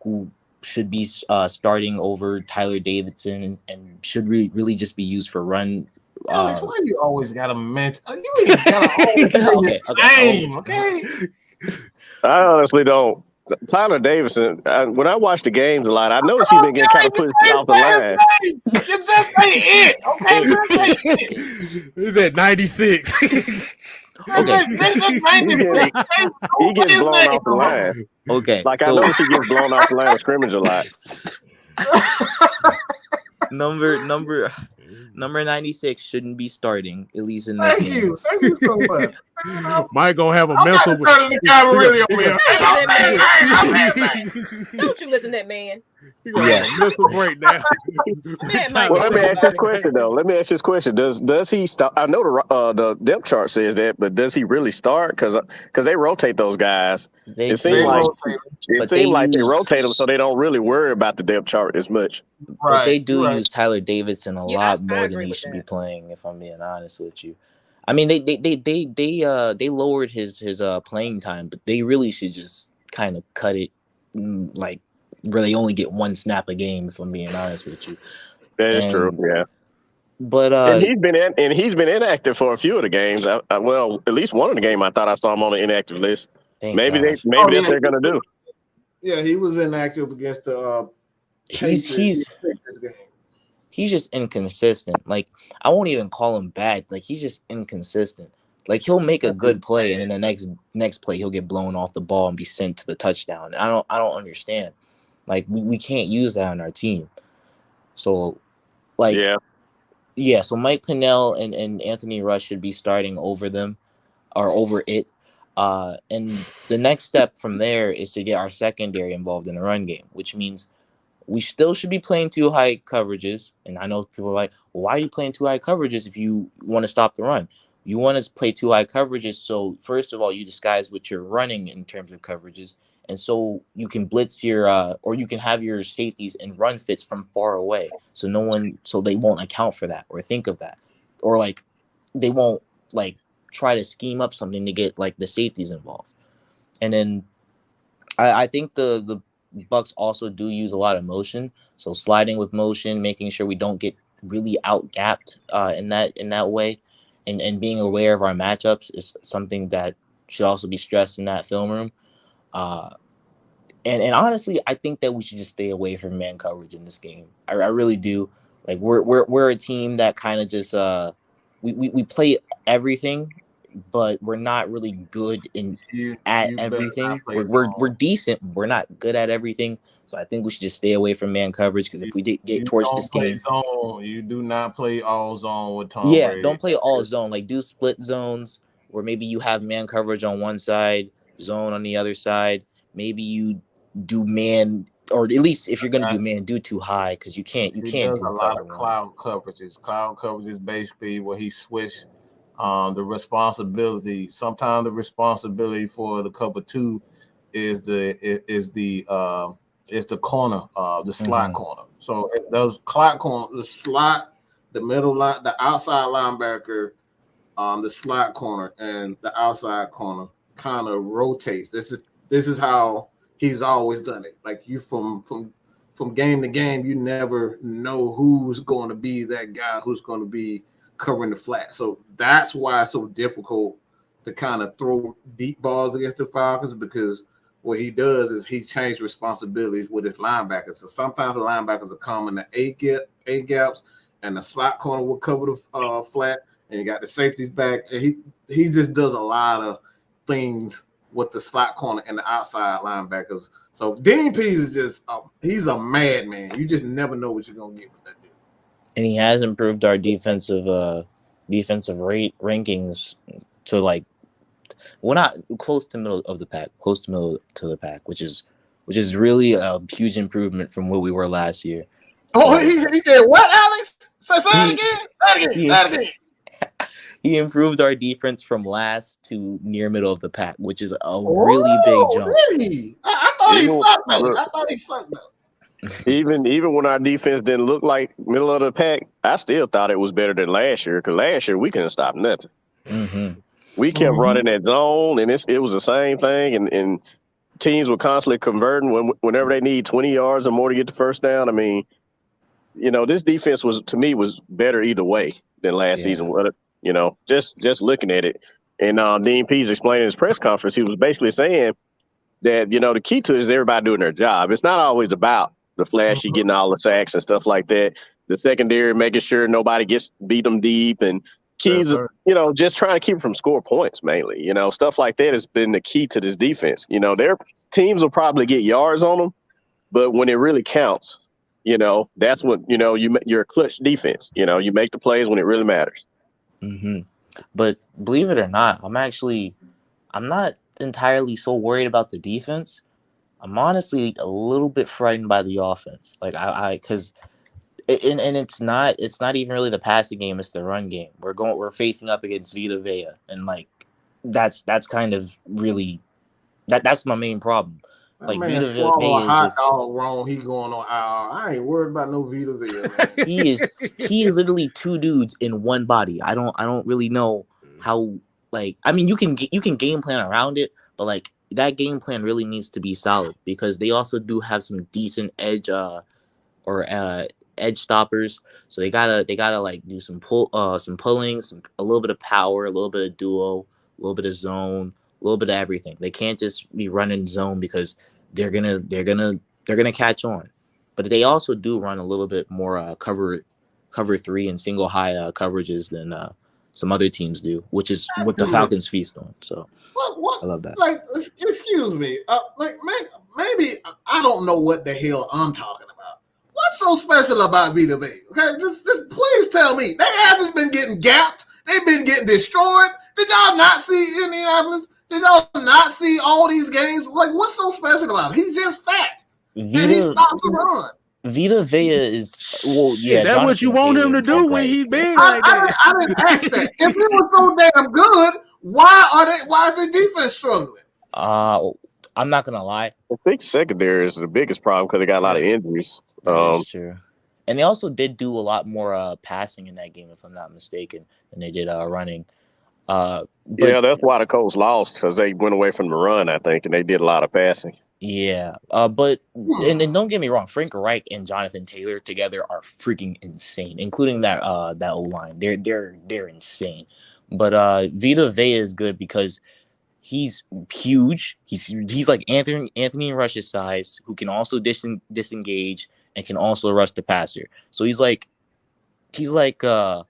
Speaker 6: who should be starting over Tyler Davidson and should really just be used for run
Speaker 2: Alex, why you always got to mention? You ain't got to always say name, okay?
Speaker 4: I honestly don't. Tyler Davidson, when I watch the games a lot, I notice he's been getting kind of pushed off the line.
Speaker 2: You just say it, okay? Just say it.
Speaker 1: He's at 96.
Speaker 4: He gets blown off the line.
Speaker 6: Okay.
Speaker 4: Like, I notice he gets blown off the line of scrimmage a lot.
Speaker 6: Number 96 shouldn't be starting, at least in this game.
Speaker 2: Thank you so much.
Speaker 1: Mike gonna have a mental.
Speaker 3: Don't you listen to that man?
Speaker 1: He gonna have a mental breakdown.
Speaker 4: Well, let me ask this question though. Does he start? I know the depth chart says that, but does he really start? Because they rotate those guys. It seems like they rotate them, so they don't really worry about the depth chart as much.
Speaker 6: But they do use Tyler Davidson a lot more than he should be playing. If I'm being honest with you, I mean they lowered his playing time, but they really should just kind of cut it, like really only get one snap a game. If I'm being honest with you,
Speaker 4: that is true. Yeah,
Speaker 6: but
Speaker 4: he's been inactive for a few of the games. Well, at least one of the game I thought I saw him on the inactive list. Maybe that's what they're gonna do.
Speaker 2: Yeah, he was inactive against the.
Speaker 6: He's just inconsistent. Like, I won't even call him bad. Like, he's just inconsistent. Like, he'll make a good play, and then the next play he'll get blown off the ball and be sent to the touchdown. And I don't understand. Like, we can't use that on our team. So, like, yeah. So Mike Pennell and Anthony Rush should be starting over them, or over it. And the next step from there is to get our secondary involved in the run game, which means we still should be playing 2 high coverages. And I know people are like, well, why are you playing 2 high coverages if you want to stop the run? You want to play 2 high coverages. So first of all, you disguise what you're running in terms of coverages. And so you can blitz your, or you can have your safeties and run fits from far away. So they won't account for that or think of that. Or like, they won't like try to scheme up something to get like the safeties involved. And then I think the Bucks also do use a lot of motion, so sliding with motion, making sure we don't get really out-gapped in that way, and being aware of our matchups is something that should also be stressed in that film room. And honestly, I think that we should just stay away from man coverage in this game. I really do. Like we're a team that kind of just we play everything, but we're not really good at everything. We're decent. We're not good at everything. So I think we should just stay away from man coverage, because if we get towards this game,
Speaker 2: zone, you do not play all zone with Tom Brady.
Speaker 6: Don't play all zone. Like, do split zones where maybe you have man coverage on one side, zone on the other side. Maybe you do man, or at least if you're gonna do man, do too high, because you can't do
Speaker 2: a lot of cloud coverages. Cloud coverage is basically where he switched the responsibility. Sometimes the responsibility for the cover 2 is the corner, the slot corner. So those slot corner, the slot, the middle line, the outside linebacker, the slot corner, and the outside corner kind of rotates. This is how he's always done it. Like, you from game to game, you never know who's going to be that guy who's going to be covering the flat. So that's why it's so difficult to kind of throw deep balls against the Falcons, because what he does is he changes responsibilities with his linebackers. So sometimes the linebackers will come in the A gaps, and the slot corner will cover the flat, and you got the safeties back. And he just does a lot of things with the slot corner and the outside linebackers. So Dean Pease is just he's a madman. You just never know what you're gonna get with that dude.
Speaker 6: And he has improved our defensive rate rankings to, like, we're not close to middle of the pack, which is really a huge improvement from what we were last year.
Speaker 2: Oh, he did what, Alex? Say it again.
Speaker 6: He improved our defense from last to near middle of the pack, which is a really big jump.
Speaker 2: Really? I thought he sucked though.
Speaker 4: Even when our defense didn't look like middle of the pack, I still thought it was better than last year, because last year we couldn't stop nothing.
Speaker 6: Mm-hmm.
Speaker 4: We kept running that zone, and it was the same thing, and teams were constantly converting whenever they need 20 yards or more to get the first down. I mean, this defense was better either way than last season. You know, just looking at it. And Dean Pease explained in his press conference, he was basically saying that, you know, the key to it is everybody doing their job. It's not always about the flashy getting all the sacks and stuff like that. The secondary, making sure nobody gets beat them deep, and keys, you know, just trying to keep them from score points mainly. You know, stuff like that has been the key to this defense. You know, their teams will probably get yards on them, but when it really counts, you know, that's what, you know, you're a clutch defense. You know, you make the plays when it really matters.
Speaker 6: Mm-hmm. But believe it or not, I'm not entirely so worried about the defense. I'm honestly a little bit frightened by the offense. Like because it's not even really the passing game, it's the run game. We're facing up against Vita Vea, and like that's kind of really that's my main problem.
Speaker 2: That
Speaker 6: like
Speaker 2: man
Speaker 6: Vita
Speaker 2: swallow a
Speaker 6: Vea
Speaker 2: hot
Speaker 6: is
Speaker 2: dog wrong. He going on IR. I ain't worried about no Vita Vea, man.
Speaker 6: he is literally two dudes in one body. I don't really know how. Like, I mean, you can game plan around it, but like that game plan really needs to be solid, because they also do have some decent edge edge stoppers. So they gotta like do some pulling, a little bit of power, a little bit of duo, a little bit of zone, a little bit of everything. They can't just be running zone, because they're gonna catch on. But they also do run a little bit more cover 3 and single high coverages than some other teams do, which is what the Falcons feast on. So
Speaker 2: What?
Speaker 6: I love that.
Speaker 2: Like, excuse me. Maybe I don't know what the hell I'm talking about. What's so special about Vita Vea? Okay, just please tell me. Their ass has been getting gapped. They've been getting destroyed. Did y'all not see Indianapolis? Did y'all not see all these games? Like, what's so special about him? He's just fat. And he stopped the run.
Speaker 6: Vita Vea is
Speaker 1: that's what you want him to do when he's big like that.
Speaker 2: I didn't ask that. If he was so damn good, why is the defense struggling?
Speaker 6: I'm not gonna lie.
Speaker 4: I think secondary is the biggest problem because they got a lot of injuries.
Speaker 6: That's true. And they also did do a lot more passing in that game, if I'm not mistaken, than they did running. But,
Speaker 4: yeah, that's why the Colts lost, because they went away from the run, I think, and they did a lot of passing.
Speaker 6: Yeah, but and don't get me wrong, Frank Reich and Jonathan Taylor together are freaking insane, including that O line. They're insane. But Vita Vea is good because he's huge. He's like Anthony Rush's size, who can also disengage and can also rush the passer. So he's like well,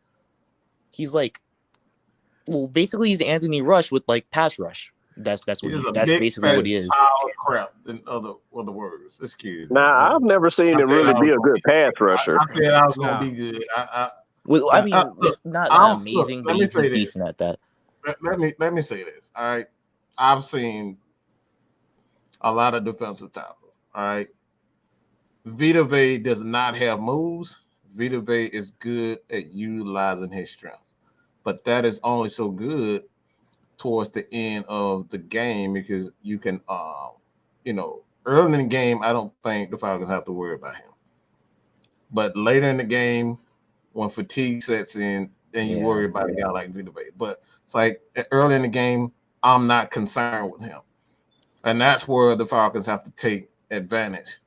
Speaker 6: basically he's Anthony Rush with like pass rush. That's basically what he is.
Speaker 2: Crap, in other words. Excuse me.
Speaker 4: Nah, I've never seen him really be a good pass rusher.
Speaker 2: I said I was going to be good.
Speaker 6: I mean, it's not amazing, but he's decent at that.
Speaker 2: Let me say this. All right, I've seen a lot of defensive tackles. All right, Vita Vea does not have moves. Vita Vea is good at utilizing his strength, but that is only so good towards the end of the game, because you can, early in the game, I don't think the Falcons have to worry about him. But later in the game, when fatigue sets in, then you worry about a guy like Vita Vea. But it's like early in the game, I'm not concerned with him. And that's where the Falcons have to take advantage.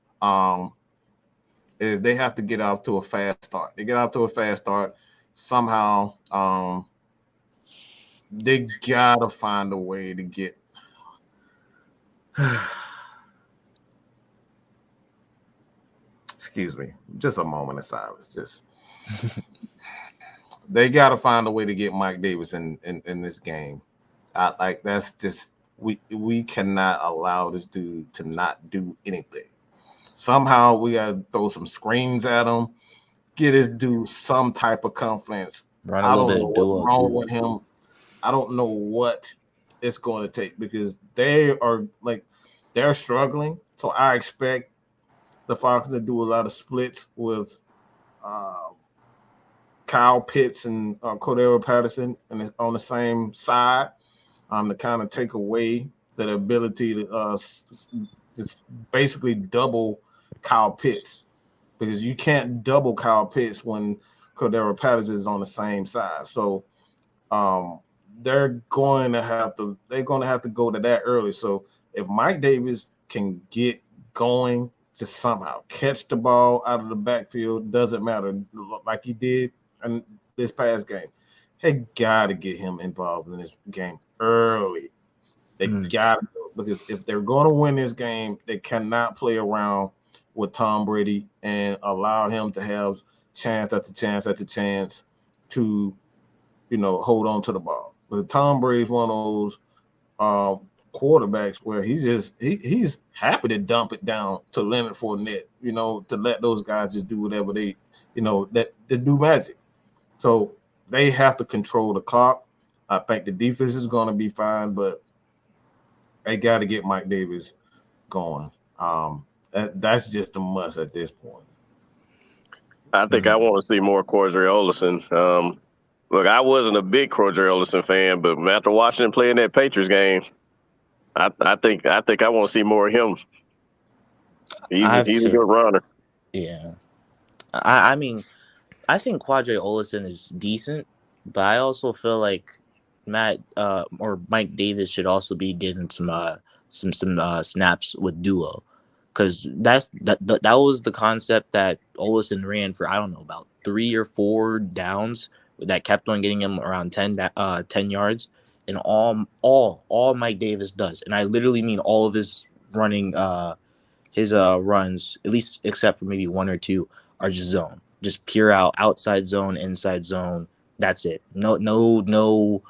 Speaker 2: Is they have to get off to a fast start. They get off to a fast start somehow. They gotta find a way to get. Excuse me, just a moment of silence. Just they gotta find a way to get Mike Davis in this game. That's just we cannot allow this dude to not do anything. Somehow we gotta throw some screens at him, get this dude some type of confidence.
Speaker 6: Run a little bit of duo
Speaker 2: what's wrong with him. I don't know what it's going to take, because they're struggling. So I expect the Falcons to do a lot of splits with Kyle Pitts and Cordero Patterson and on the same side, to kind of take away that ability to just basically double Kyle Pitts, because you can't double Kyle Pitts when Cordero Patterson is on the same side. So they're going to have to go to that early. So if Mike Davis can get going to somehow catch the ball out of the backfield, doesn't matter, like he did in this past game. They got to get him involved in this game early. They got to, because if they're going to win this game, they cannot play around with Tom Brady and allow him to have chance after chance after chance to, hold on to the ball. But Tom Brady's one of those quarterbacks where he's happy to dump it down to Leonard Fournette, to let those guys just do whatever they do magic. So they have to control the clock. I think the defense is going to be fine, but they got to get Mike Davis going. That's just a must at this point.
Speaker 4: I think I want to see more Cordrea Olsen. Look, I wasn't a big Cordrea Olsen fan, but after watching him play in that Patriots game, I think I want to see more of him. He's a good runner.
Speaker 6: Yeah. I mean, I think Cordrea Olsen is decent, but I also feel like Matt or Mike Davis should also be getting some snaps with duo, because that was the concept that Olsen ran for, I don't know, about 3 or 4 downs that kept on getting him around 10 yards, and all Mike Davis does, and I literally mean all of his running his runs, at least except for maybe 1 or 2, are just zone, just pure outside zone, inside zone. That's it. No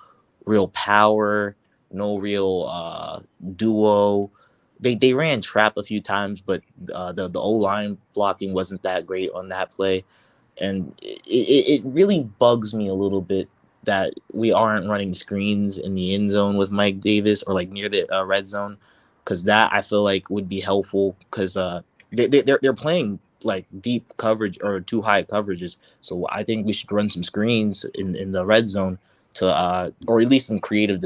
Speaker 6: real power, no real duo. They ran trap a few times, but the O-line blocking wasn't that great on that play. And it really bugs me a little bit that we aren't running screens in the end zone with Mike Davis, or like near the red zone, because that I feel like would be helpful, because they're playing like deep coverage or too high coverages. So I think we should run some screens in the red zone to or at least some creative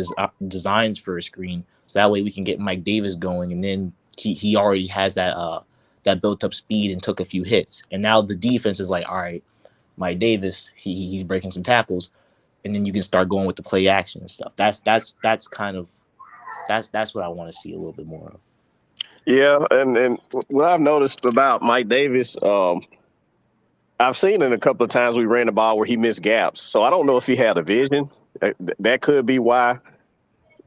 Speaker 6: designs for a screen, so that way we can get Mike Davis going, and then he already has that built up speed and took a few hits, and now the defense is like, all right, Mike Davis, he's breaking some tackles, and then you can start going with the play action and stuff. That's kind of that's what I want to see a little bit more of.
Speaker 4: Yeah, and what I've noticed about Mike Davis, I've seen it a couple of times we ran the ball where he missed gaps. So I don't know if he had a vision. That could be why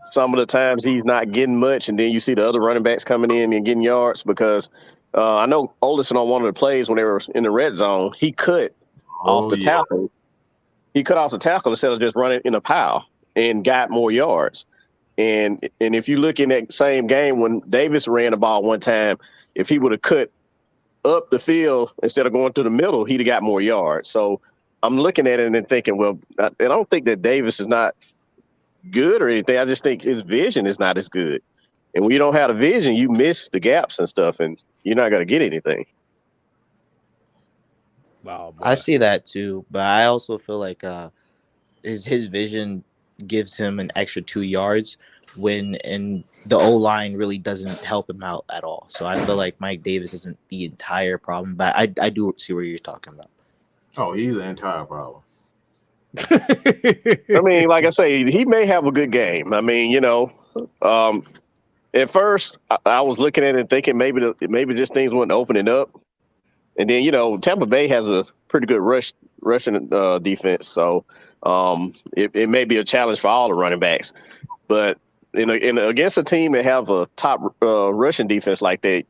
Speaker 4: some of the times he's not getting much, and then you see the other running backs coming in and getting yards, because I know Olsen on one of the plays when they were in the red zone, he cut off the tackle. He cut off the tackle instead of just running in a pile and got more yards. And if you look in that same game when Davis ran the ball one time, if he would have cut up the field instead of going through the middle, he'd have got more yards. So I'm looking at it and then thinking, well, I don't think that Davis is not good or anything. I just think his vision is not as good. And when you don't have a vision, you miss the gaps and stuff, and you're not going to get anything.
Speaker 1: Oh,
Speaker 6: I see that too, but I also feel like his vision gives him an extra 2 yards and the O-line really doesn't help him out at all. So I feel like Mike Davis isn't the entire problem, but I do see what you're talking about.
Speaker 2: Oh, he's the entire problem.
Speaker 4: I mean, like I say, he may have a good game. I mean, at first I was looking at it and thinking maybe just things weren't opening up. And then, Tampa Bay has a pretty good rushing defense. So it may be a challenge for all the running backs. But against a team that have a top rushing defense like that,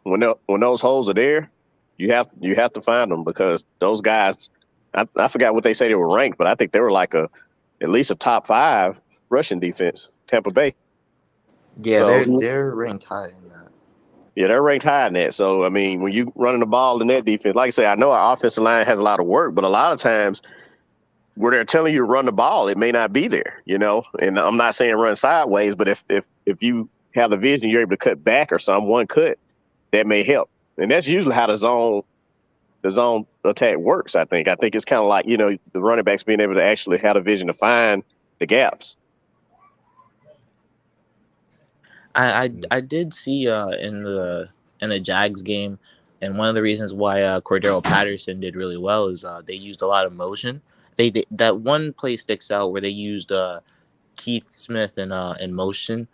Speaker 4: when those holes are there, you have to find them, because those guys, I forgot what they say they were ranked, but I think they were like at least a top 5 rushing defense, Tampa Bay.
Speaker 6: Yeah, so, they're ranked high in that.
Speaker 4: Yeah, they're ranked high in that. So, I mean, when you running the ball in that defense, like I say, I know our offensive line has a lot of work, but a lot of times where they're telling you to run the ball, it may not be there, And I'm not saying run sideways, but if you have the vision, you're able to cut back or something, one cut, that may help. And that's usually how the zone attack works, I think. I think it's kind of like, the running backs being able to actually have a vision to find the gaps.
Speaker 6: I did see in the Jags game, and one of the reasons why Cordero Patterson did really well is they used a lot of motion. They that one play sticks out where they used Keith Smith in motion.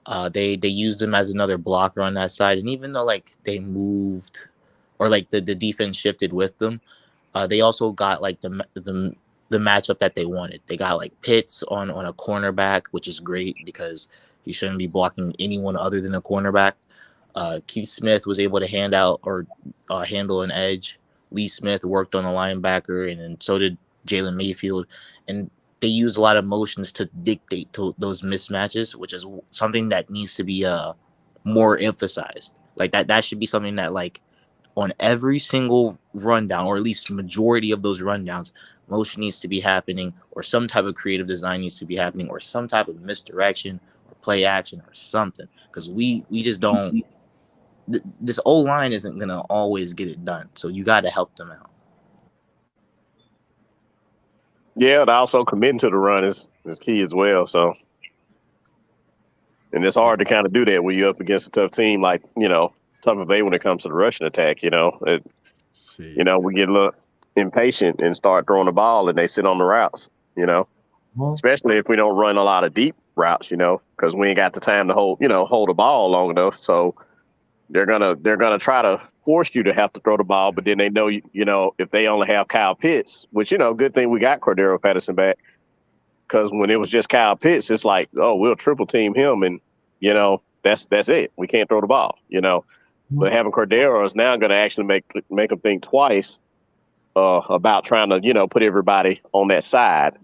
Speaker 6: They used him as another blocker on that side, and even though they moved or the defense shifted with them, they also got the the matchup that they wanted. They got like Pitts on a cornerback, which is great because he shouldn't be blocking anyone other than a cornerback. Keith Smith was able to handle an edge. Lee Smith worked on a linebacker, and then so did Jalen Mayfield. And they use a lot of motions to dictate to those mismatches, which is something that needs to be more emphasized. Like that should be something that, like, on every single rundown, or at least majority of those rundowns, motion needs to be happening, or some type of creative design needs to be happening, or some type of misdirection or play action or something. Because we just don't. This O-line isn't going to always get it done. So you got to help them out.
Speaker 4: Yeah, and also committing to the run is key as well. So, and it's hard to kind of do that when you're up against a tough team like, Tampa Bay when it comes to the rushing attack. We get a little impatient and start throwing the ball, and they sit on the routes. Especially if we don't run a lot of deep routes. Because we ain't got the time to hold the ball long enough. So they're gonna try to force you to have to throw the ball, but then they know if they only have Kyle Pitts, which good thing we got Cordero Patterson back, because when it was just Kyle Pitts, it's like, oh, we'll triple team him, and that's it. We can't throw the ball, But having Cordero is now going to actually make them think twice about trying to put everybody on that side,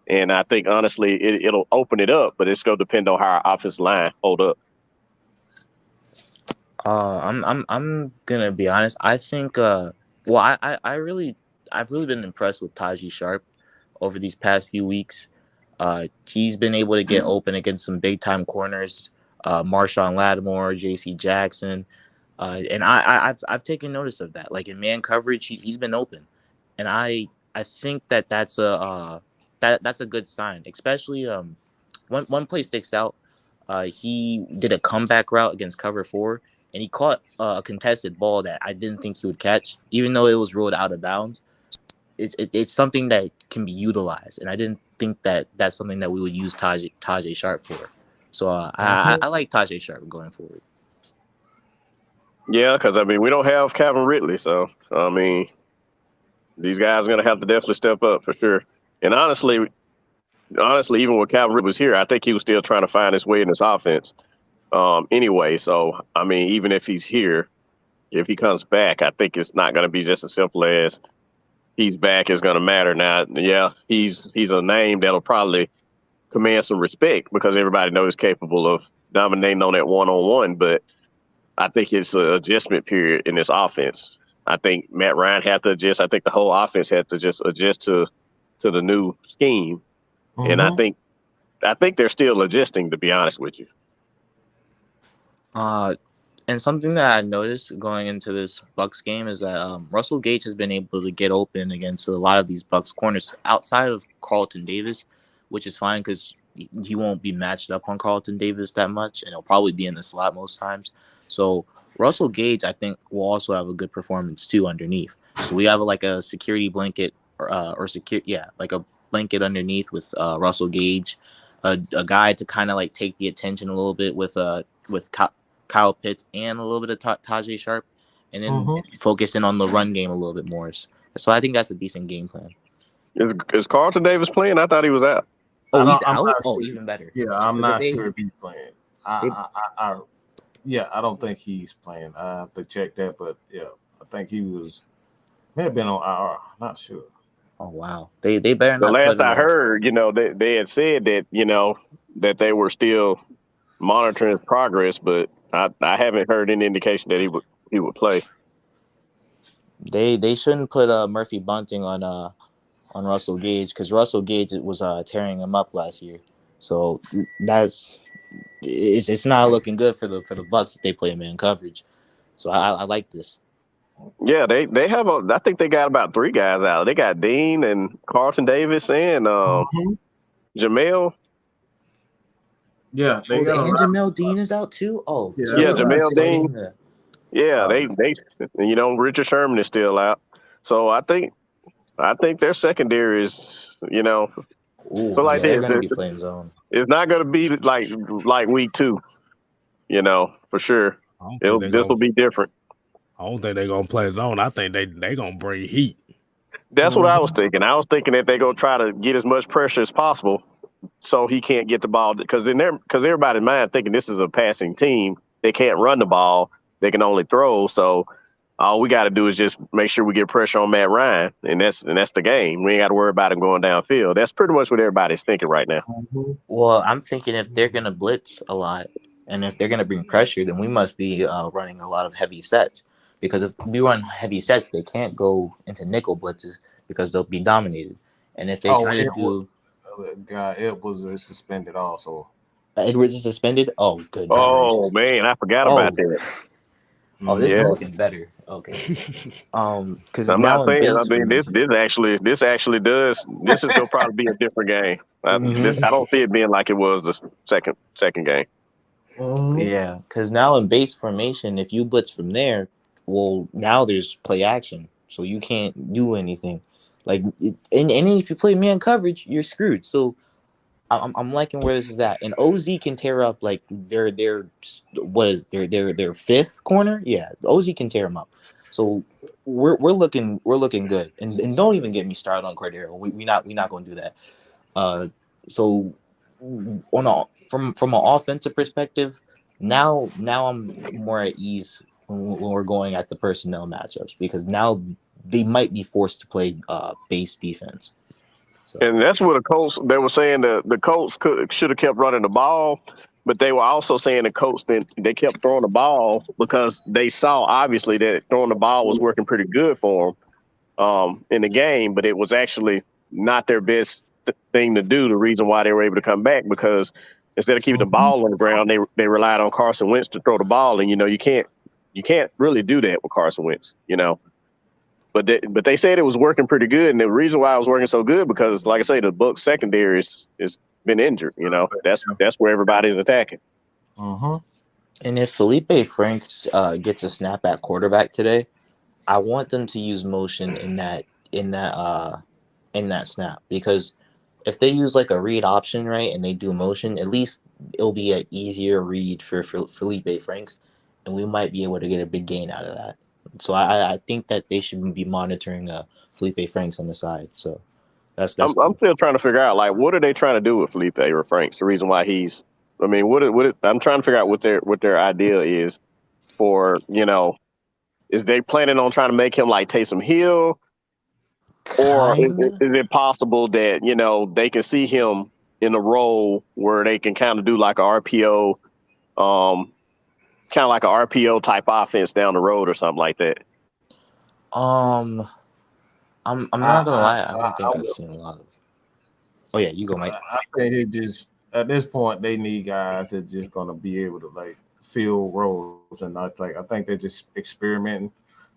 Speaker 4: and I think honestly it'll open it up, but it's going to depend on how our offensive line hold up.
Speaker 6: I'm gonna be honest. I think I've really been impressed with Taji Sharp over these past few weeks. He's been able to get open against some big time corners, Marshawn Lattimore, J.C. Jackson, and I've taken notice of that. Like in man coverage, he's been open, and I think that's a good sign. Especially one play sticks out. He did a comeback route against cover 4. And he caught a contested ball that I didn't think he would catch, even though it was ruled out of bounds. It's something that can be utilized, and I didn't think that that's something that we would use Tajay Sharp for. So I like Tajay Sharp going forward.
Speaker 4: Yeah, because we don't have Calvin Ridley, so these guys are going to have to definitely step up for sure. And honestly, even when Calvin Ridley was here, I think he was still trying to find his way in this offense. Anyway, so even if he's here, if he comes back, I think it's not going to be just as simple as he's back is going to matter. Now, yeah, he's a name that'll probably command some respect because everybody knows he's capable of dominating on that one-on-one, but I think it's an adjustment period in this offense. I think Matt Ryan had to adjust. I think the whole offense had to just adjust to the new scheme, and I think they're still adjusting, to be honest with you.
Speaker 6: And something that I noticed going into this Bucs game is that Russell Gage has been able to get open against a lot of these Bucs corners outside of Carlton Davis, which is fine because he won't be matched up on Carlton Davis that much, and he'll probably be in the slot most times. So Russell Gage, I think, will also have a good performance too underneath. So we have like a security blanket like a blanket underneath with Russell Gage, a guy to kind of like take the attention a little bit with Kyle Pitts and a little bit of Tajay Sharp, and then focusing on the run game a little bit more. So I think that's a decent game plan.
Speaker 2: Is Carlton Davis playing? I thought he was out.
Speaker 6: Oh, he's out? Oh, even better.
Speaker 2: Yeah, I'm not sure if he's playing. I don't think he's playing. I have to check that, but yeah, I think he may have been on IR. Not sure.
Speaker 6: Oh wow, they better not.
Speaker 4: The last I heard, they had said that that they were still monitoring his progress, but I haven't heard any indication that he would play.
Speaker 6: They shouldn't put Murphy Bunting on Russell Gage because Russell Gage was tearing him up last year. So it's not looking good for the Bucs if they play man coverage. So I like this.
Speaker 4: Yeah, they have I think they got about 3 guys out. They got Dean and Carlton Davis and Jamel.
Speaker 2: Yeah,
Speaker 6: and Jamel Dean is out too. Oh,
Speaker 4: yeah, Jamel Dean. Yeah, they Richard Sherman is still out. So I think their secondary is
Speaker 6: they're going to be playing zone.
Speaker 4: It's not going to be like week 2, for sure. This will be different.
Speaker 1: I don't think they're gonna play zone. I think they gonna bring heat.
Speaker 4: That's what I was thinking. I was thinking that they're gonna try to get as much pressure as possible, so he can't get the ball. Because everybody's mind thinking this is a passing team. They can't run the ball. They can only throw. So all we got to do is just make sure we get pressure on Matt Ryan, and that's the game. We ain't got to worry about him going downfield. That's pretty much what everybody's thinking right now.
Speaker 6: Well, I'm thinking if they're gonna blitz a lot, and if they're gonna bring pressure, then we must be running a lot of heavy sets. Because if we run heavy sets, they can't go into nickel blitzes because they'll be dominated. And if they try to do,
Speaker 2: Edwards is suspended also.
Speaker 6: Edwards is suspended. Oh, good.
Speaker 4: Oh man, I forgot about that.
Speaker 6: Oh, this is looking better. Okay. Because
Speaker 4: I'm
Speaker 6: now
Speaker 4: not saying.
Speaker 6: in
Speaker 4: I mean, this actually does. This is gonna probably be a different game. I don't see it being like it was the second game.
Speaker 6: Yeah, because now in base formation, if you blitz from there, well, now there's play action, so you can't do anything. Like, and if you play man coverage, you're screwed. So I'm liking where this is at. And OZ can tear up like their fifth corner. Yeah, OZ can tear them up. So we're looking good. And don't even get me started on Cordero. We not going to do that. So from an offensive perspective, now I'm more at ease when we're going at the personnel matchups, because now they might be forced to play base defense. So.
Speaker 4: And that's what they were saying the Colts should have kept running the ball, but they were also saying the Colts they kept throwing the ball because they saw obviously that throwing the ball was working pretty good for them in the game, but it was actually not their best thing to do. The reason why they were able to come back, because instead of keeping the ball on the ground, they relied on Carson Wentz to throw the ball, and you can't really do that with Carson Wentz, But they said it was working pretty good, and the reason why it was working so good because, like I say, the Bucs secondary is been injured. That's where everybody's attacking.
Speaker 6: And if Felipe Franks gets a snap at quarterback today, I want them to use motion in that snap, because if they use like a read option, right, and they do motion, at least it'll be an easier read for Felipe Franks, and we might be able to get a big gain out of that. So I think that they should be monitoring Felipe Franks on the side. So that's
Speaker 4: I'm still trying to figure out, like, what are they trying to do with Felipe or Franks? The reason why I'm trying to figure out what their idea is for, is they planning on trying to make him like Taysom Hill, or is it possible that they can see him in a role where they can kind of do like a RPO, kind of like an RPO type offense down the road or something like that?
Speaker 6: I'm not gonna lie. I don't think I've seen a lot of. Oh yeah, you go, Mike.
Speaker 2: I think it just at this point they need guys that just gonna be able to like fill roles, and not like I think they're just experimenting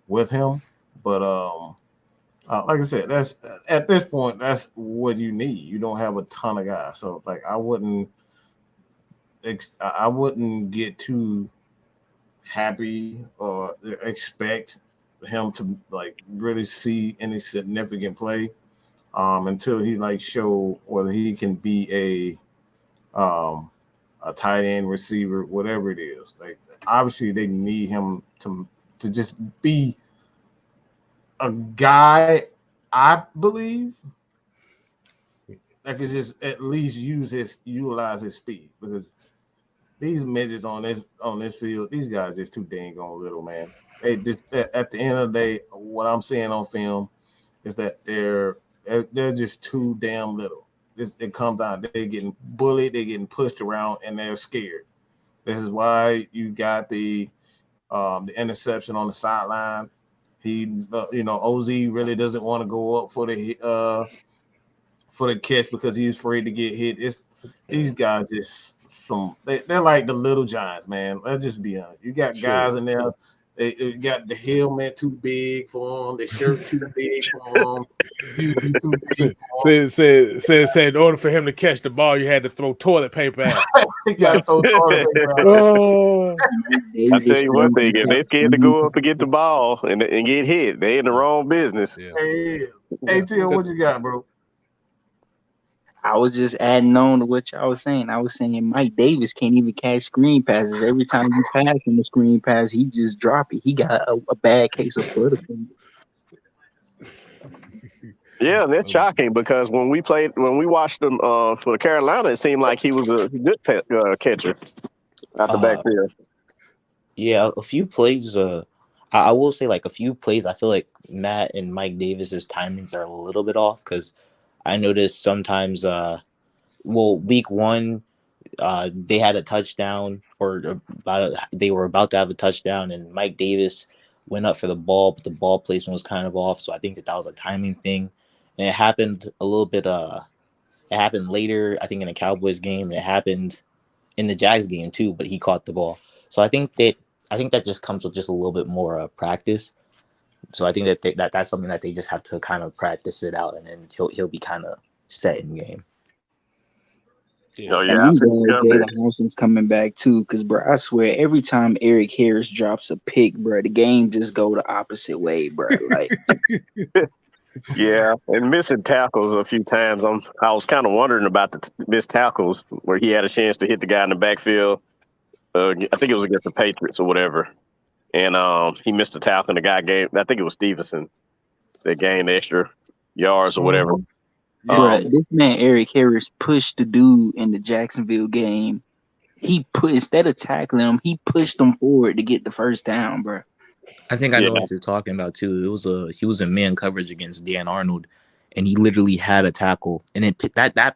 Speaker 2: with him. But like I said, that's at this point that's what you need. You don't have a ton of guys, so it's like I wouldn't get too happy or expect him to like really see any significant play until he like show whether he can be a tight end, receiver, whatever it is. Like obviously they need him to just be a guy, I believe, that could just at least utilize his speed, because these midgets on this field, these guys just too dang on little, man. They just at the end of the day, what I'm seeing on film is that they're just too damn little. It comes down, they're getting bullied, they're getting pushed around, and they're scared. This is why you got the interception on the sideline. He, OZ really doesn't want to go up for the catch because he's afraid to get hit. These guys just they're like the little giants, man. Let's just be honest. You got guys in there. They got the helmet too big for them. The shirt too big for them. Too big for them.
Speaker 1: Said in order for him to catch the ball, you had to throw toilet paper at him.
Speaker 2: You got to throw toilet paper at him.
Speaker 4: I tell you one thing: if they scared to go up and get the ball and get hit, they in the wrong business.
Speaker 2: Yeah. Hey, Tim, what you got, bro?
Speaker 7: I was just adding on to what y'all was saying. I was saying Mike Davis can't even catch screen passes. Every time you pass him the screen pass, he just drop it. He got a bad case of Butterfinger.
Speaker 4: Yeah, that's shocking because when we watched him for the Carolina, it seemed like he was a good catcher out the
Speaker 6: Uh,
Speaker 4: backfield.
Speaker 6: yeah, a few plays. I will say like a few plays. I feel like Matt and Mike Davis's timings are a little bit off because I noticed sometimes. Week one, they had a touchdown they were about to have a touchdown, and Mike Davis went up for the ball, but the ball placement was kind of off. So I think that was a timing thing, and it happened a little bit. It happened later, I think, in the Cowboys game. And it happened in the Jags game too, but he caught the ball. So I think that just comes with just a little bit more practice. So I think that that's something that they just have to kind of practice it out, and then he'll be kind of set in game.
Speaker 4: Oh yeah,
Speaker 7: I'm glad Jalen Hurst's coming back too, because bro, I swear every time Eric Harris drops a pick, bro, the game just go the opposite way, bro. Like,
Speaker 4: yeah, and missing tackles a few times. I was kind of wondering about the missed tackles where he had a chance to hit the guy in the backfield. I think it was against the Patriots or whatever, and he missed a tackle, and the guy gave. I think it was Stevenson that gained extra yards or whatever.
Speaker 7: bro, this man Eric Harris pushed the dude in the Jacksonville game. Instead of tackling him, he pushed him forward to get the first down, bro.
Speaker 6: I think I know what you're talking about too. He was in man coverage against Dan Arnold, and he literally had a tackle, and that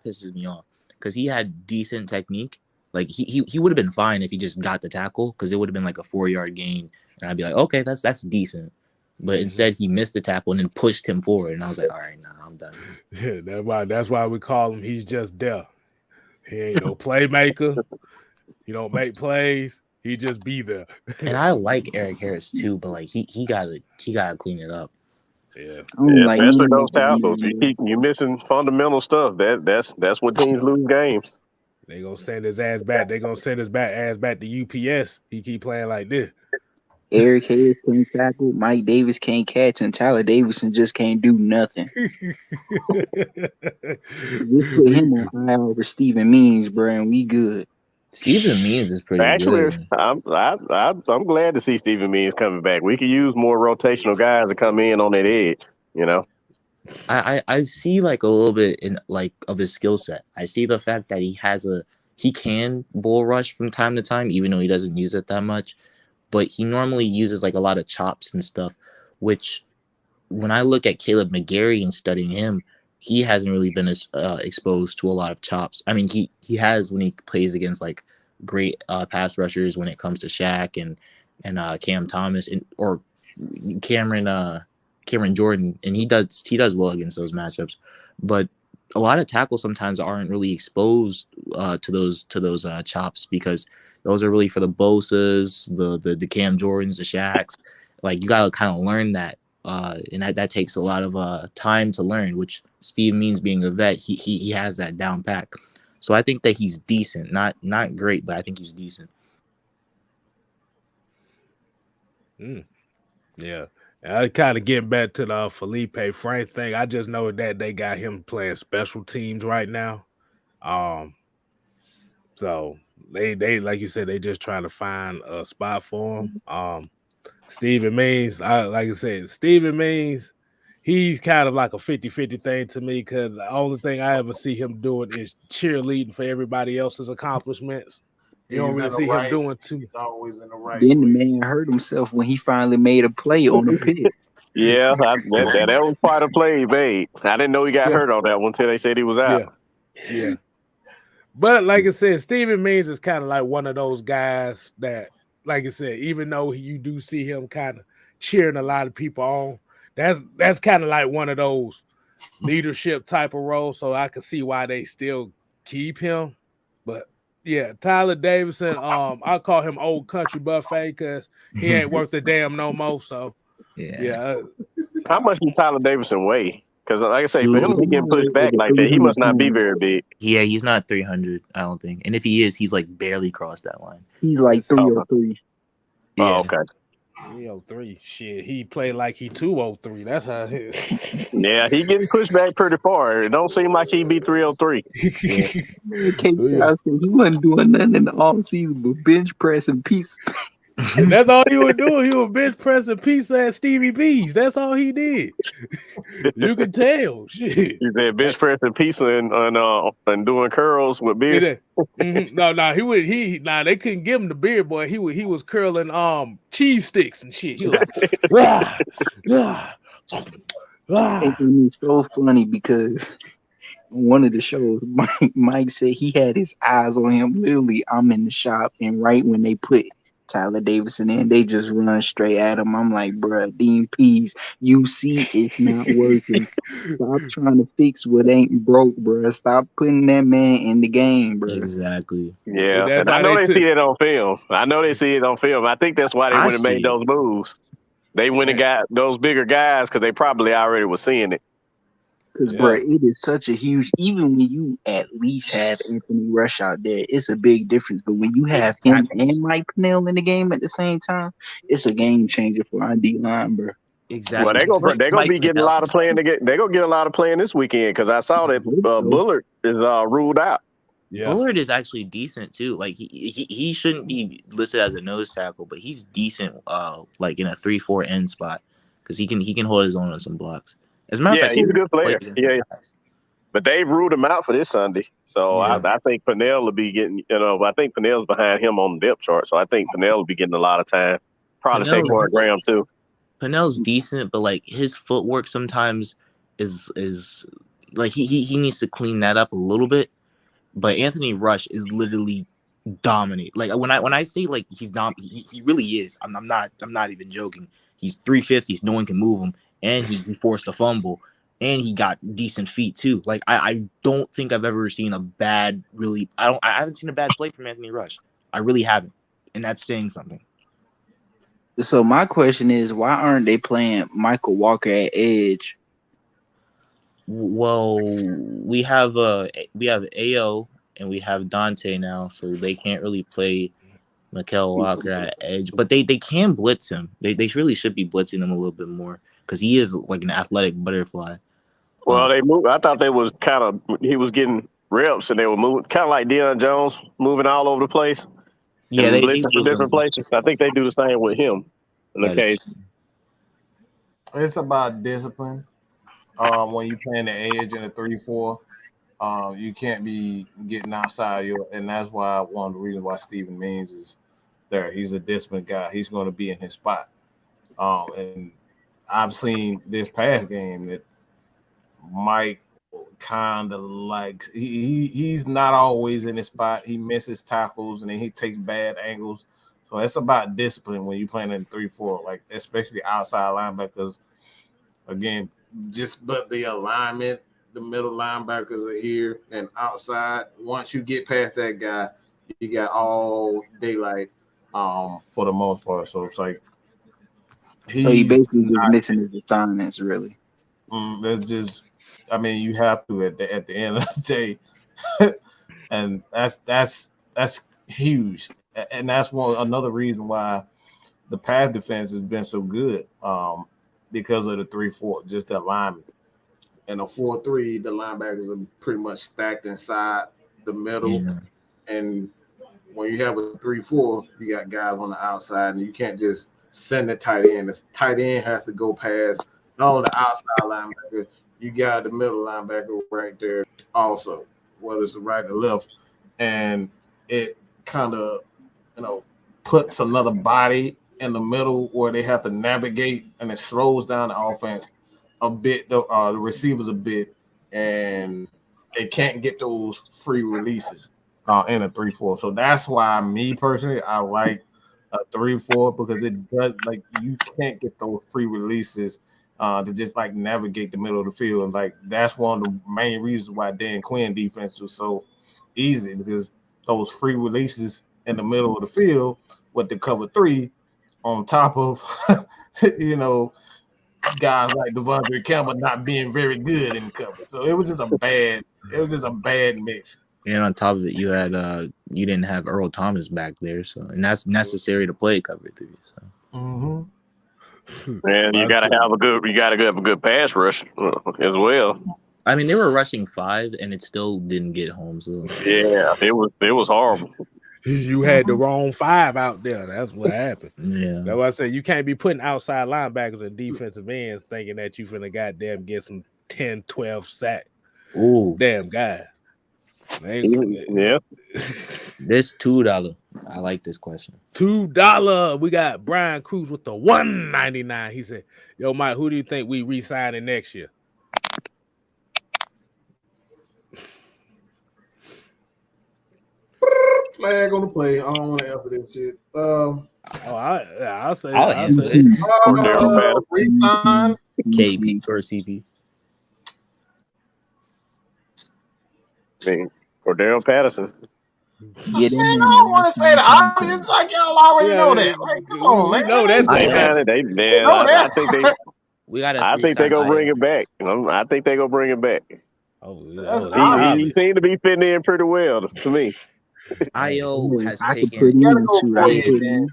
Speaker 6: pisses me off because he had decent technique. Like he would have been fine if he just got the tackle because it would have been like a 4-yard gain, and I'd be like, okay, that's decent. But instead, he missed the tackle and then pushed him forward, and I was like, all right, nah, I'm done.
Speaker 1: Yeah, that's why we call him. He's just there. He ain't no playmaker. He don't make plays. He just be there.
Speaker 6: And I like Eric Harris too, but like he gotta clean it up.
Speaker 1: Yeah,
Speaker 4: especially those tackles. You missing fundamental stuff. That's what teams lose games.
Speaker 1: They gonna send his ass back. They gonna send his ass back to UPS. He keep playing like this.
Speaker 7: Eric Harris can't tackle, Mike Davis can't catch, and Tyler Davidson just can't do nothing. Just put him on high over Steven Means, bro, and we good.
Speaker 6: Steven Means is pretty good.
Speaker 4: I'm glad to see Steven Means coming back. We could use more rotational guys to come in on that edge, you know.
Speaker 6: I see like a little bit in like of his skill set. I see the fact that he can bull rush from time to time, even though he doesn't use it that much. But he normally uses like a lot of chops and stuff, which when I look at Caleb McGarry and studying him, he hasn't really been as exposed to a lot of chops. I mean, he has when he plays against like great pass rushers when it comes to Shaq and Cam Thomas or Cameron Jordan, and he does well against those matchups. But a lot of tackles sometimes aren't really exposed to those chops because those are really for the Bosas, the Cam Jordans, the Shaqs. Like you gotta kind of learn that, and that takes a lot of time to learn. Which Steve Means being a vet, he has that down pat. So I think that he's decent, not great, but I think he's decent.
Speaker 1: Yeah. I kind of getting back to the Felipe Frank thing. I just know that they got him playing special teams right now. So they like you said, they just trying to find a spot for him. Steven Means, like I said, Steven Means, he's kind of like a 50-50 thing to me because the only thing I ever see him doing is cheerleading for everybody else's accomplishments. You don't really see him doing too much.
Speaker 2: He's always in the right.
Speaker 7: Then the man hurt himself when he finally made a play on the pitch.
Speaker 4: Yeah, that was quite a play, babe. I didn't know he got hurt on that one until they said he was out.
Speaker 1: Yeah. But like I said, Steven Means is kind of like one of those guys that, like I said, even though you do see him kind of cheering a lot of people on, that's kind of like one of those leadership type of roles. So I can see why they still keep him. But yeah, Tyler Davidson, I call him old country buffet because he ain't worth a damn no more. So yeah.
Speaker 4: How much does Tyler Davidson weigh? Because like I say, for him to be getting pushed back like that, he must not be very big.
Speaker 6: Yeah, he's not 300, I don't think. And if he is, he's like barely crossed that line.
Speaker 7: He's like 303.
Speaker 4: Yeah. Oh, okay.
Speaker 1: 303. Shit, he played like he 203. That's how
Speaker 4: yeah, he getting pushed back pretty far. It don't seem like he be 303.
Speaker 7: He wasn't doing nothing in the offseason but bench press and piece.
Speaker 1: And that's all he was doing. He was bench pressing pizza at Stevie B's. That's all he did. You can tell. Shit.
Speaker 4: He said bench pressing pizza and doing curls with beer.
Speaker 1: No, they couldn't give him the beard, boy. He was curling cheese sticks and shit. He was like, rah, rah, rah.
Speaker 7: It's so funny because one of the shows, Mike said he had his eyes on him. Literally, I'm in the shop, and right when they put Tyler Davidson in, they just run straight at him. I'm like, bruh, Dean Pease, you see it's not working. Stop trying to fix what ain't broke, bruh. Stop putting that man in the game, bruh.
Speaker 6: Exactly.
Speaker 4: Yeah, and I know they see it on film. I think that's why they went and made those moves. They went and got those bigger guys because they probably already were seeing it.
Speaker 7: Because, bro, it is such a huge. Even when you at least have Anthony Rush out there, it's a big difference. But when you have him and Mike Pennell in the game at the same time, it's a game changer for our D line, bro.
Speaker 6: Exactly.
Speaker 4: Well, they're gonna be getting a lot of playing. They're gonna get a lot of playing this weekend because I saw that Bullard is ruled out.
Speaker 6: Yeah. Bullard is actually decent too. Like he shouldn't be listed as a nose tackle, but he's decent. Like in a 3-4 end spot because he can hold his own on some blocks. As a matter of fact,
Speaker 4: he's a good player. Yeah, but they've ruled him out for this Sunday, so I think Pennell will be getting. I think Pennell's behind him on the depth chart, so I think Pennell will be getting a lot of time. Probably take Warren Graham too.
Speaker 6: Pennell's decent, but like his footwork sometimes is like he needs to clean that up a little bit. But Anthony Rush is literally dominant. Like when I say like he's not, he really is. I'm not even joking. He's 350s. No one can move him. And he forced a fumble, and he got decent feet too. Like I don't think I've ever seen a bad I haven't seen a bad play from Anthony Rush. I really haven't, and that's saying something.
Speaker 7: So my question is, why aren't they playing Michael Walker at edge?
Speaker 6: Well, we have AO and we have Dante now, so they can't really play Michael Walker at edge, but they can blitz him. They really should be blitzing him a little bit more. Because he is like an athletic butterfly.
Speaker 4: Well, they moved. I thought they was he was getting reps and they were moving, kind of like Deion Jones, moving all over the place.
Speaker 6: Yeah, they do
Speaker 4: different places. I think they do the same with him. Okay,
Speaker 2: it's about discipline. When you playing the edge in a 3-4, you can't be getting outside and that's why one of the reasons why Steven Means is there. He's a disciplined guy. He's going to be in his spot. And I've seen this past game that Mike kind of like he's not always in his spot. He misses tackles and then he takes bad angles. So it's about discipline when you're playing in 3-4, like especially outside linebackers. Again, but the alignment, the middle linebackers are here and outside. Once you get past that guy, you got all daylight for the most part. So it's like.
Speaker 7: So he basically just missing his assignments, really.
Speaker 2: That's just, you have to at the end of the day, and that's huge, and that's another reason why the pass defense has been so good, because of the 3-4, just the alignment. In a 4-3, the linebackers are pretty much stacked inside the middle, and when you have a 3-4, you got guys on the outside, and you can't just send the tight end. The tight end has to go past not only the outside linebacker, you got the middle linebacker right there also, whether it's the right or left. And it kind of, puts another body in the middle where they have to navigate, and it slows down the offense a bit, the receivers a bit, and they can't get those free releases in a 3-4. So that's why me personally, I like a 3-4 because it does, like, you can't get those free releases to just like navigate the middle of the field. And like that's one of the main reasons why Dan Quinn defense was so easy, because those free releases in the middle of the field with the cover 3 on top of guys like Devondre Campbell not being very good in cover. So it was just a bad mix.
Speaker 6: And on top of it, you had you didn't have Earl Thomas back there, so and that's necessary to play cover 3. So.
Speaker 4: And you gotta have a good pass rush as well.
Speaker 6: I mean, they were rushing 5, and it still didn't get home. So
Speaker 4: yeah, it was horrible.
Speaker 1: You had the wrong 5 out there. That's what happened.
Speaker 6: Yeah.
Speaker 1: That's why I said you can't be putting outside linebackers and defensive ends thinking that you finna goddamn get some 10, 12 sack.
Speaker 6: Ooh.
Speaker 1: Damn guys.
Speaker 4: Yeah.
Speaker 6: This $2. I like this question.
Speaker 1: $2. We got Brian Cruz with the $1.99. He said, "Yo, Mike, who do you think we re-signing next year?"
Speaker 2: Flag on the play. I don't want to answer this shit.
Speaker 1: I'll say.
Speaker 6: I'll answer it.
Speaker 2: Resign.
Speaker 6: KP or CP.
Speaker 4: I mean, Cordell Patterson.
Speaker 7: Get in
Speaker 2: Man, I
Speaker 7: there.
Speaker 2: don't want to say the obvious. Like y'all already know that. Like, come on, man.
Speaker 1: No, that's
Speaker 4: I think they gonna bring it back. I think they gonna bring it back. He seemed to be fitting in pretty well to me.
Speaker 6: IO has
Speaker 7: I could
Speaker 6: taken.
Speaker 7: put
Speaker 2: Gotta
Speaker 7: in
Speaker 2: go
Speaker 7: two.
Speaker 2: Fourier, man.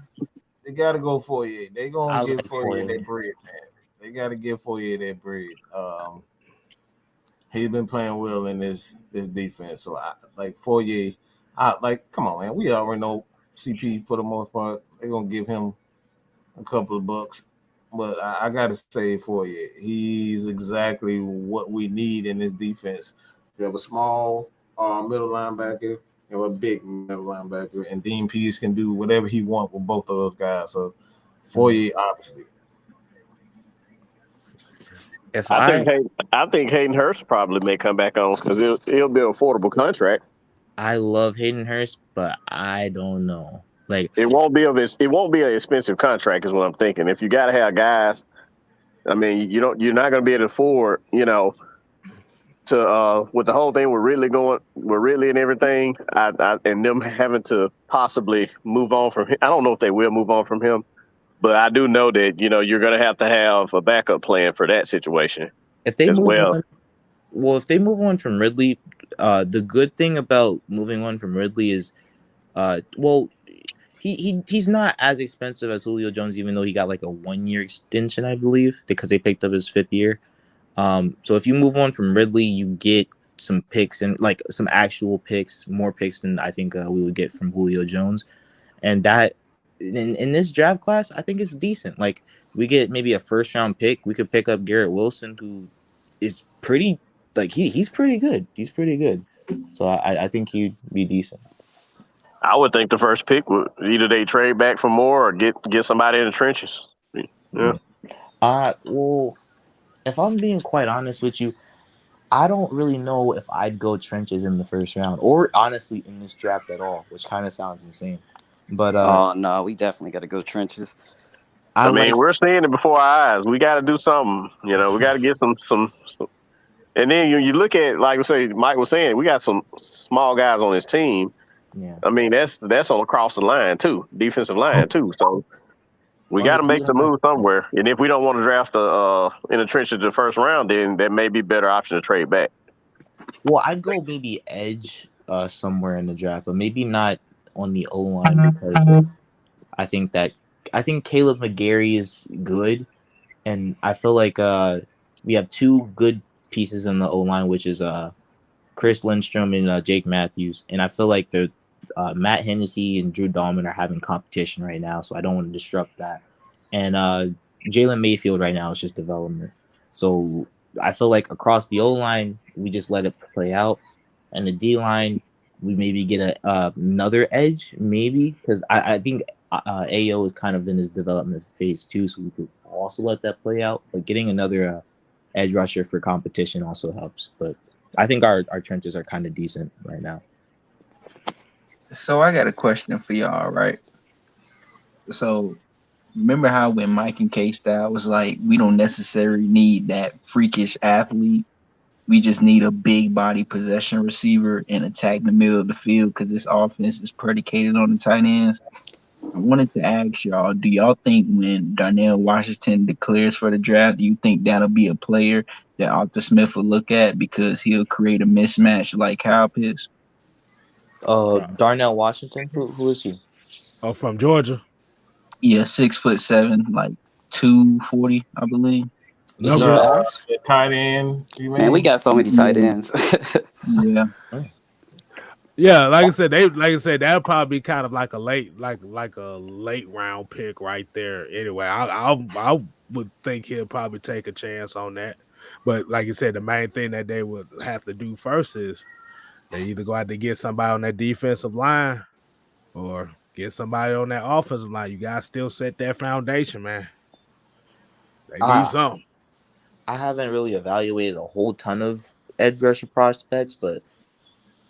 Speaker 2: They gotta go Fourier. They
Speaker 6: I
Speaker 2: gonna give
Speaker 6: like
Speaker 2: Fourier
Speaker 6: Fourier.
Speaker 2: that bread, man. They gotta give Fourier that bread. He's been playing well in this defense. So I like Fourier. Come on, man. We already know CP for the most part. They're gonna give him a couple of bucks. But I gotta say Fourier, he's exactly what we need in this defense. You have a small middle linebacker. You have a big middle linebacker, and Dean Pease can do whatever he wants with both of those guys. So, Fourier, obviously.
Speaker 4: I think Hayden Hurst probably may come back on because it'll be an affordable contract.
Speaker 6: I love Hayden Hurst, but I don't know. Like
Speaker 4: it won't be an expensive contract, is what I'm thinking. If you got to have guys, I mean, you're not going to be able to afford, to with the whole thing with Ridley and everything, and them having to possibly move on from him. I don't know if they will move on from him, but I do know that you're going to have a backup plan for that situation.
Speaker 6: If they if they move on from Ridley, the good thing about moving on from Ridley is, he's not as expensive as Julio Jones, even though he got like a 1-year extension, I believe, because they picked up his 5th year. So if you move on from Ridley, you get some picks and like some actual picks, more picks than I think we would get from Julio Jones. And that in this draft class, I think it's decent. Like we get maybe a 1st-round pick. We could pick up Garrett Wilson, who is pretty like he's pretty good. He's pretty good. So I think he'd be decent.
Speaker 4: I would think the first pick would either they trade back for more or get somebody in the trenches. Yeah.
Speaker 6: Well, if I'm being quite honest with you, I don't really know if I'd go trenches in the 1st round or honestly in this draft at all, which kind of sounds insane. But
Speaker 8: no, we definitely got to go trenches.
Speaker 4: I mean, we're seeing it before our eyes. We got to do something. We got to get some. And then you look at, like we say, Mike was saying, we got some small guys on this team.
Speaker 6: Yeah.
Speaker 4: I mean, that's all across the line too, defensive line too. So we got to make some moves somewhere. And if we don't want to draft in the trenches the 1st round, then that may be a better option to trade back.
Speaker 6: Well, I'd go maybe edge somewhere in the draft, but maybe not on the O-line because I think Caleb McGarry is good, and I feel like we have 2 good pieces in the O-line, which is Chris Lindstrom and Jake Matthews, and I feel like the Matt Hennessy and Drew Dahlman are having competition right now, so I don't want to disrupt that. And Jalen Mayfield right now is just development. So I feel like across the O-line, we just let it play out. And the D-line, we maybe get another edge, maybe, because I think AO is kind of in his development phase too, so we could also let that play out. But getting another edge rusher for competition also helps. But I think our trenches are kind of decent right now.
Speaker 7: So I got a question for y'all, right? So remember how when Mike and K-Style was like, we don't necessarily need that freakish athlete. We just need a big body possession receiver and attack the middle of the field because this offense is predicated on the tight ends. I wanted to ask y'all, do y'all think when Darnell Washington declares for the draft, do you think that'll be a player that Arthur Smith will look at because he'll create a mismatch like Kyle Pitts?
Speaker 6: Darnell Washington, who is he?
Speaker 1: Oh, from Georgia.
Speaker 7: Yeah, 6'7", like 240, I believe.
Speaker 2: Tight end.
Speaker 8: Man, we got so many tight ends.
Speaker 7: Yeah.
Speaker 1: Yeah, like I said, that'll probably be kind of like a late round pick right there. Anyway, I would think he'll probably take a chance on that. But like you said, the main thing that they would have to do first is they either go out to get somebody on that defensive line or get somebody on that offensive line. You guys still set that foundation, man. They need
Speaker 6: Uh,
Speaker 1: something.
Speaker 6: I haven't really evaluated a whole ton of edge rusher prospects, but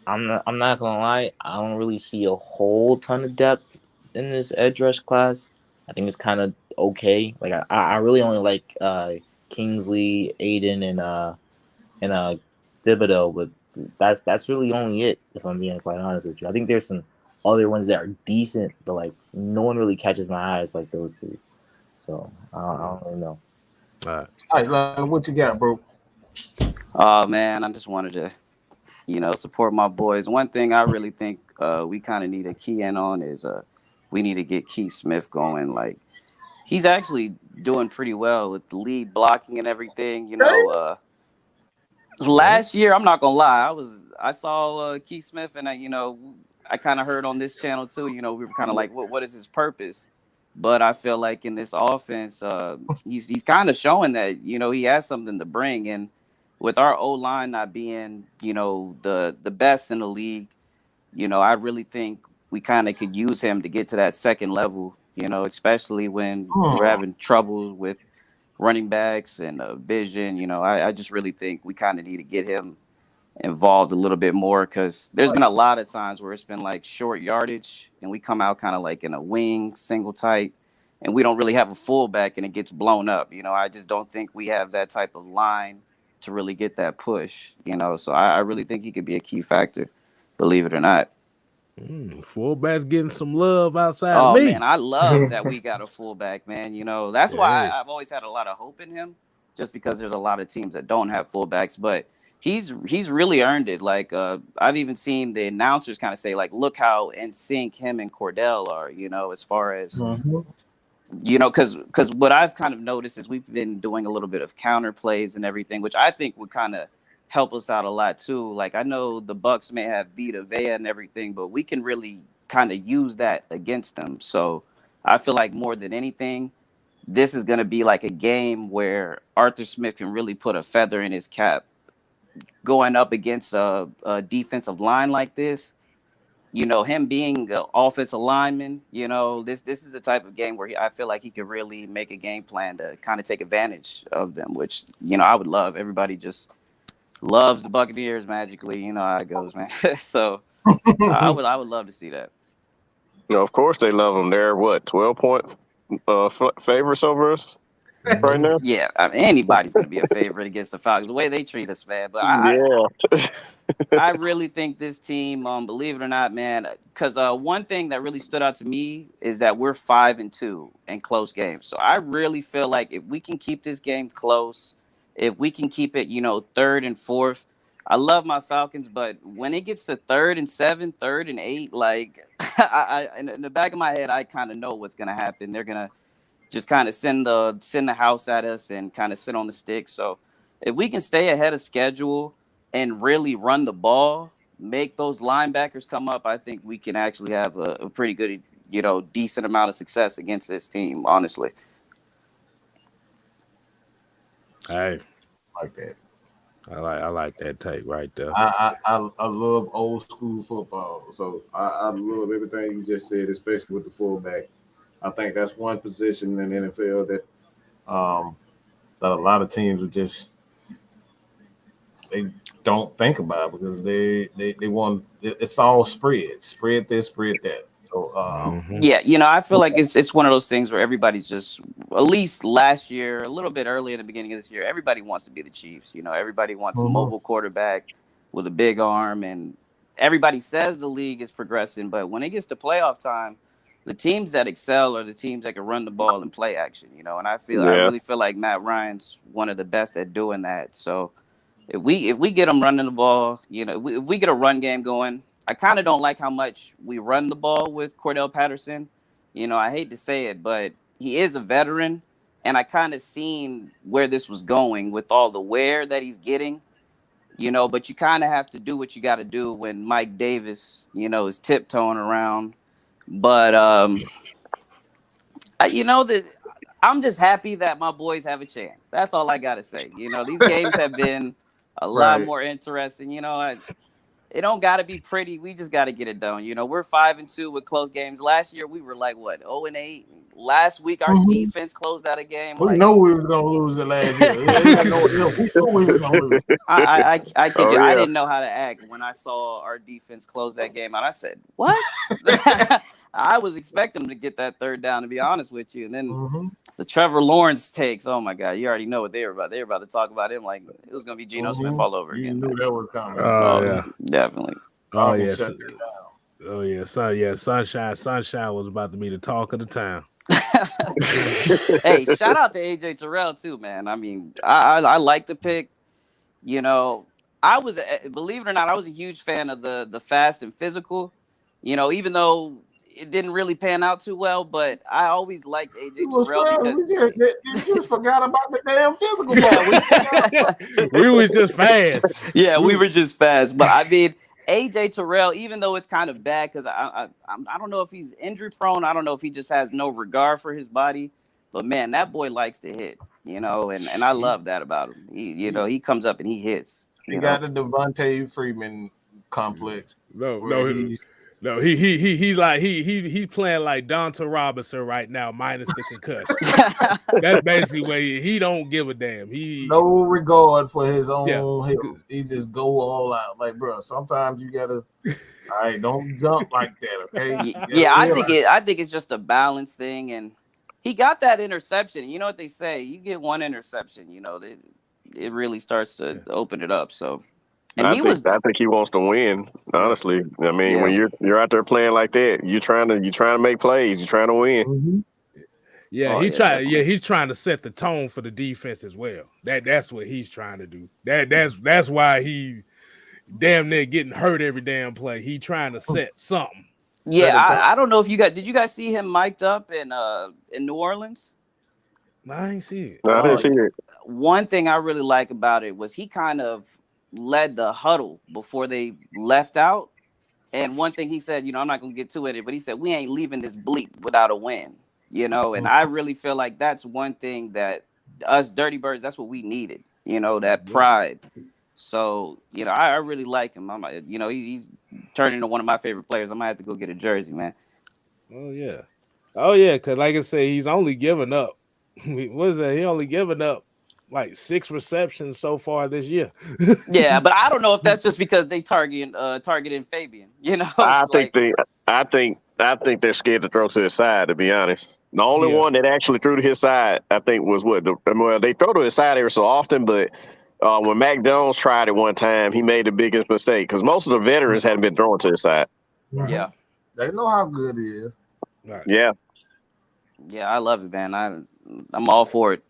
Speaker 6: I'm not gonna lie, I don't really see a whole ton of depth in this edge rush class. I think it's kind of okay. Like I really only like Kingsley, Aiden, and Thibodeau, but that's really only it. If I'm being quite honest with you, I think there's some other ones that are decent, but like no one really catches my eyes like those three. So I don't really know.
Speaker 2: All right, Lon, what you got, bro?
Speaker 8: Oh man, I just wanted to, support my boys. One thing I really think we kind of need to key in on is we need to get Keith Smith going. Like he's actually doing pretty well with the lead blocking and everything. Last year, I'm not gonna lie, I saw Keith Smith and I kind of heard on this channel too. We were kind of like, what is his purpose? But I feel like in this offense, he's kind of showing that he has something to bring. And with our O line not being the best in the league, I really think we kind of could use him to get to that second level. Especially when we're having trouble with running backs and vision. I just really think we kind of need to get him involved a little bit more because there's been a lot of times where it's been like short yardage and we come out kind of like in a wing single tight and we don't really have a fullback and it gets blown up. I just don't think we have that type of line to really get that push, so I really think he could be a key factor, believe it or not.
Speaker 1: Fullback's getting some love outside
Speaker 8: Oh
Speaker 1: of me.
Speaker 8: man, I love that we got a fullback, man. That's why I've always had a lot of hope in him, just because there's a lot of teams that don't have fullbacks, but he's really earned it. Like I've even seen the announcers kind of say, like, look how in sync him and Cordell are, as far as because what I've kind of noticed is we've been doing a little bit of counter plays and everything, which I think would kind of help us out a lot too. Like I know the Bucks may have Vita Vea and everything, but we can really kind of use that against them. So I feel like more than anything, this is going to be like a game where Arthur Smith can really put a feather in his cap going up against a defensive line like this. Him being an offensive lineman, this is the type of game where I feel like he could really make a game plan to kind of take advantage of them, which, I would love. Everybody just loves the Buccaneers magically. You know how it goes, man. So I would love to see that.
Speaker 4: Of course they love them. They're 12-point favorites over us right now.
Speaker 8: Yeah, anybody's gonna be a favorite against the Falcons. The way they treat us, man. But I really think this team, believe it or not, man, because one thing that really stood out to me is that we're 5-2 in close games. So I really feel like if we can keep this game close, if we can keep it, 3rd and 4th. I love my Falcons, but when it gets to 3rd and 7, 3rd and 8, like I in the back of my head, I kind of know what's gonna happen. They're gonna just kind of send the house at us and kind of sit on the stick. So if we can stay ahead of schedule and really run the ball, make those linebackers come up, I think we can actually have a pretty good, decent amount of success against this team, honestly.
Speaker 1: Hey,
Speaker 2: like that.
Speaker 1: I like that take right there.
Speaker 2: I love old school football, so I love everything you just said, especially with the fullback. I think that's one position in the NFL that a lot of teams are just they don't think about because they want it's all spread this, spread that. So
Speaker 8: yeah, I feel like it's one of those things where everybody's just, at least last year, a little bit early in the beginning of this year, everybody wants to be the Chiefs. Everybody wants a mobile quarterback with a big arm, and everybody says the league is progressing, but when it gets to playoff time, the teams that excel are the teams that can run the ball and play action. And I really feel like Matt Ryan's one of the best at doing that. So if we get him running the ball, if we get a run game going. I kind of don't like how much we run the ball with Cordell Patterson. I hate to say it, but he is a veteran, and I kind of seen where this was going with all the wear that he's getting. you know, but you kind of have to do what you got to do when Mike Davis, you know, is tiptoeing around. But you know that I'm just happy that my boys have a chance. That's all I gotta say. You know, these games have been a lot
Speaker 2: Right.
Speaker 8: more interesting. You know, it don't gotta be pretty. We just gotta get it done. You know, we're 5-2 with close games. Last year we were like what 0-8. Last week our defense closed out a game.
Speaker 2: We
Speaker 8: Like,
Speaker 2: know we were gonna lose it last year. We knew we were gonna lose.
Speaker 8: I kid
Speaker 4: Oh,
Speaker 8: you. I
Speaker 4: yeah.
Speaker 8: didn't know how to act when I saw our defense close that game out. I said, "What?" I was expecting them to get that third down, to be honest with you. And then the Trevor Lawrence takes. Oh my God, you already know what they were about. They were about to talk about him like it was gonna be Geno Smith all over
Speaker 2: You
Speaker 8: again.
Speaker 2: knew that was coming.
Speaker 1: Oh yeah,
Speaker 8: definitely.
Speaker 1: oh yes, oh yeah, Sunshine was about to be the talk of the town.
Speaker 8: Hey, shout out to AJ Terrell too, man. I mean, I like the pick. You know, believe it or not, I was a huge fan of the fast and physical. You know, even though it didn't really pan out too well, but I always liked AJ Terrell because
Speaker 2: you just forgot about the damn physical.
Speaker 8: we
Speaker 1: were just fast.
Speaker 8: Yeah, we were just fast. But I mean, AJ Terrell, even though it's kind of bad because I don't know if he's injury prone. I don't know if he just has no regard for his body. But man, that boy likes to hit, you know, and I love that about him. He comes up and he hits.
Speaker 2: He got the Devontae Freeman complex.
Speaker 1: He's playing like Donta Robinson right now, minus the concussion. That's basically where he don't give a damn. He
Speaker 2: no regard for his own health. He just go all out. Like, bro, sometimes you gotta. All right, don't jump like that, okay?
Speaker 8: Yeah, I think it's just a balance thing, and he got that interception. You know what they say? You get one interception, you know, it really starts to open it up. So. And
Speaker 4: I think he wants to win. Honestly, I mean, when you're out there playing like that, you're trying to make plays. You're trying to win.
Speaker 1: Yeah, he's trying to set the tone for the defense as well. That's what he's trying to do. That's why he damn near getting hurt every damn play. He trying to set something.
Speaker 8: Yeah, I don't know if did you guys see him mic'd up in New Orleans?
Speaker 1: No, I ain't see it.
Speaker 4: No, I didn't see it.
Speaker 8: One thing I really like about it was he kind of led the huddle before they left out. And one thing he said, you know, I'm not going to get too into it, but he said, we ain't leaving this bleep without a win, you know? And I really feel like that's one thing that us Dirty Birds, that's what we needed, you know, that pride. So, you know, I really like him. You know, he's turned into one of my favorite players. I might have to go get a jersey, man.
Speaker 1: Oh, yeah. Because like I say, he's only given up. What is that? He only given up like 6 receptions so far this year.
Speaker 8: Yeah, but I don't know if that's just because they targeting Fabian. You know,
Speaker 4: I think they're scared to throw to his side. To be honest, the only one that actually threw to his side, I think, was they throw to his side every so often, but when Mac Jones tried it one time, he made the biggest mistake because most of the veterans hadn't been throwing to his side.
Speaker 8: Yeah,
Speaker 2: they know how good he is.
Speaker 1: Right.
Speaker 8: Yeah, I love it, man. I'm all for it.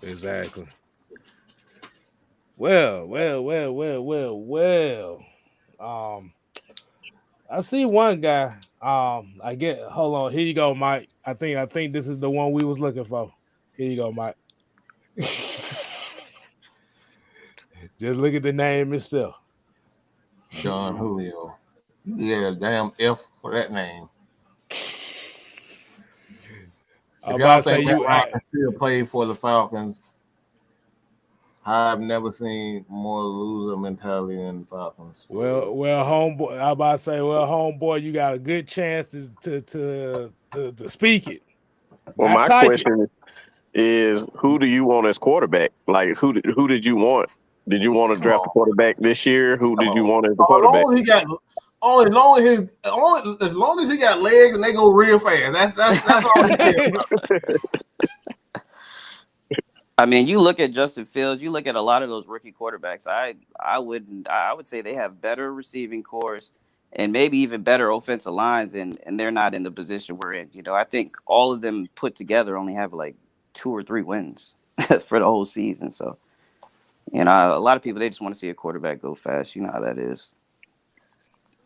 Speaker 1: Exactly. Well. I see one guy. Hold on. Here you go, Mike. I think this is the one we was looking for. Here you go, Mike. Just look at the name itself.
Speaker 2: John Julio. Yeah, damn F for that name. If y'all think that can still play for the Falcons, I've never seen more loser mentality in the Falcons.
Speaker 1: Well, homeboy, I'm about to say, homeboy, you got a good chance to speak it.
Speaker 4: Well, my question is, who do you want as quarterback? Like, who did you want? Did you want to draft a quarterback this year? Who did you want as the quarterback?
Speaker 2: As long as he got legs and they go real fast. That's all he cares about.
Speaker 8: I mean, you look at Justin Fields, you look at a lot of those rookie quarterbacks. I would say they have better receiving cores and maybe even better offensive lines, and they're not in the position we're in. You know, I think all of them put together only have like 2 or 3 wins for the whole season. So, you know, a lot of people, they just want to see a quarterback go fast. You know how that is.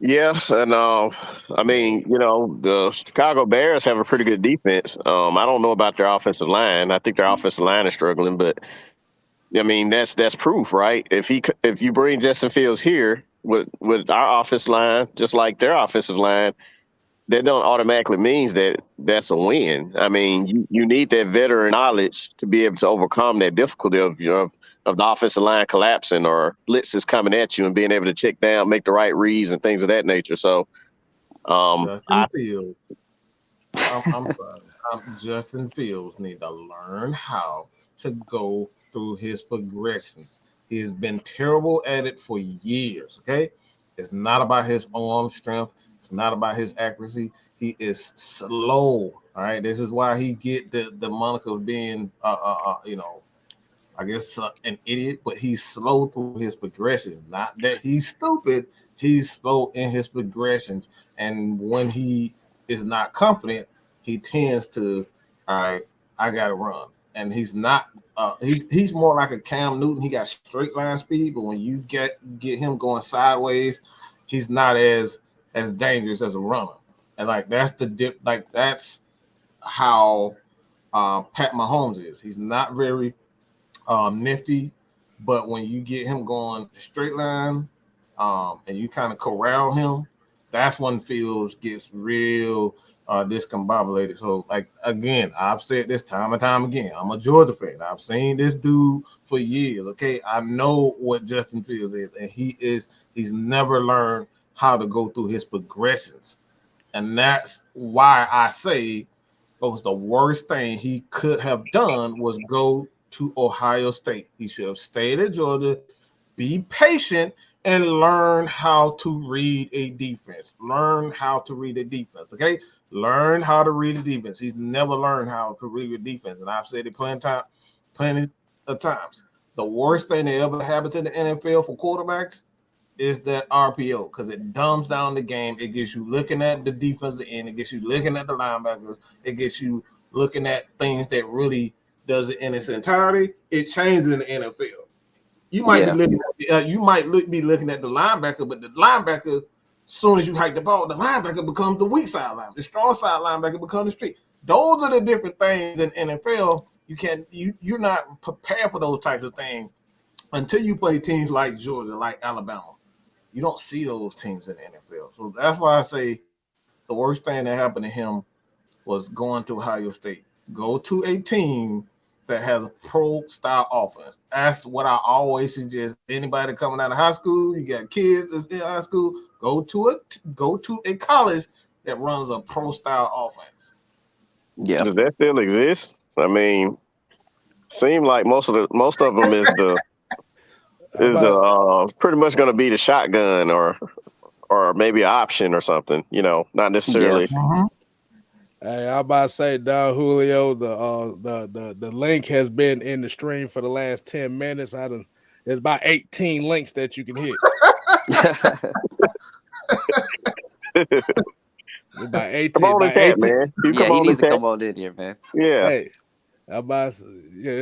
Speaker 4: Yeah, and I mean, you know, the Chicago Bears have a pretty good defense. I don't know about their offensive line. I think their offensive line is struggling, but I mean, that's proof, right? If you bring Justin Fields here with our offensive line, just like their offensive line, that don't automatically means that that's a win. I mean, you need that veteran knowledge to be able to overcome that difficulty of of the offensive line collapsing or blitzes coming at you and being able to check down, make the right reads and things of that nature. So,
Speaker 2: Justin Fields. I'm sorry. Justin Fields need to learn how to go through his progressions. He has been terrible at it for years. Okay, it's not about his arm strength. It's not about his accuracy. He is slow. All right, this is why he get the moniker of being I guess an idiot, but he's slow through his progressions. Not that he's stupid. He's slow in his progressions, and when he is not confident, he tends to, all right, I gotta run. And he's not. He's more like a Cam Newton. He got straight line speed, but when you get him going sideways, he's not as dangerous as a runner. And like that's the dip. Like that's how Pat Mahomes is. He's not very nifty, but when you get him going straight line, and you kind of corral him, that's when Fields gets real discombobulated. So, like again, I've said this time and time again. I'm a Georgia fan. I've seen this dude for years. Okay, I know what Justin Fields is, and he's never learned how to go through his progressions, and that's why I say it was the worst thing he could have done was go to Ohio State. He should have stayed at Georgia, be patient, and learn how to read a defense. Learn how to read a defense, okay? Learn how to read a defense. He's never learned how to read a defense, and I've said it plenty of times. The worst thing that ever happened to the NFL for quarterbacks is that RPO because it dumbs down the game. It gets you looking at the defensive end. It gets you looking at the linebackers. It gets you looking at things that really does it in its entirety. It changes in the NFL. You might be looking at be looking at the linebacker, but the linebacker, as soon as you hike the ball, the linebacker becomes the weak side linebacker. The strong side linebacker becomes the street. Those are the different things in NFL. You're not prepared for those types of things until you play teams like Georgia, like Alabama. You don't see those teams in the NFL. So that's why I say the worst thing that happened to him was going to Ohio State. Go to a team that has a pro-style offense. That's what I always suggest. Anybody coming out of high school, you got kids that's in high school, go to a college that runs a pro-style offense.
Speaker 4: Yeah. Does that still exist? I mean, seem like most of them is pretty much going to be the shotgun or maybe an option or something. Not necessarily.
Speaker 2: Yeah.
Speaker 1: Hey, I'm about to say, Don Julio, the link has been in the stream for the last 10 minutes. There's about 18 links that you can hit. About 18.
Speaker 4: Come on in chat, man.
Speaker 8: He needs to come on in here, man.
Speaker 4: Yeah.
Speaker 1: Hey, it's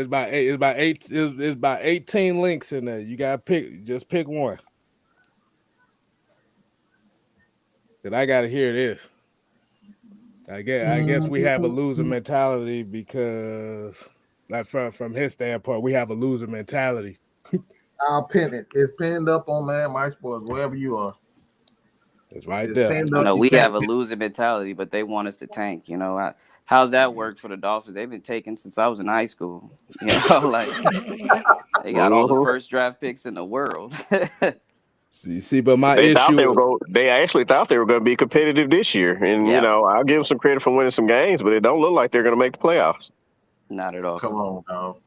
Speaker 1: about 18 links in there. You gotta pick one. Cause I gotta hear this. I guess we have a loser mentality because, like from his standpoint, we have a loser mentality.
Speaker 2: I'll pin it. It's pinned up on Mike Sports, wherever you are.
Speaker 1: It's right there.
Speaker 8: No, we have a loser mentality, but they want us to tank. How's that work for the Dolphins? They've been taking since I was in high school. Like they got all the first draft picks in the world.
Speaker 1: See, but they
Speaker 4: actually thought they were going to be competitive this year, and I'll give them some credit for winning some games, but it don't look like they're going to make the playoffs.
Speaker 8: Not at all.
Speaker 2: Come on, dog.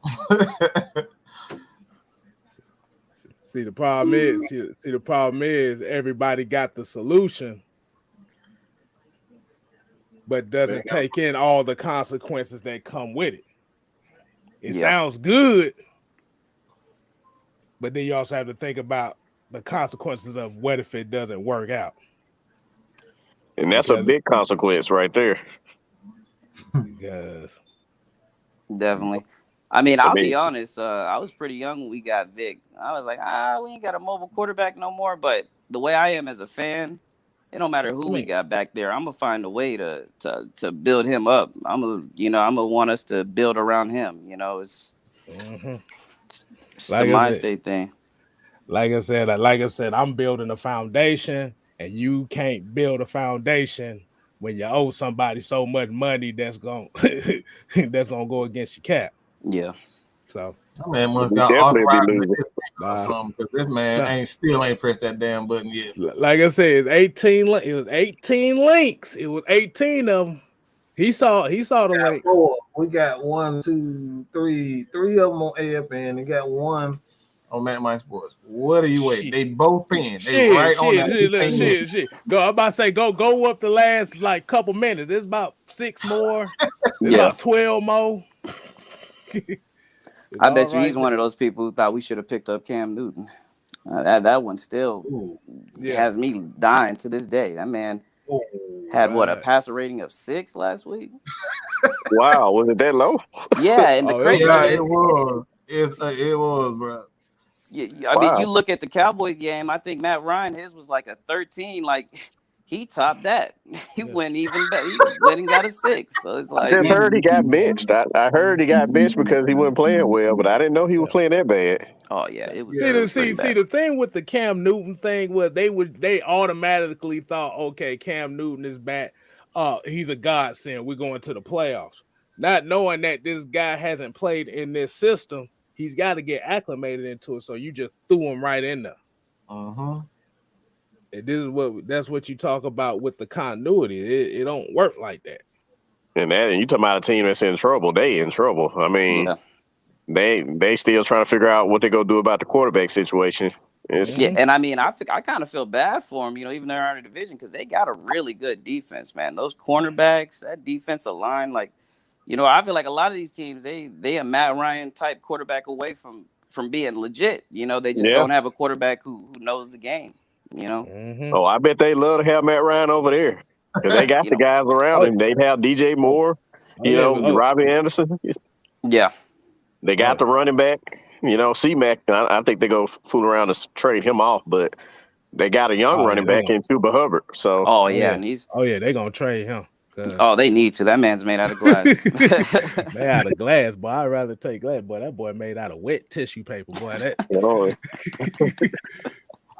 Speaker 1: See, the problem is everybody got the solution, but doesn't take in all the consequences that come with it. It sounds good, but then you also have to think about the consequences of what if it doesn't work out.
Speaker 4: And that's a big consequence right there.
Speaker 1: Because
Speaker 8: definitely. I mean, I'll be honest. I was pretty young when we got Vic. I was like, we ain't got a mobile quarterback no more. But the way I am as a fan, it don't matter who we got back there. I'm gonna find a way to build him up. I'm gonna want us to build around him. It's It's the mind state thing.
Speaker 1: Like I said, I'm building a foundation, and you can't build a foundation when you owe somebody so much money that's gonna go against your cap.
Speaker 8: Yeah.
Speaker 1: So
Speaker 2: that man must
Speaker 4: We
Speaker 2: got
Speaker 4: definitely be
Speaker 2: authorized
Speaker 4: losing.
Speaker 2: or something, because this man still ain't pressed that damn button yet.
Speaker 1: Like I said, it was 18 links. It was 18 of them. He saw the links.
Speaker 2: 4. We got 1, 2, 3 of them on AFN. They got 1 on Matt My Sports. What are you waiting? They both pinned. They right on that.
Speaker 1: Shit. Go. I'm about to say go up the last like couple minutes. There's about 6 more. There's about 12 more.
Speaker 8: I bet you he's one of those people who thought we should have picked up Cam Newton. That one still has me dying to this day. That man had a passer rating of 6 last week.
Speaker 4: Wow, was it that low?
Speaker 8: Yeah, and the crazy
Speaker 2: it was. It was, bro.
Speaker 8: Yeah, I mean, you look at the Cowboy game. I think Matt Ryan, his was like a 13. Like he topped that. He went even better. He went and got a 6. So it's like
Speaker 4: I just heard he got benched. I heard he got benched because he wasn't playing well, but I didn't know he was playing that bad.
Speaker 8: Oh yeah, it was.
Speaker 1: See, the thing with the Cam Newton thing was they automatically thought, okay, Cam Newton is back. He's a godsend. We're going to the playoffs, not knowing that this guy hasn't played in this system. He's got to get acclimated into it. So you just threw him right in there.
Speaker 2: And
Speaker 1: That's what you talk about with the continuity. It don't work like that.
Speaker 4: And you talking about a team that's in trouble. They in trouble. I mean, they still trying to figure out what they're gonna do about the quarterback situation.
Speaker 8: And I mean, I kind of feel bad for them, even though they're in a division, because they got a really good defense, man. Those cornerbacks, that defensive line, like, I feel like a lot of these teams, they a Matt Ryan type quarterback away from being legit. They just don't have a quarterback who knows the game.
Speaker 4: Oh, I bet they love to have Matt Ryan over there because they got the guys around him. They have DJ Moore, Robbie Anderson.
Speaker 8: Yeah,
Speaker 4: they got the running back. C-Mac. I think they go fool around and trade him off, but they got a young running back in Chuba Hubbard. So
Speaker 1: they gonna trade him.
Speaker 8: Oh, they need to. That man's made out of glass.
Speaker 1: Made out of glass, boy. I'd rather take glass, boy. That boy made out of wet tissue paper, boy.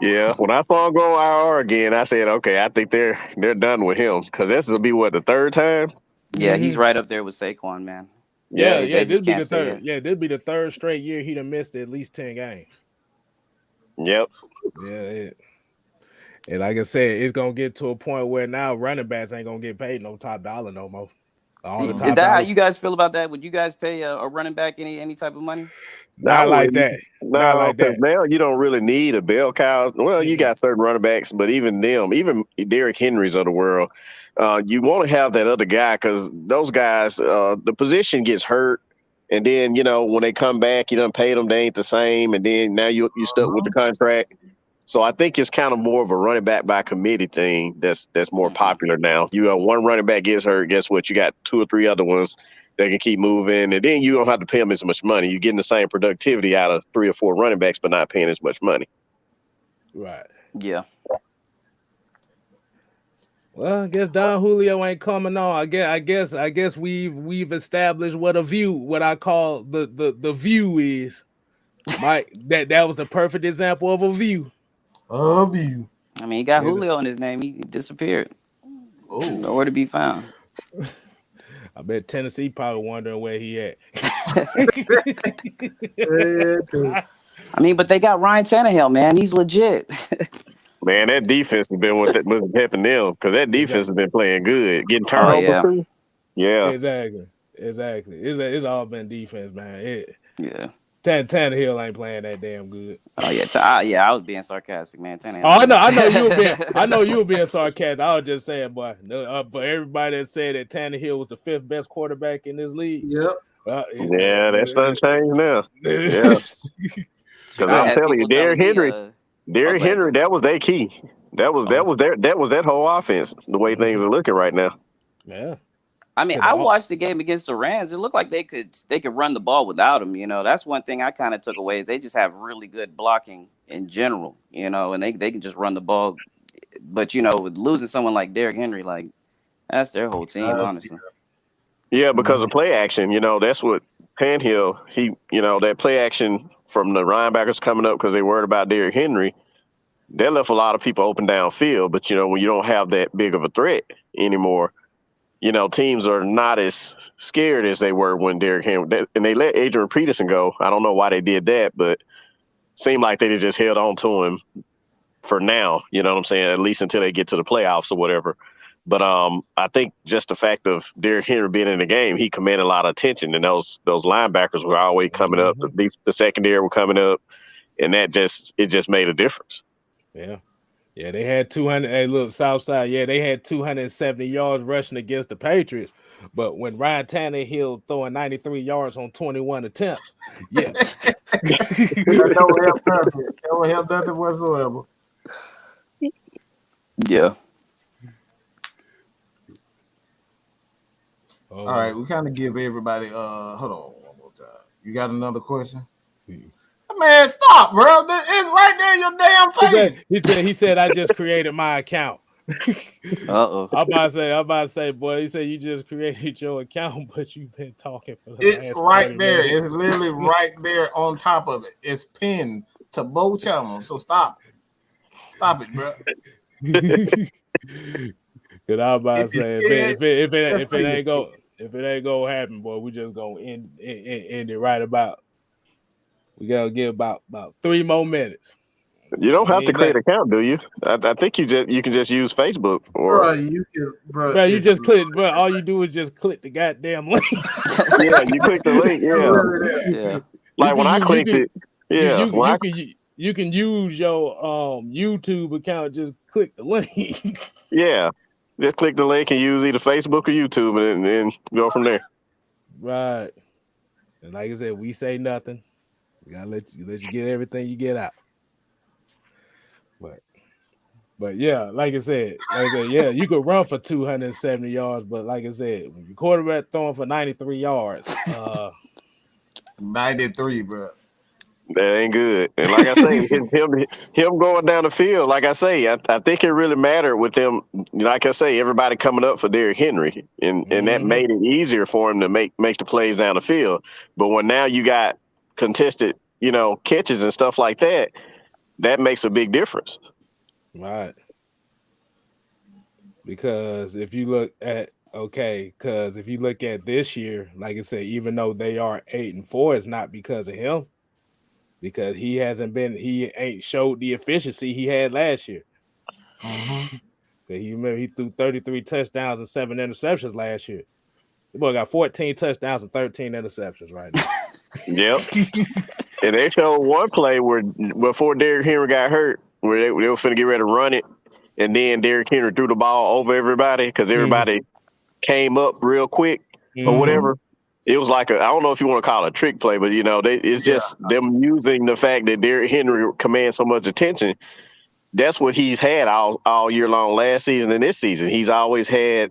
Speaker 4: Yeah, when I saw him go IR again, I said, okay, I think they're done with him because this will be the 3rd time.
Speaker 8: Yeah, he's right up there with Saquon, man.
Speaker 1: Yeah. This be the 3rd. Yeah, this be the 3rd straight year he'd have missed at least 10 games.
Speaker 4: Yep.
Speaker 1: Yeah. And like I said, it's gonna get to a point where now running backs ain't gonna get paid no top dollar no more.
Speaker 8: Is that how you guys feel about that? Would you guys pay a running back any type of money?
Speaker 1: Not like that.
Speaker 4: Not like that. Now you don't really need a bell cow. Well, you got certain running backs, but even Derrick Henry's of the world, you want to have that other guy because those guys, the position gets hurt, and then when they come back, you done paid them, they ain't the same, and then now you stuck with the contract. So I think it's kind of more of a running back by committee thing that's more popular now. You have one running back gets hurt, guess what? You got 2 or 3 other ones that can keep moving, and then you don't have to pay them as much money. You're getting the same productivity out of 3 or 4 running backs, but not paying as much money.
Speaker 1: Right.
Speaker 8: Yeah.
Speaker 1: Well, I guess Don Julio ain't coming on. I guess we've established what I call the view is. Mike, that was the perfect example of a view.
Speaker 2: A view.
Speaker 8: I mean, he got Julio in his name. He disappeared. Nowhere to be found.
Speaker 1: I bet Tennessee probably wondering where he at.
Speaker 8: I mean, but they got Ryan Tannehill, man. He's legit.
Speaker 4: Man, that defense has been what's helping them because that defense has been playing good, getting turnovers too. Yeah,
Speaker 1: exactly. It's all been defense, man. Tannehill ain't playing that damn good.
Speaker 8: Oh yeah, I was being sarcastic, man. Tannehill.
Speaker 1: Oh, I know you were being sarcastic. I was just saying, boy. But everybody that said that Tannehill was the 5th best quarterback in this league.
Speaker 2: Yep.
Speaker 4: That's done changed now. Yeah. Because I'm telling you, Derrick Henry, that was their key. That was that whole offense. The way things are looking right now.
Speaker 1: Yeah.
Speaker 8: I mean, I watched the game against the Rams. It looked like they could run the ball without him. That's one thing I kind of took away is they just have really good blocking in general. And they can just run the ball. But with losing someone like Derrick Henry, like that's their whole team, honestly.
Speaker 4: Yeah, because of play action. That's what Tannehill, that play action from the linebackers coming up because they worried about Derrick Henry, that left a lot of people open downfield. But, when you don't have that big of a threat anymore, teams are not as scared as they were when Derrick Henry, and they let Adrian Peterson go. I don't know why they did that, but seemed like they just held on to him for now, you know what I'm saying, at least until they get to the playoffs or whatever. But I think just the fact of Derrick Henry being in the game, he commanded a lot of attention, and those linebackers were always coming up. The secondary were coming up, and it just made a difference.
Speaker 1: Yeah. Yeah, they had 200. Hey, look, Southside. Yeah, they had 270 yards rushing against the Patriots. But when Ryan Tannehill throwing 93 yards on 21 attempts, yeah.
Speaker 2: That don't help nothing whatsoever.
Speaker 8: Yeah.
Speaker 2: All right, we kind of give everybody. Hold on one more time. You got another question? Man, stop, bro. It's right there in your damn face.
Speaker 1: He said, I just created my account.
Speaker 8: Uh-oh.
Speaker 1: I'm about to say, boy, he said you just created your account, but you've been talking for the
Speaker 2: It's
Speaker 1: last
Speaker 2: right
Speaker 1: 30
Speaker 2: there.
Speaker 1: minutes.
Speaker 2: It's literally right there on top of it. It's pinned to both channels. So stop. Stop it, bro.
Speaker 1: Cause I'm about to say if it ain't gonna happen, boy, we just gonna end it right about. We gotta give about 3 more minutes.
Speaker 4: You don't have to create an account, do you? I think you can just use Facebook or.
Speaker 2: Bro, you can,
Speaker 1: bro. You just click, bro. All you do is just click the goddamn link.
Speaker 4: Yeah, you click the link. Yeah. Like when I clicked it. Yeah.
Speaker 1: You can use your YouTube account. Just click the link.
Speaker 4: Yeah. Just click the link and use either Facebook or YouTube, and then go from there.
Speaker 1: Right. And like I said, we say nothing. We gotta let you get everything you get out. But yeah, like I said, yeah, you could run for 270 yards, but like I said, when your quarterback throwing for 93 yards,
Speaker 2: 93, bro.
Speaker 4: That ain't good. And like I say, him going down the field, like I say, I think it really mattered with them. Like I say, everybody coming up for Derrick Henry, and that made it easier for him to make the plays down the field. But when now you got contested, catches and stuff like that, that makes a big difference.
Speaker 1: Right. Because if you look at this year, like I said, even though they are 8-4, it's not because of him. Because he ain't showed the efficiency he had last year. He threw 33 touchdowns and 7 interceptions last year. The boy got 14 touchdowns and 13 interceptions right now.
Speaker 4: Yep. And they showed one play where before Derrick Henry got hurt, where they were finna get ready to run it, and then Derrick Henry threw the ball over everybody because everybody came up real quick or whatever. It was like I don't know if you want to call it a trick play, but it's just them using the fact that Derrick Henry commands so much attention. That's what he's had all year long, last season and this season. He's always had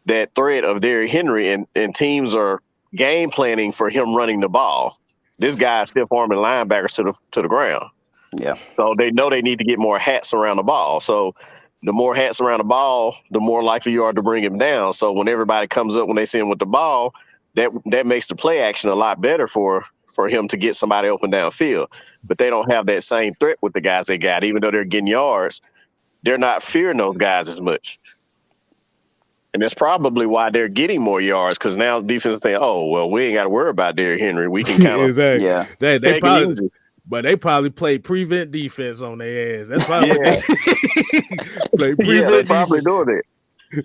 Speaker 4: that threat of Derrick Henry, and teams are game planning for him running the ball. This guy's stiff arming linebackers to the ground.
Speaker 8: Yeah.
Speaker 4: So they know they need to get more hats around the ball. So the more hats around the ball, the more likely you are to bring him down. So when everybody comes up, when they see him with the ball, that makes the play action a lot better for him to get somebody open downfield. But they don't have that same threat with the guys they got. Even though they're getting yards, they're not fearing those guys as much. And that's probably why they're getting more yards, because now defense think, oh, well, we ain't got to worry about Derrick Henry. We can kind of
Speaker 1: they probably, easy. But they probably play prevent defense on their ass. That's probably
Speaker 4: play prevent they probably doing it.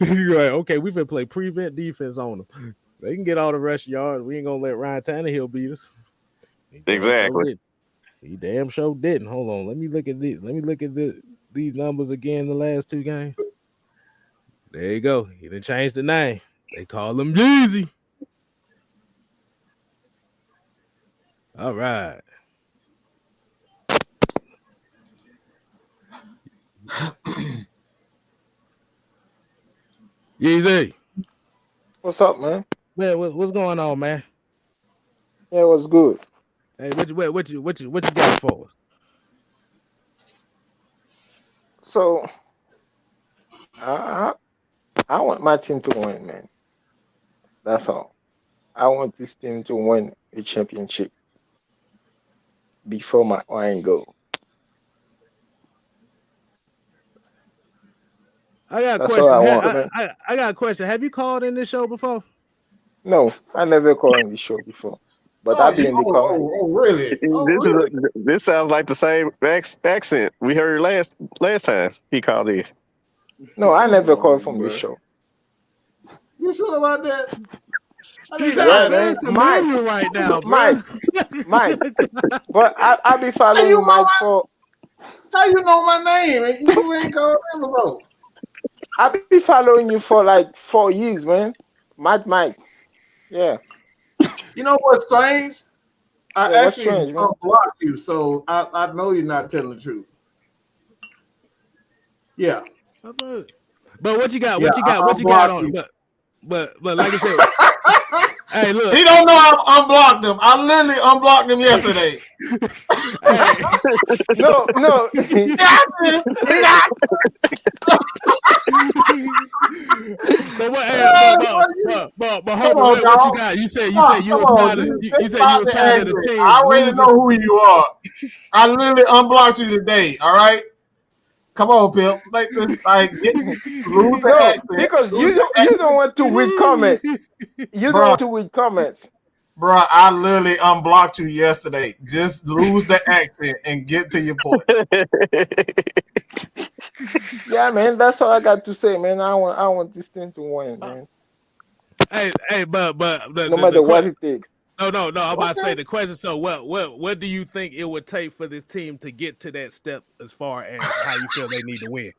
Speaker 1: You're like, okay, we've been play prevent defense on them. They can get all the rest yards. We ain't gonna let Ryan Tannehill beat us.
Speaker 4: Exactly.
Speaker 1: He damn sure didn't. Hold on. Let me look at this. Let me look at these numbers again. The last 2 games. There you go. He done changed the name. They call him Yeezy. All right. Yeezy.
Speaker 9: What's up, man?
Speaker 1: Man, what's going on, man?
Speaker 9: Yeah, what's good?
Speaker 1: Hey, what you got for us?
Speaker 9: So, I want my team to win, man. That's all. I want this team to win a championship before Matt Ryan go.
Speaker 1: I got a
Speaker 9: That's all I
Speaker 1: question.
Speaker 9: want, man.
Speaker 1: I got a question. Have you called in this show before?
Speaker 9: No, I never called on the show before, but I'll be in the comment.
Speaker 2: Really?
Speaker 4: This sounds like the same accent we heard last time he called in.
Speaker 9: No, I never called from the show.
Speaker 2: You sure about that?
Speaker 1: You
Speaker 9: Yeah,
Speaker 1: sound
Speaker 9: man.
Speaker 1: very
Speaker 9: Mike,
Speaker 1: familiar right now,
Speaker 9: Mike,
Speaker 1: bro.
Speaker 9: Mike. But I be following Mike for.
Speaker 2: How you know my name and you ain't called him before?
Speaker 9: I be following you for like 4 years, man. Mike. Yeah.
Speaker 2: You know what's strange? I
Speaker 9: Yeah, what's
Speaker 2: actually
Speaker 9: strange, man?
Speaker 2: blocked you, so I know you're not telling the truth. Yeah.
Speaker 1: But what you got?
Speaker 2: Yeah,
Speaker 1: What you got? What you got on? But like I said, hey, look.
Speaker 2: He don't know I unblocked him. I literally unblocked him yesterday.
Speaker 9: No.
Speaker 1: But hold on, what you got? You said you was tired of the team.
Speaker 2: I already know who you are. I literally unblocked you today. All right. Come on, Pimp. Like this, lose the accent.
Speaker 9: Because you don't want to read comments. You don't want to read comments.
Speaker 2: Bro, I literally unblocked you yesterday. Just lose the accent and get to your point.
Speaker 9: Yeah, man, that's all I got to say, man. I want this thing to win, man.
Speaker 1: Hey, but
Speaker 9: no matter what it takes.
Speaker 1: No. I'm about to say the question. So, what do you think it would take for this team to get to that step as far as how you feel they need to win?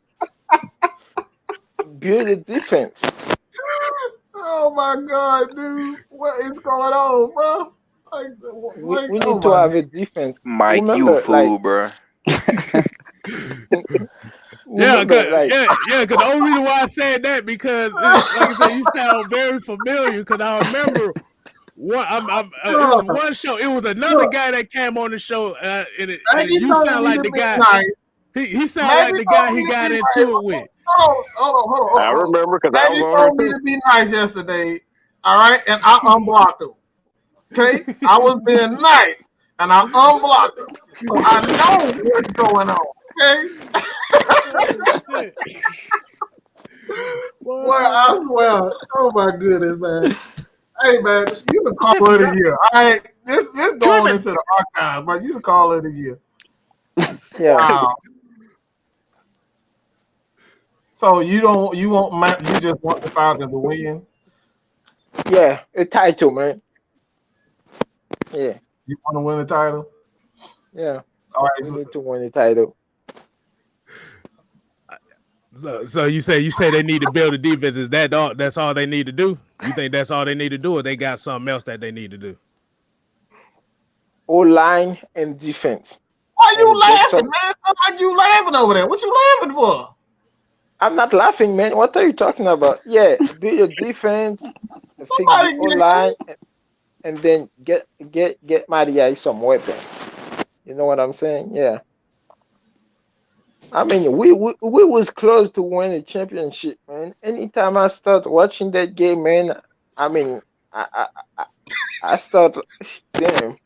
Speaker 9: Build a defense.
Speaker 2: Oh my God, dude! What is going on, bro?
Speaker 9: We need to have a defense.
Speaker 5: Mike,
Speaker 9: remember,
Speaker 5: you fool, bro.
Speaker 1: Yeah, because the only reason why I said that because, like I said, you sound very familiar. Because I remember it was one show. It was another guy that came on the show, and you sound like the guy.
Speaker 2: Nice.
Speaker 1: He sounded like the guy he got into it with.
Speaker 2: Hold on.
Speaker 4: I remember because I was
Speaker 2: Maggie
Speaker 4: on
Speaker 2: told me to be nice yesterday. All right, and I unblocked him. Okay, I was being nice, and I unblocked him. So I know what's going on. Okay. Boy, I swear. Oh my goodness, man. Hey man, you can call it a year. All right, this going into the archive, but you can call it a year.
Speaker 9: Yeah.
Speaker 2: Wow. So you just want the Falcons to win?
Speaker 9: Yeah, a title, man. Yeah.
Speaker 2: You want to win the title?
Speaker 9: Yeah.
Speaker 2: All right.
Speaker 9: We need to win the title.
Speaker 1: So you say they need to build a defense. Is that all? That's all they need to do? You think that's all they need to do, or they got something else that they need to do?
Speaker 9: O-line and defense.
Speaker 2: Why you laughing, man? Sound like you laughing over there. What you laughing for?
Speaker 9: I'm not laughing, man. What are you talking about? Yeah, build your defense, fix the O-line, and then get Maria some weapons. You know what I'm saying? Yeah. I mean, we was close to win a championship, man. Anytime I start watching that game, man, I mean, I start, damn,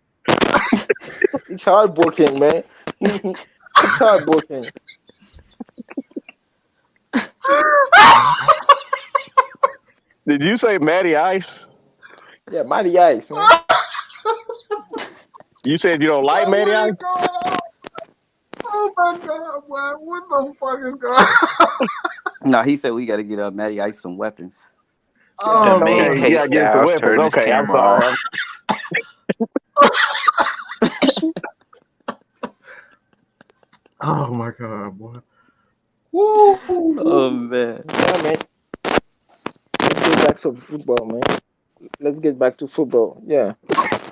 Speaker 9: it's heartbroken, man. It's heartbroken.
Speaker 4: Did you say Matty Ice?
Speaker 9: Yeah, Matty Ice, man.
Speaker 4: You said you don't like Matty Ice?
Speaker 2: Oh my God, boy. What the fuck is going on?
Speaker 8: No, he said we got to get Matty Ice some weapons.
Speaker 2: Oh,
Speaker 5: the main
Speaker 4: you gotta get some weapons.
Speaker 5: turn his
Speaker 4: Okay, I'm
Speaker 5: camera
Speaker 4: sorry.
Speaker 2: Oh my God, boy. Woo.
Speaker 8: Oh man.
Speaker 9: Yeah, man. Let's get back to football, man. Let's get back to football. Yeah.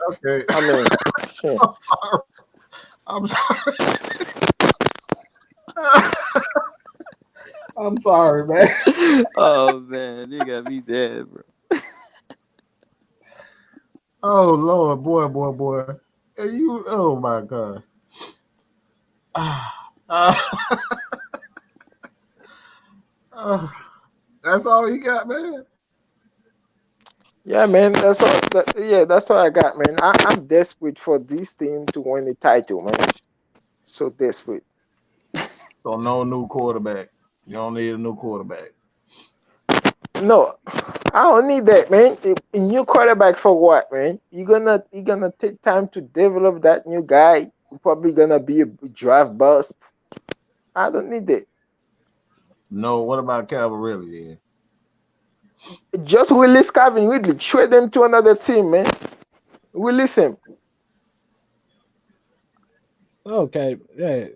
Speaker 2: Okay.
Speaker 9: I mean, shit.
Speaker 2: I'm sorry. I'm sorry, man.
Speaker 8: Oh man, you got me dead, bro.
Speaker 2: Oh Lord, boy. Hey, you, oh my gosh. That's all you got, man.
Speaker 9: Yeah, man. That's all. That's all I got, man. I'm desperate for this team to win the title, man. So desperate.
Speaker 2: So no new quarterback. You don't need a new quarterback.
Speaker 9: No, I don't need that, man. A new quarterback for what, man? You're gonna take time to develop that new guy. You're probably gonna be a draft bust. I don't need that.
Speaker 2: No, what about Cavalry then?
Speaker 9: Just release Calvin Ridley. Trade him to another team, man. Release him.
Speaker 1: Okay, yeah.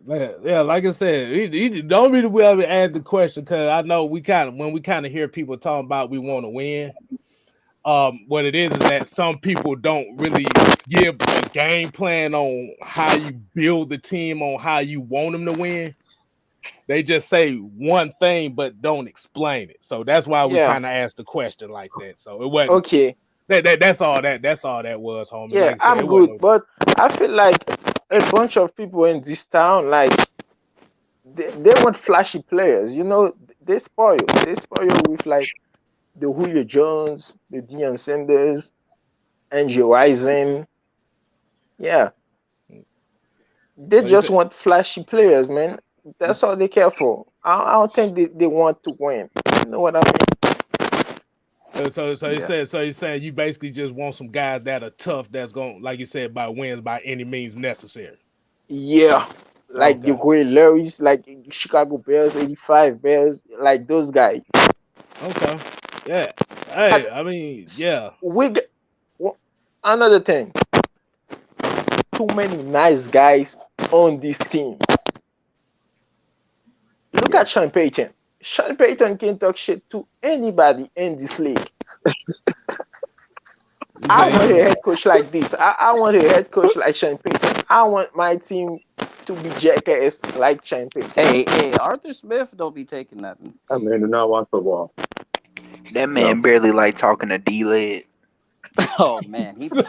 Speaker 1: Like I said, the only reason we ever asked the question because I know when we kind of hear people talking about we want to win. What it is that some people don't really give a game plan on how you build the team on how you want them to win. They just say one thing but don't explain it. So that's why we kind of asked the question like that. So it wasn't
Speaker 9: okay.
Speaker 1: That's all that was, homie.
Speaker 9: Yeah,
Speaker 1: like I said,
Speaker 9: I'm good, but I feel like a bunch of people in this town, like they want flashy players. You know, they spoil with like the Julio Jones, the Deion Sanders, Andrew Rising. Yeah, they just want flashy players, man. That's all they care for. I don't think they want to win. You know what I mean?
Speaker 1: So you're saying you basically just want some guys that are tough, that's going, like you said, by wins by any means necessary.
Speaker 9: Yeah, like the Ray Larry's, like Chicago Bears, 85 Bears, like those guys.
Speaker 1: Okay. Yeah. Hey, I mean, yeah.
Speaker 9: Another thing. Too many nice guys on this team. Look at Sean Payton. Sean Payton can talk shit to anybody in this league. I want a head coach like this. I want a head coach like Sean Payton. I want my team to be jackass like Sean Payton.
Speaker 8: Hey, Arthur Smith don't be taking nothing.
Speaker 10: That man do not watch football.
Speaker 7: That man barely like talking to D-Led.
Speaker 8: Oh man, he
Speaker 1: boy,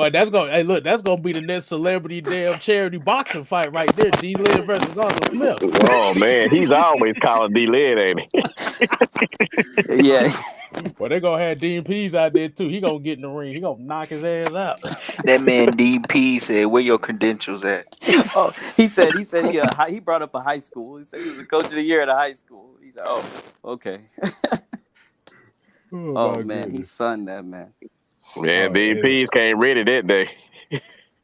Speaker 1: that's gonna. Hey, look, that's gonna be the next celebrity damn charity boxing fight right there. D-Led versus Arthur Smith.
Speaker 4: Oh man, he's always calling D-Led, ain't
Speaker 8: he? Yeah.
Speaker 1: Well, they gonna have Dean Pease out there too. He gonna get in the ring. He gonna knock his ass out.
Speaker 7: That man Dean Pease said, "Where your credentials at?"
Speaker 8: Oh, he said he brought up a high school. He said he was a coach of the year at a high school. He said, "Oh, okay." Oh man, goodness. He sunned that man.
Speaker 4: Man, Dean Pease came ready that day.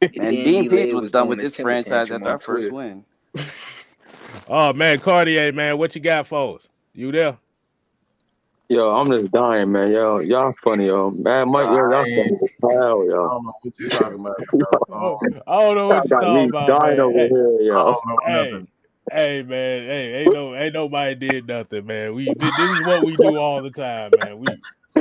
Speaker 8: And Dean Pease was done with this franchise after our first win.
Speaker 1: Oh man, Cartier, man, what you got for us? You there?
Speaker 10: Yo, I'm just dying, man. Yo, y'all funny, yo. Man, Mike, y'all funny as hell, yo.
Speaker 2: I don't know what you talking about.
Speaker 1: I don't know what you're talking about,
Speaker 10: dying
Speaker 1: man.
Speaker 10: over here, yo.
Speaker 1: Hey man, hey, ain't nobody did nothing, man. This is what we do all the time, man. We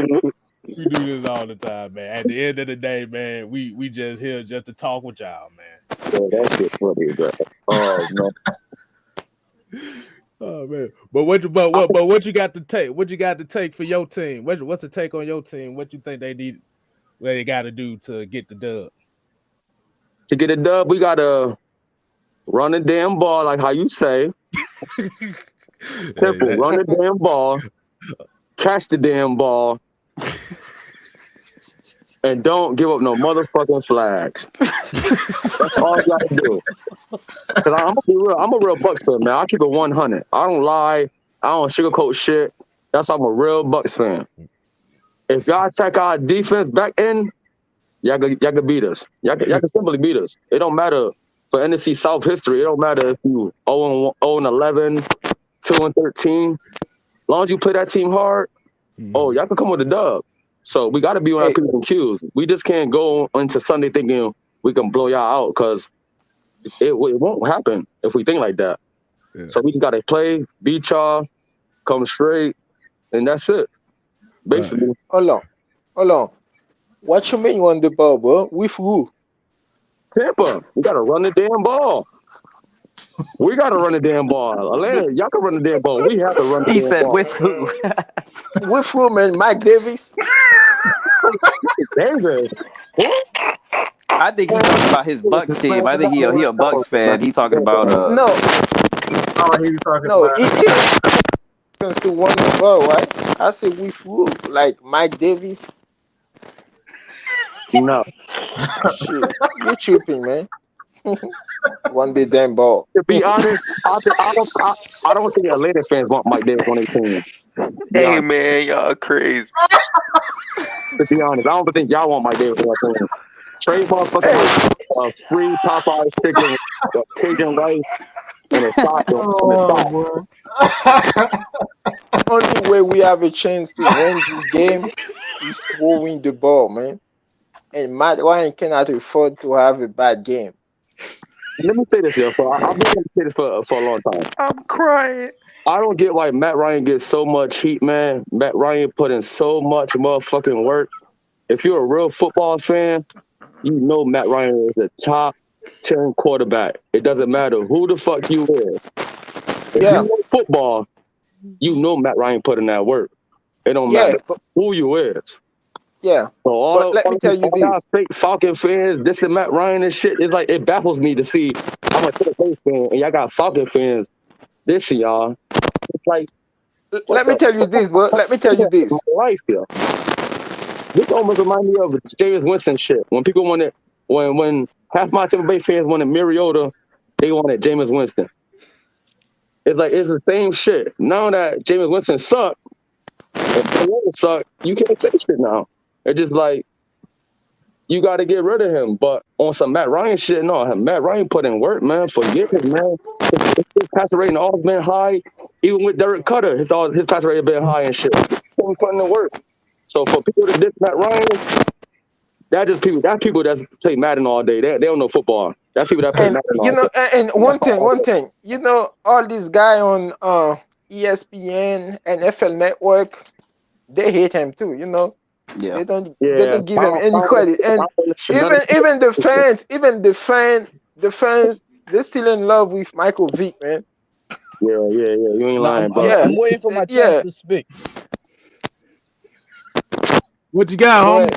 Speaker 1: do this all the time, man. At the end of the day, man, we just here just to talk with y'all, man.
Speaker 10: Yeah, that shit funny, bro. Oh no.
Speaker 1: Oh man, but what you got to take? What you got to take for your team? What's the take on your team? What you think they need? What they got to do to get the dub?
Speaker 10: To get a dub, we gotta run the damn ball, like how you say. Simple. Run the damn ball, catch the damn ball, and don't give up no motherfucking flags. That's all you gotta do. Cause I'm gonna be real. I'm a real Bucks fan, man. I keep it 100. I don't lie. I don't sugarcoat shit. That's why I'm a real Bucks fan. If y'all check our defense back in, y'all can beat us. Y'all can simply beat us. It don't matter for NFC South history. It don't matter if you 0-11, 2-13. As long as you play that team hard, y'all can come with a dub. So we got to be on our P's and Q's. We just can't go into Sunday thinking we can blow y'all out because it won't happen if we think like that. Yeah. So we just got to play, beat y'all, come straight, and that's it. Basically.
Speaker 9: Hold on. What you mean you on the ball, bro? With who?
Speaker 10: Tampa. We got to run the damn ball. We got to run the damn ball. Atlanta, y'all can run the damn ball. We have to run the damn ball.
Speaker 8: He said with who?
Speaker 9: With who, man? Mike Davis?
Speaker 10: Davis.
Speaker 8: I think he's talking about his Bucks team. I think he a Bucks fan. He talking about
Speaker 2: No, he's talking about
Speaker 9: he to won the ball, right? I say with who? Like Mike Davis?
Speaker 10: No.
Speaker 9: Shit, you tripping, man. One day damn ball.
Speaker 10: To be honest, I don't think Atlanta fans want Mike Davis on their team.
Speaker 11: Hey man, y'all crazy.
Speaker 10: To be honest, I don't think y'all want Mike Davis on their team. Trade motherfucking free Popeyes chicken, Cajun rice, and a side.
Speaker 9: Only way we have a chance to win this game is throwing the ball, man. And Matt Ryan cannot afford to have a bad game.
Speaker 10: Let me say this here. I've been going to say this for a long time.
Speaker 11: I'm crying.
Speaker 10: I don't get why Matt Ryan gets so much heat, man. Matt Ryan put in so much motherfucking work. If you're a real football fan, you know Matt Ryan is a top 10 quarterback. It doesn't matter who the fuck you is. If you know football, you know Matt Ryan put in that work. It don't matter who you is.
Speaker 9: Yeah.
Speaker 10: So
Speaker 9: let me tell you this.
Speaker 10: Fake Falcon fans, this and Matt Ryan and shit, it's like it baffles me to see I'm a Tampa Bay fan and y'all got Falcon fans dissing y'all. It's like
Speaker 9: let me tell you this, bro. Let me tell you this.
Speaker 10: Life here. This almost reminds me of James Winston shit. When people wanted, when half my Tampa Bay fans wanted Mariota, they wanted Jameis Winston. It's like it's the same shit. Now that Jameis Winston sucked, and Mariota sucked, you can't say shit now. It's just like you got to get rid of him. But on some Matt Ryan shit, no, Matt Ryan put in work, man. Forget it, man. His passer rating always been high. Even with Derek Cutter, his passer rating been high and shit. He's putting in work. So for people to diss Matt Ryan, that's people that's play Madden all day. They don't know football. That's people that play Madden all day.
Speaker 9: And one thing, all these guys on ESPN and NFL Network, they hate him too. They don't give him any credit. And even the fans, they're still in love with Michael Vick, man.
Speaker 10: Yeah. You ain't lying, bro.
Speaker 12: I'm waiting for my chance to speak.
Speaker 1: What you got, homie?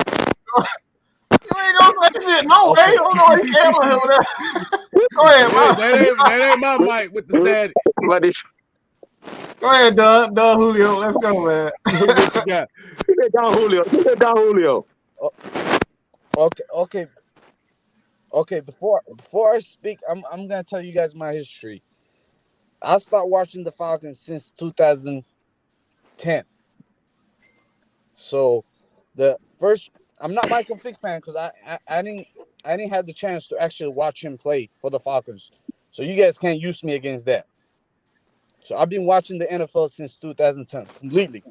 Speaker 2: You ain't gonna say shit. No, hey, hold on. You can't have that. Go ahead, Mike.
Speaker 1: That ain't my mic with the static.
Speaker 2: Go ahead, Don Julio. Let's go, man.
Speaker 1: What you got?
Speaker 10: Don Julio.
Speaker 12: Okay. Before I speak, I'm gonna tell you guys my history. I started watching the Falcons since 2010. So the first, I'm not Michael Vick fan because I didn't have the chance to actually watch him play for the Falcons. So you guys can't use me against that. So I've been watching the NFL since 2010 completely,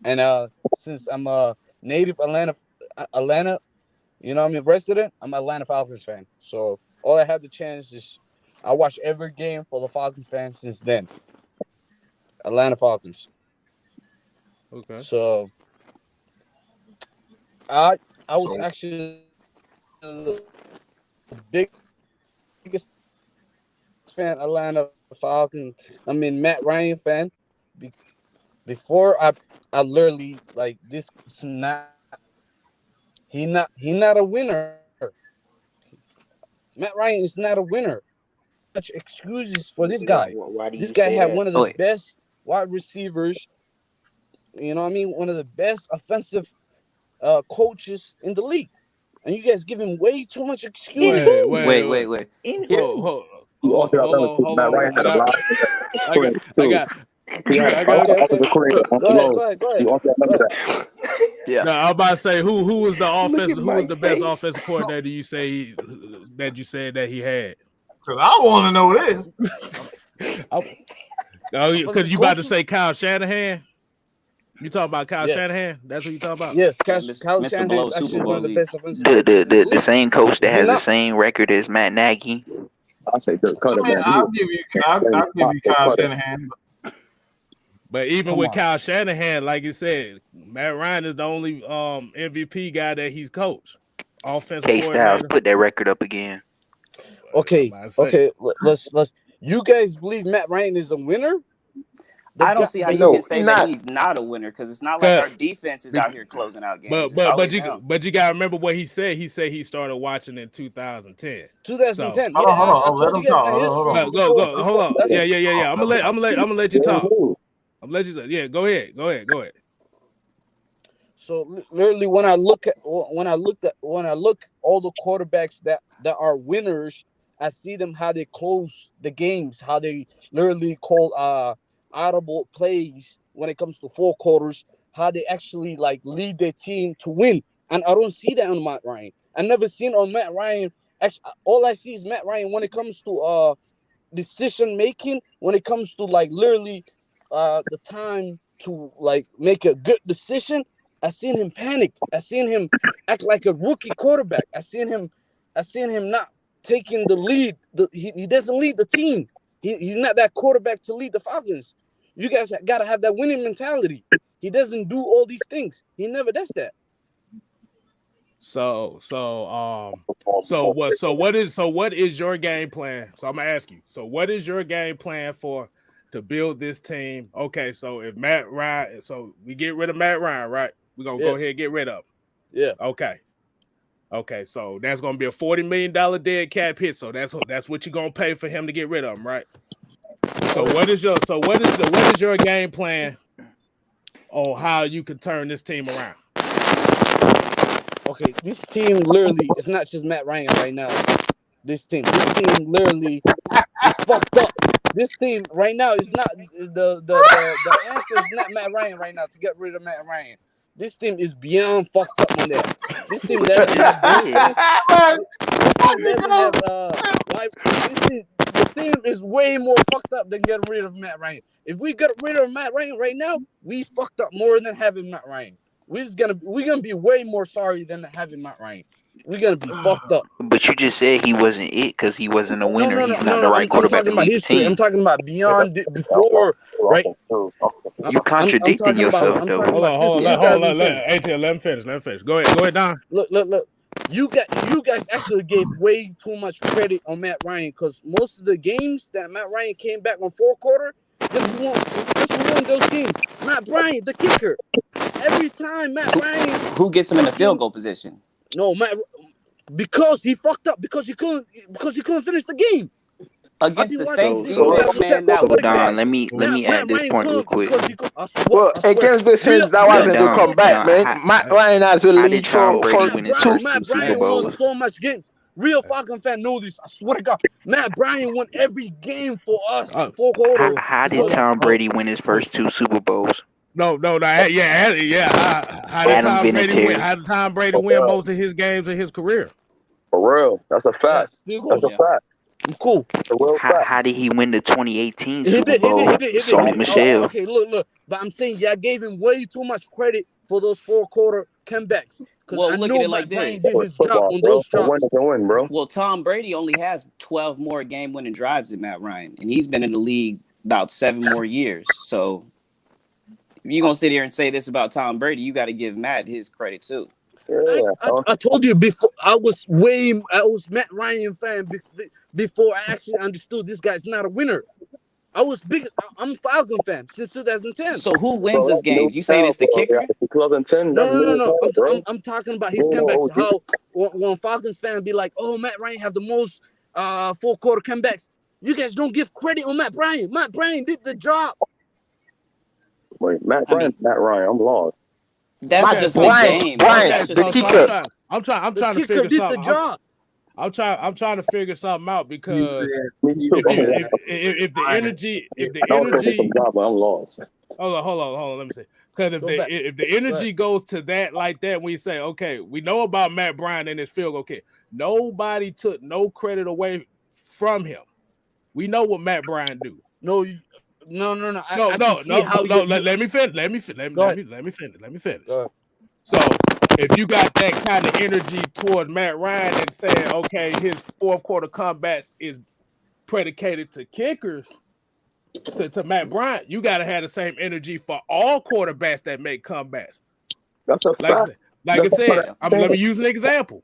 Speaker 12: and since I'm a native Atlanta, resident, I'm an Atlanta Falcons fan. So all I have the chance is I watch every game for the Falcons fans since then. Atlanta Falcons.
Speaker 1: Okay.
Speaker 12: So I was actually the biggest fan Atlanta Falcons. I mean Matt Ryan fan. Before I literally like this is not he not a winner. Matt Ryan is not a winner. Much excuses for this guy. This guy had one of the best wide receivers. You know what I mean? One of the best offensive coaches in the league. And you guys give him way too much excuses.
Speaker 8: Wait.
Speaker 1: Hold on. I got.
Speaker 12: Go ahead.
Speaker 8: Yeah.
Speaker 1: No, I'm about to say who was the offensive? Who was the best offensive coordinator you say that he had?
Speaker 2: Because I want to know this.
Speaker 1: Because you about to say Kyle Shanahan? You talking about Kyle Shanahan? That's what you talking about?
Speaker 12: Yes, Kyle Shanahan is actually one of the best offensive.
Speaker 11: The same coach that has the same record as Matt Nagy.
Speaker 10: I say Dirk Cutter.
Speaker 2: I'll give you Kyle Shanahan.
Speaker 1: But even with Kyle Shanahan, like you said, Matt Ryan is the only MVP guy that he's coached. Offensive
Speaker 11: K-Styles, put that record up again.
Speaker 12: Okay. Let's. You guys believe Matt Ryan is a winner?
Speaker 8: I don't see how you can say that he's not a winner because it's not like our defense is out here closing out games.
Speaker 1: But you gotta remember what he said. He said he started watching in 2010.
Speaker 12: 2010.
Speaker 2: Hold on. Let him talk. Hold on.
Speaker 1: Go. Hold on. Yeah. I'm gonna let you talk. I'm gonna let you. Yeah. Go ahead.
Speaker 12: So literally, when I look all the quarterbacks that are winners, I see them how they close the games, how they literally call audible plays when it comes to four quarters, how they actually like lead their team to win. And I don't see that on Matt Ryan. I never seen on Matt Ryan. Actually, all I see is Matt Ryan when it comes to decision making, when it comes to like literally the time to like make a good decision. I seen him panic. I seen him act like a rookie quarterback. I seen him not taking the lead. He doesn't lead the team. He's not that quarterback to lead the Falcons. You guys gotta have that winning mentality. He doesn't do all these things. He never does that.
Speaker 1: So what is your game plan? So I'm gonna ask you. So what is your game plan to build this team? Okay, so if Matt Ryan, so we get rid of Matt Ryan, right? We're gonna go ahead and get rid of him.
Speaker 12: Yeah.
Speaker 1: Okay, so that's gonna be a $40 million dead cap hit. So that's what you're gonna pay for him to get rid of him, right? So what is your game plan on how you can turn this team around?
Speaker 12: Okay, this team literally is not just Matt Ryan right now. This team literally is fucked up. This team right now is not the answer is not Matt Ryan right now to get rid of Matt Ryan. This team is beyond fucked up on that. This team doesn't have defense. This team is way more fucked up than getting rid of Matt Ryan. If we get rid of Matt Ryan right now, we fucked up more than having Matt Ryan. We're gonna be way more sorry than having Matt Ryan. We're gonna be fucked up.
Speaker 11: But you just said he wasn't it because he wasn't a winner. He's not the right quarterback to lead the team.
Speaker 12: I'm talking about beyond before, right?
Speaker 11: You contradicting yourself, though.
Speaker 1: Hold on. Let me finish. Go ahead, Don.
Speaker 12: Look. You guys actually gave way too much credit on Matt Ryan because most of the games that Matt Ryan came back on fourth quarter, just won those games. Matt Ryan, the kicker. Every time Matt Ryan,
Speaker 8: who gets him in the field goal position?
Speaker 12: No, Matt, because he fucked up because he couldn't finish the game
Speaker 8: against the Saints.
Speaker 11: Don, let me add this point real quick.
Speaker 9: Well, against the Saints, that wasn't the comeback, man. Matt Ryan has a lead for
Speaker 12: Matt Bryan won so much games. Real Falcon fan know this. I swear to God, Matt Bryan won every game for us.
Speaker 11: How did Tom Brady win his first 2 Super Bowls?
Speaker 1: No. How did Tom Brady win most of his games in his career?
Speaker 10: For real, that's a fact. That's a fact.
Speaker 12: Cool.
Speaker 11: How did he win the 2018 Super Bowl? Sony Michel.
Speaker 12: Okay, look. But I'm saying, I gave him way too much credit for those 4 quarter comebacks.
Speaker 8: Well, look at it like
Speaker 12: this.
Speaker 8: Did
Speaker 12: his job on those jobs.
Speaker 10: Bro.
Speaker 8: Well, Tom Brady only has 12 more game-winning drives than Matt Ryan, and he's been in the league about 7 more years. So if you're gonna sit here and say this about Tom Brady, you got to give Matt his credit too.
Speaker 10: Yeah,
Speaker 12: I told you before. I was Matt Ryan fan before I actually understood this guy's not a winner. I'm a Falcon fan since 2010.
Speaker 8: So who wins these games? You saying it's the kicker?
Speaker 10: 2010.
Speaker 12: No. I'm talking about his comebacks. How when Falcons fans be like, "Oh, Matt Ryan have the most 4 quarter comebacks." You guys don't give credit on Matt Ryan. Matt Ryan did the job.
Speaker 10: Wait, Matt Ryan. I'm lost.
Speaker 8: That's just the game.
Speaker 9: Brian, the kicker.
Speaker 1: I'm trying to figure something out. I'm trying to figure something out because if the energy,
Speaker 10: I'm lost.
Speaker 1: Hold on. Let me see. Because if the energy goes to that like that, we say, okay, we know about Matt Bryan and his field goal kick. Nobody took no credit away from him. We know what Matt Bryan do.
Speaker 12: No.
Speaker 1: No. Let me finish. So if you got that kind of energy towards Matt Ryan and saying, okay, his 4th quarter comebacks is predicated to kickers, to Matt Bryant, you got to have the same energy for all quarterbacks that make comebacks.
Speaker 10: That's a fact.
Speaker 1: Like I said, let me use an example.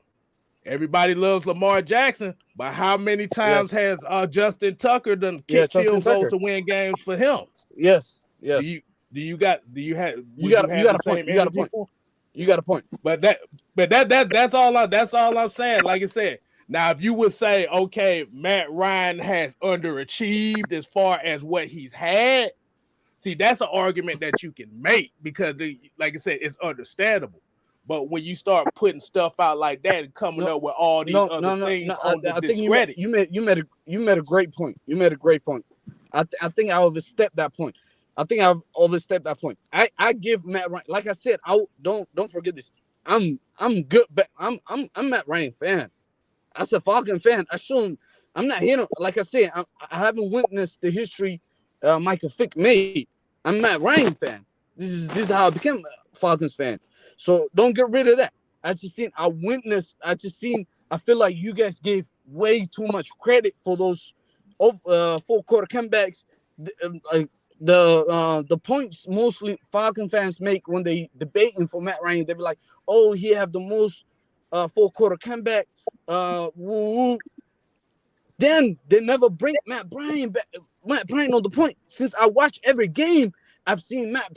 Speaker 1: Everybody loves Lamar Jackson, but how many times has Justin Tucker done kicked field goals to win games for him?
Speaker 12: Yes.
Speaker 1: Do you got a point. But that's all I'm saying. Like I said, now if you would say, okay, Matt Ryan has underachieved as far as what he's had, See, that's an argument that you can make because, like I said, it's understandable. But when you start putting stuff out like that and coming up with all these other things on the discredit,
Speaker 12: you made a great point. You made a great point. I think I overstepped that point. I give Matt Ryan, like I said, don't forget this. I'm good, but I'm Matt Ryan fan. As a Falcon fan, I'm not here. Like I said, I haven't witnessed the history Michael Vick made. I'm Matt Ryan fan. This is how I became a Falcons fan. So don't get rid of that. I feel like you guys gave way too much credit for those full quarter comebacks. The points mostly Falcon fans make when they debating for Matt Ryan, they be like, "Oh, he have the most full quarter comeback." Then they never bring Matt Ryan back. Matt Ryan on the point. Since I watch every game, I've seen Matt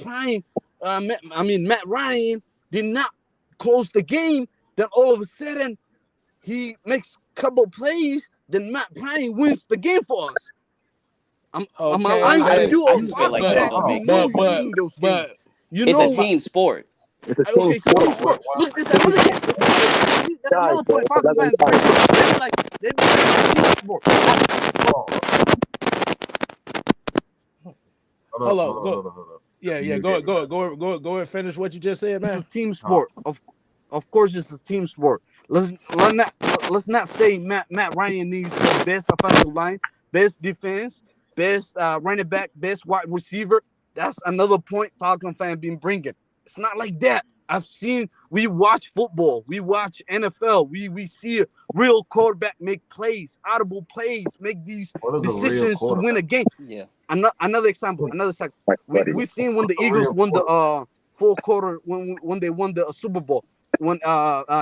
Speaker 12: Ryan did not close the game. Then all of a sudden, he makes a couple plays. Then Matt Ryan wins the game for us. I
Speaker 8: just feel like that don't make sense.
Speaker 12: It's
Speaker 8: a team sport.
Speaker 10: It's a team sport.
Speaker 12: Look, this is another game. That's another point. Falcons fans bring up. They be like team sport.
Speaker 1: Hold on. Yeah. Go and finish what you just said, man.
Speaker 12: It's a team sport. Of course, it's a team sport. Let's not say Matt Ryan needs the best offensive line, best defense, best running back, best wide receiver. That's another point Falcon fan been bringing. It's not like that. We watch football. We watch NFL. We see a real quarterback make plays, audible plays, make these decisions to win a game.
Speaker 8: Yeah.
Speaker 12: Another example. We seen when the Eagles won the fourth quarter when they won the Super Bowl. When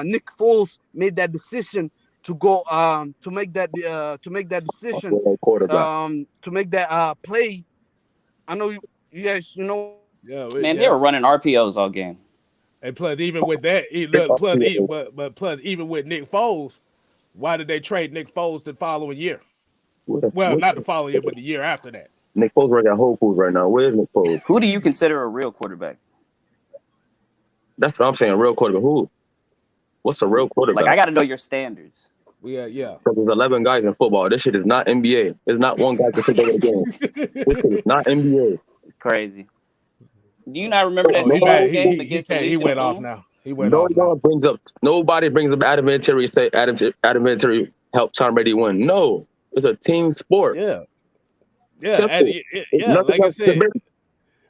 Speaker 12: Nick Foles made that decision to go to make that decision to make that play. I know you guys,
Speaker 8: man, they were running RPOs all game.
Speaker 1: And plus, even with that, plus even with Nick Foles, why did they trade Nick Foles the following year? Well, not the following year, but the year after that.
Speaker 10: Nick Foles right at Whole Foods right now. Where's Nick Foles?
Speaker 8: Who do you consider a real quarterback?
Speaker 10: That's what I'm saying. A real quarterback. Who? What's a real quarterback?
Speaker 8: Like, I got to know your standards.
Speaker 1: Yeah.
Speaker 10: Because there's 11 guys in football. This shit is not NBA. There's not one guy to take over the game. This shit is not NBA.
Speaker 8: Crazy. Do you not remember that Seahawks game against the Legion?
Speaker 1: He went off now.
Speaker 10: Nobody brings up Adam Vinatieri. Say Adam Vinatieri helped Tom Brady win. No, it's a team sport.
Speaker 1: Yeah. Like I said,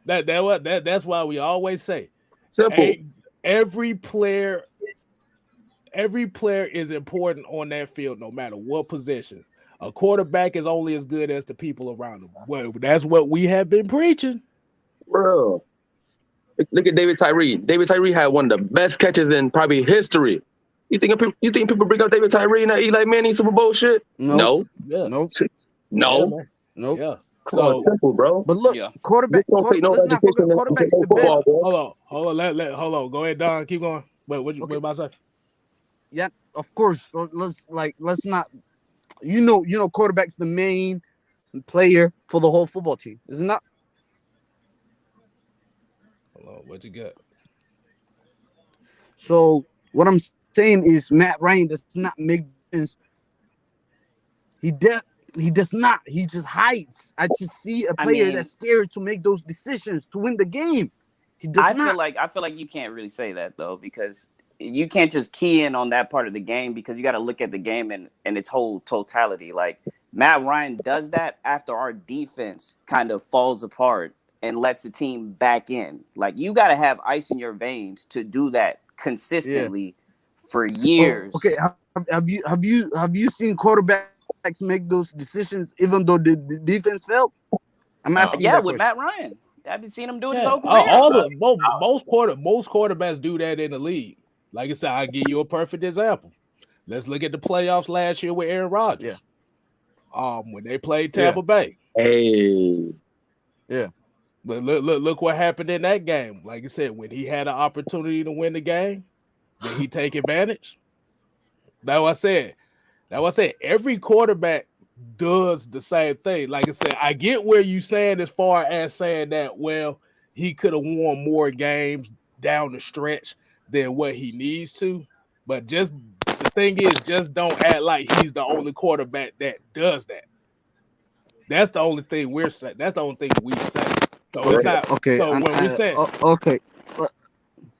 Speaker 1: that's why we always say,
Speaker 10: simple.
Speaker 1: Every player is important on that field, no matter what position. A quarterback is only as good as the people around him. Well, that's what we have been preaching,
Speaker 10: bro. Look at David Tyree. David Tyree had one of the best catches in probably history. You think people bring up David Tyree and that Eli Manning Super Bowl shit? No.
Speaker 1: Yeah.
Speaker 10: No.
Speaker 1: Yeah.
Speaker 10: Come on, simple, bro.
Speaker 12: But look, quarterback. Let's not forget quarterback's the best.
Speaker 1: Hold on. Go ahead, Don. Keep going. Wait, what about to say?
Speaker 12: Yeah, of course. Let's not. Quarterback's the main player for the whole football team. Is it not?
Speaker 1: Hold on. What you got?
Speaker 12: So what I'm saying is Matt Ryan does not make sense. He does not. He just hides. I just see a player that's scared to make those decisions to win the game. He does not.
Speaker 8: I feel like you can't really say that though, because you can't just key in on that part of the game, because you got to look at the game and its whole totality. Like, Matt Ryan does that after our defense kind of falls apart and lets the team back in. Like, you got to have ice in your veins to do that consistently for years.
Speaker 12: Okay, have you seen quarterbacks make those decisions even though the defense failed? I'm asking.
Speaker 8: Yeah, with Matt Ryan, I've been seeing him do it his whole career.
Speaker 1: Most quarterbacks do that in the league. Like I said, I'll give you a perfect example. Let's look at the playoffs last year with Aaron Rodgers.
Speaker 12: Yeah.
Speaker 1: When they played Tampa Bay.
Speaker 10: Hey.
Speaker 12: Yeah.
Speaker 1: But look what happened in that game. Like I said, when he had an opportunity to win the game, did he take advantage? That's what I said. Every quarterback does the same thing. Like I said, I get where you saying as far as saying that, well, he could have won more games down the stretch than what he needs to. But just the thing is, just don't act like he's the only quarterback that does that. That's the only thing we're saying. That's the only thing we say. So it's not
Speaker 12: okay.
Speaker 1: So when we say
Speaker 12: okay,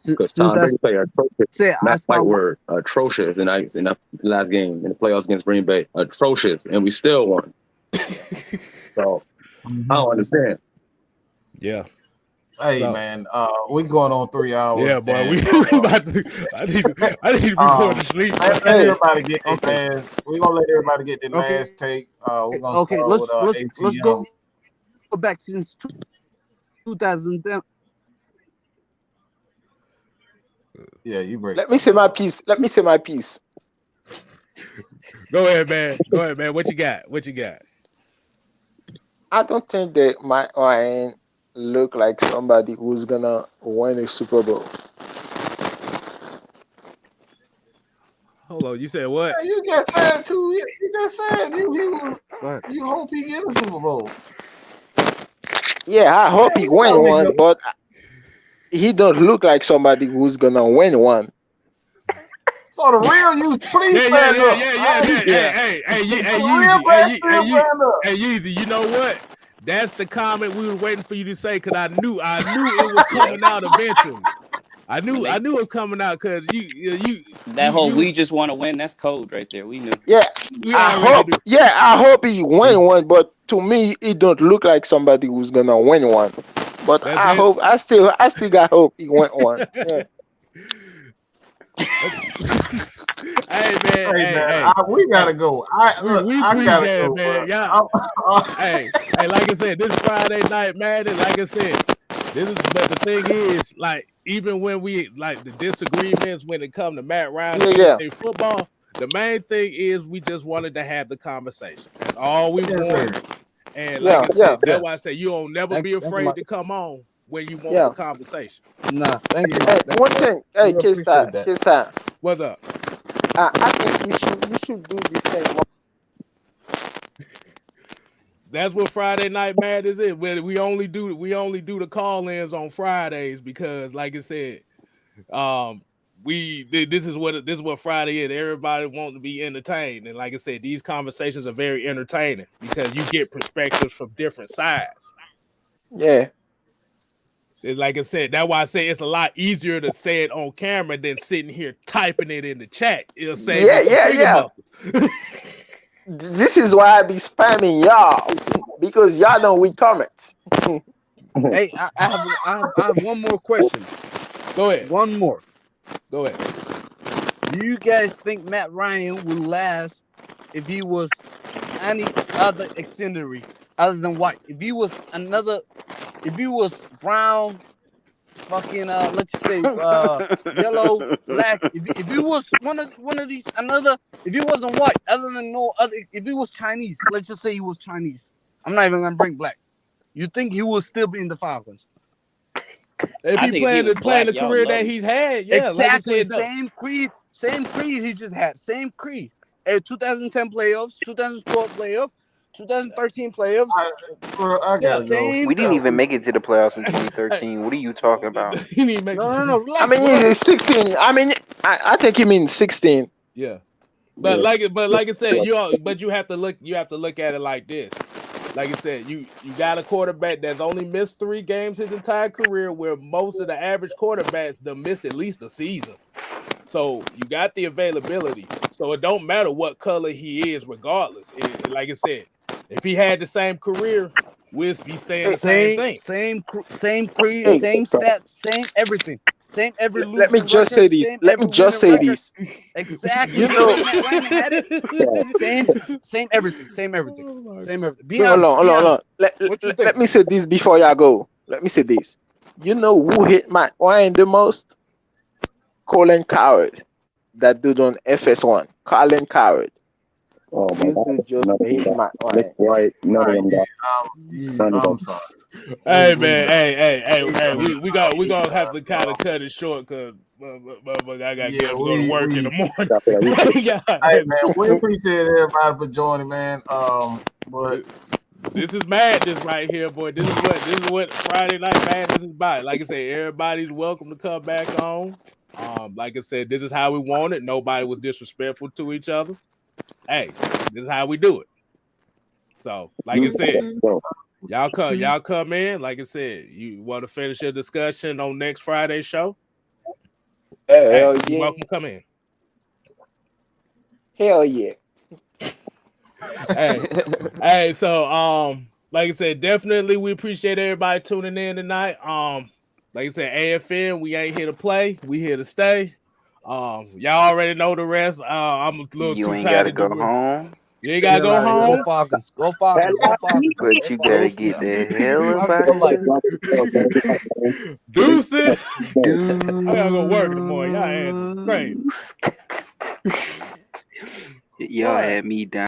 Speaker 10: Because
Speaker 12: since
Speaker 10: Tom
Speaker 12: I
Speaker 10: Brady played atrocious.
Speaker 12: said I
Speaker 10: That's my
Speaker 12: start
Speaker 10: word. Atrocious in the last game in the playoffs against Green Bay. Atrocious. And we still won. So I don't understand.
Speaker 1: Yeah.
Speaker 2: Hey man, we going on 3 hours.
Speaker 1: Yeah, boy.
Speaker 2: And,
Speaker 1: We about to, I need to be going to sleep.
Speaker 2: Let everybody get their last. We're gonna let everybody get their last take. We're gonna start with
Speaker 12: let's
Speaker 2: ATM.
Speaker 12: go back since 2010.
Speaker 2: Yeah, you break.
Speaker 9: Let me say my piece.
Speaker 1: Go ahead, man. What you got?
Speaker 9: I don't think that Matt Ryan look like somebody who's gonna win a Super Bowl.
Speaker 1: Hold on, you said what?
Speaker 2: Yeah, you just said too. You just said you hope he get a Super Bowl.
Speaker 9: Yeah, I hope he win one, but he don't look like somebody who's gonna win one.
Speaker 2: So the real you, please stand up.
Speaker 1: Hey, Yeezy, you know what? That's the comment we were waiting for you to say, because I knew it was coming out eventually. I knew it was coming out because
Speaker 8: we just want to win. That's code right there. We knew.
Speaker 9: Yeah, I hope he win one, but to me, it don't look like somebody who's gonna win one. But I still got hope he win one. Yeah.
Speaker 1: Hey man,
Speaker 2: we gotta go. I gotta go,
Speaker 1: man. Hey, like I said, this Friday night, man. Like I said, but the thing is, like, even when we like the disagreements when it comes to Matt Ryan and football, the main thing is we just wanted to have the conversation. That's all we wanted. And like I said, that's why I say you don't never be afraid to come on when you want the conversation.
Speaker 12: Nah, thank you.
Speaker 9: One thing, hey, Kiss time.
Speaker 1: What's up?
Speaker 9: I think we should do this thing more.
Speaker 1: That's what Friday Night Mad is. We only do the call-ins on Fridays because, like I said, this is what Friday is. Everybody wants to be entertained, and like I said, these conversations are very entertaining because you get perspectives from different sides.
Speaker 9: Yeah.
Speaker 1: It's like I said, that's why I say it's a lot easier to say it on camera than sitting here typing it in the chat. It'll say
Speaker 9: yeah. This is why I be spamming y'all because y'all don't read comments.
Speaker 12: Hey, I have one more question.
Speaker 1: Go ahead.
Speaker 12: One more.
Speaker 1: Go ahead.
Speaker 12: Do you guys think Matt Ryan would last if he was any other extended other than white? If he was brown, fucking let's just say yellow, black. If he was one of these another, if he wasn't white, other than no other, if he was Chinese, let's just say he was Chinese. I'm not even gonna bring black. You think he will still be in the Falcons?
Speaker 1: If he playing the career that he's had, yeah,
Speaker 12: exactly.
Speaker 1: Like
Speaker 12: Same creed he just had. Same creed. 2010 playoffs, 2012 playoffs, 2013 playoffs.
Speaker 2: I gotta go.
Speaker 11: We didn't even make it to the playoffs in 2013. What are you talking about?
Speaker 12: No.
Speaker 9: I mean, he's 16. I mean, I think he means 16.
Speaker 1: Yeah. But like I said, you have to look at it like this. Like I said, you got a quarterback that's only missed 3 games his entire career, where most of the average quarterbacks done missed at least a season. So you got the availability. So it don't matter what color he is, regardless. Like I said, if he had the same career, we'll be saying the same thing.
Speaker 12: Same creed, same stats, same everything. Same every losing
Speaker 9: Let me just say this.
Speaker 12: Exactly.
Speaker 9: You know,
Speaker 12: same everything. Same everything.
Speaker 9: Hold on. Let me say this before y'all go. Let me say this. You know who hit Matt Ryan the most? Colin Coward. That dude on FS1. Colin Coward.
Speaker 10: Oh my
Speaker 9: This
Speaker 10: God.
Speaker 9: dude just hit my
Speaker 10: Nick
Speaker 9: line.
Speaker 10: White, none
Speaker 2: All
Speaker 10: of
Speaker 2: right,
Speaker 10: them got. None of them.
Speaker 2: I'm sorry.
Speaker 1: Hey
Speaker 2: We
Speaker 1: man, hey,
Speaker 2: done.
Speaker 1: we gonna have to kind of cut it short because I gotta get
Speaker 2: Yeah,
Speaker 1: up to go to work in the morning.
Speaker 10: I feel like we
Speaker 1: Yeah,
Speaker 2: Hey man, we appreciate everybody for joining, man. But
Speaker 1: this is madness right here, boy. This is what Friday Night Madness is about. Like I said, everybody's welcome to come back on. Like I said, this is how we want it. Nobody was disrespectful to each other. Hey, this is how we do it. So, like I said, y'all come in. Like I said, you want to finish your discussion on next Friday's show? Hey,
Speaker 9: Hell
Speaker 1: you're
Speaker 9: yeah.
Speaker 1: welcome to come in.
Speaker 9: Hell yeah.
Speaker 1: Hey, so like I said, definitely we appreciate everybody tuning in tonight. Like I said, AFN, we ain't here to play, we here to stay. Y'all already know the rest. I'm a little
Speaker 11: You
Speaker 1: too
Speaker 11: ain't
Speaker 1: tired
Speaker 11: gotta
Speaker 1: to do
Speaker 11: go
Speaker 1: it.
Speaker 11: home,
Speaker 1: You ain't gotta go
Speaker 12: Go
Speaker 1: home.
Speaker 12: Falcons. Go Falcons. Go Falcons.
Speaker 11: but you gotta get the hell up
Speaker 12: Falcons
Speaker 11: out
Speaker 12: for
Speaker 11: of
Speaker 12: life.
Speaker 11: here.
Speaker 1: Deuces.
Speaker 11: Dude.
Speaker 1: I gotta go work in the morning. Y'all answer crazy.
Speaker 11: Y'all had me down.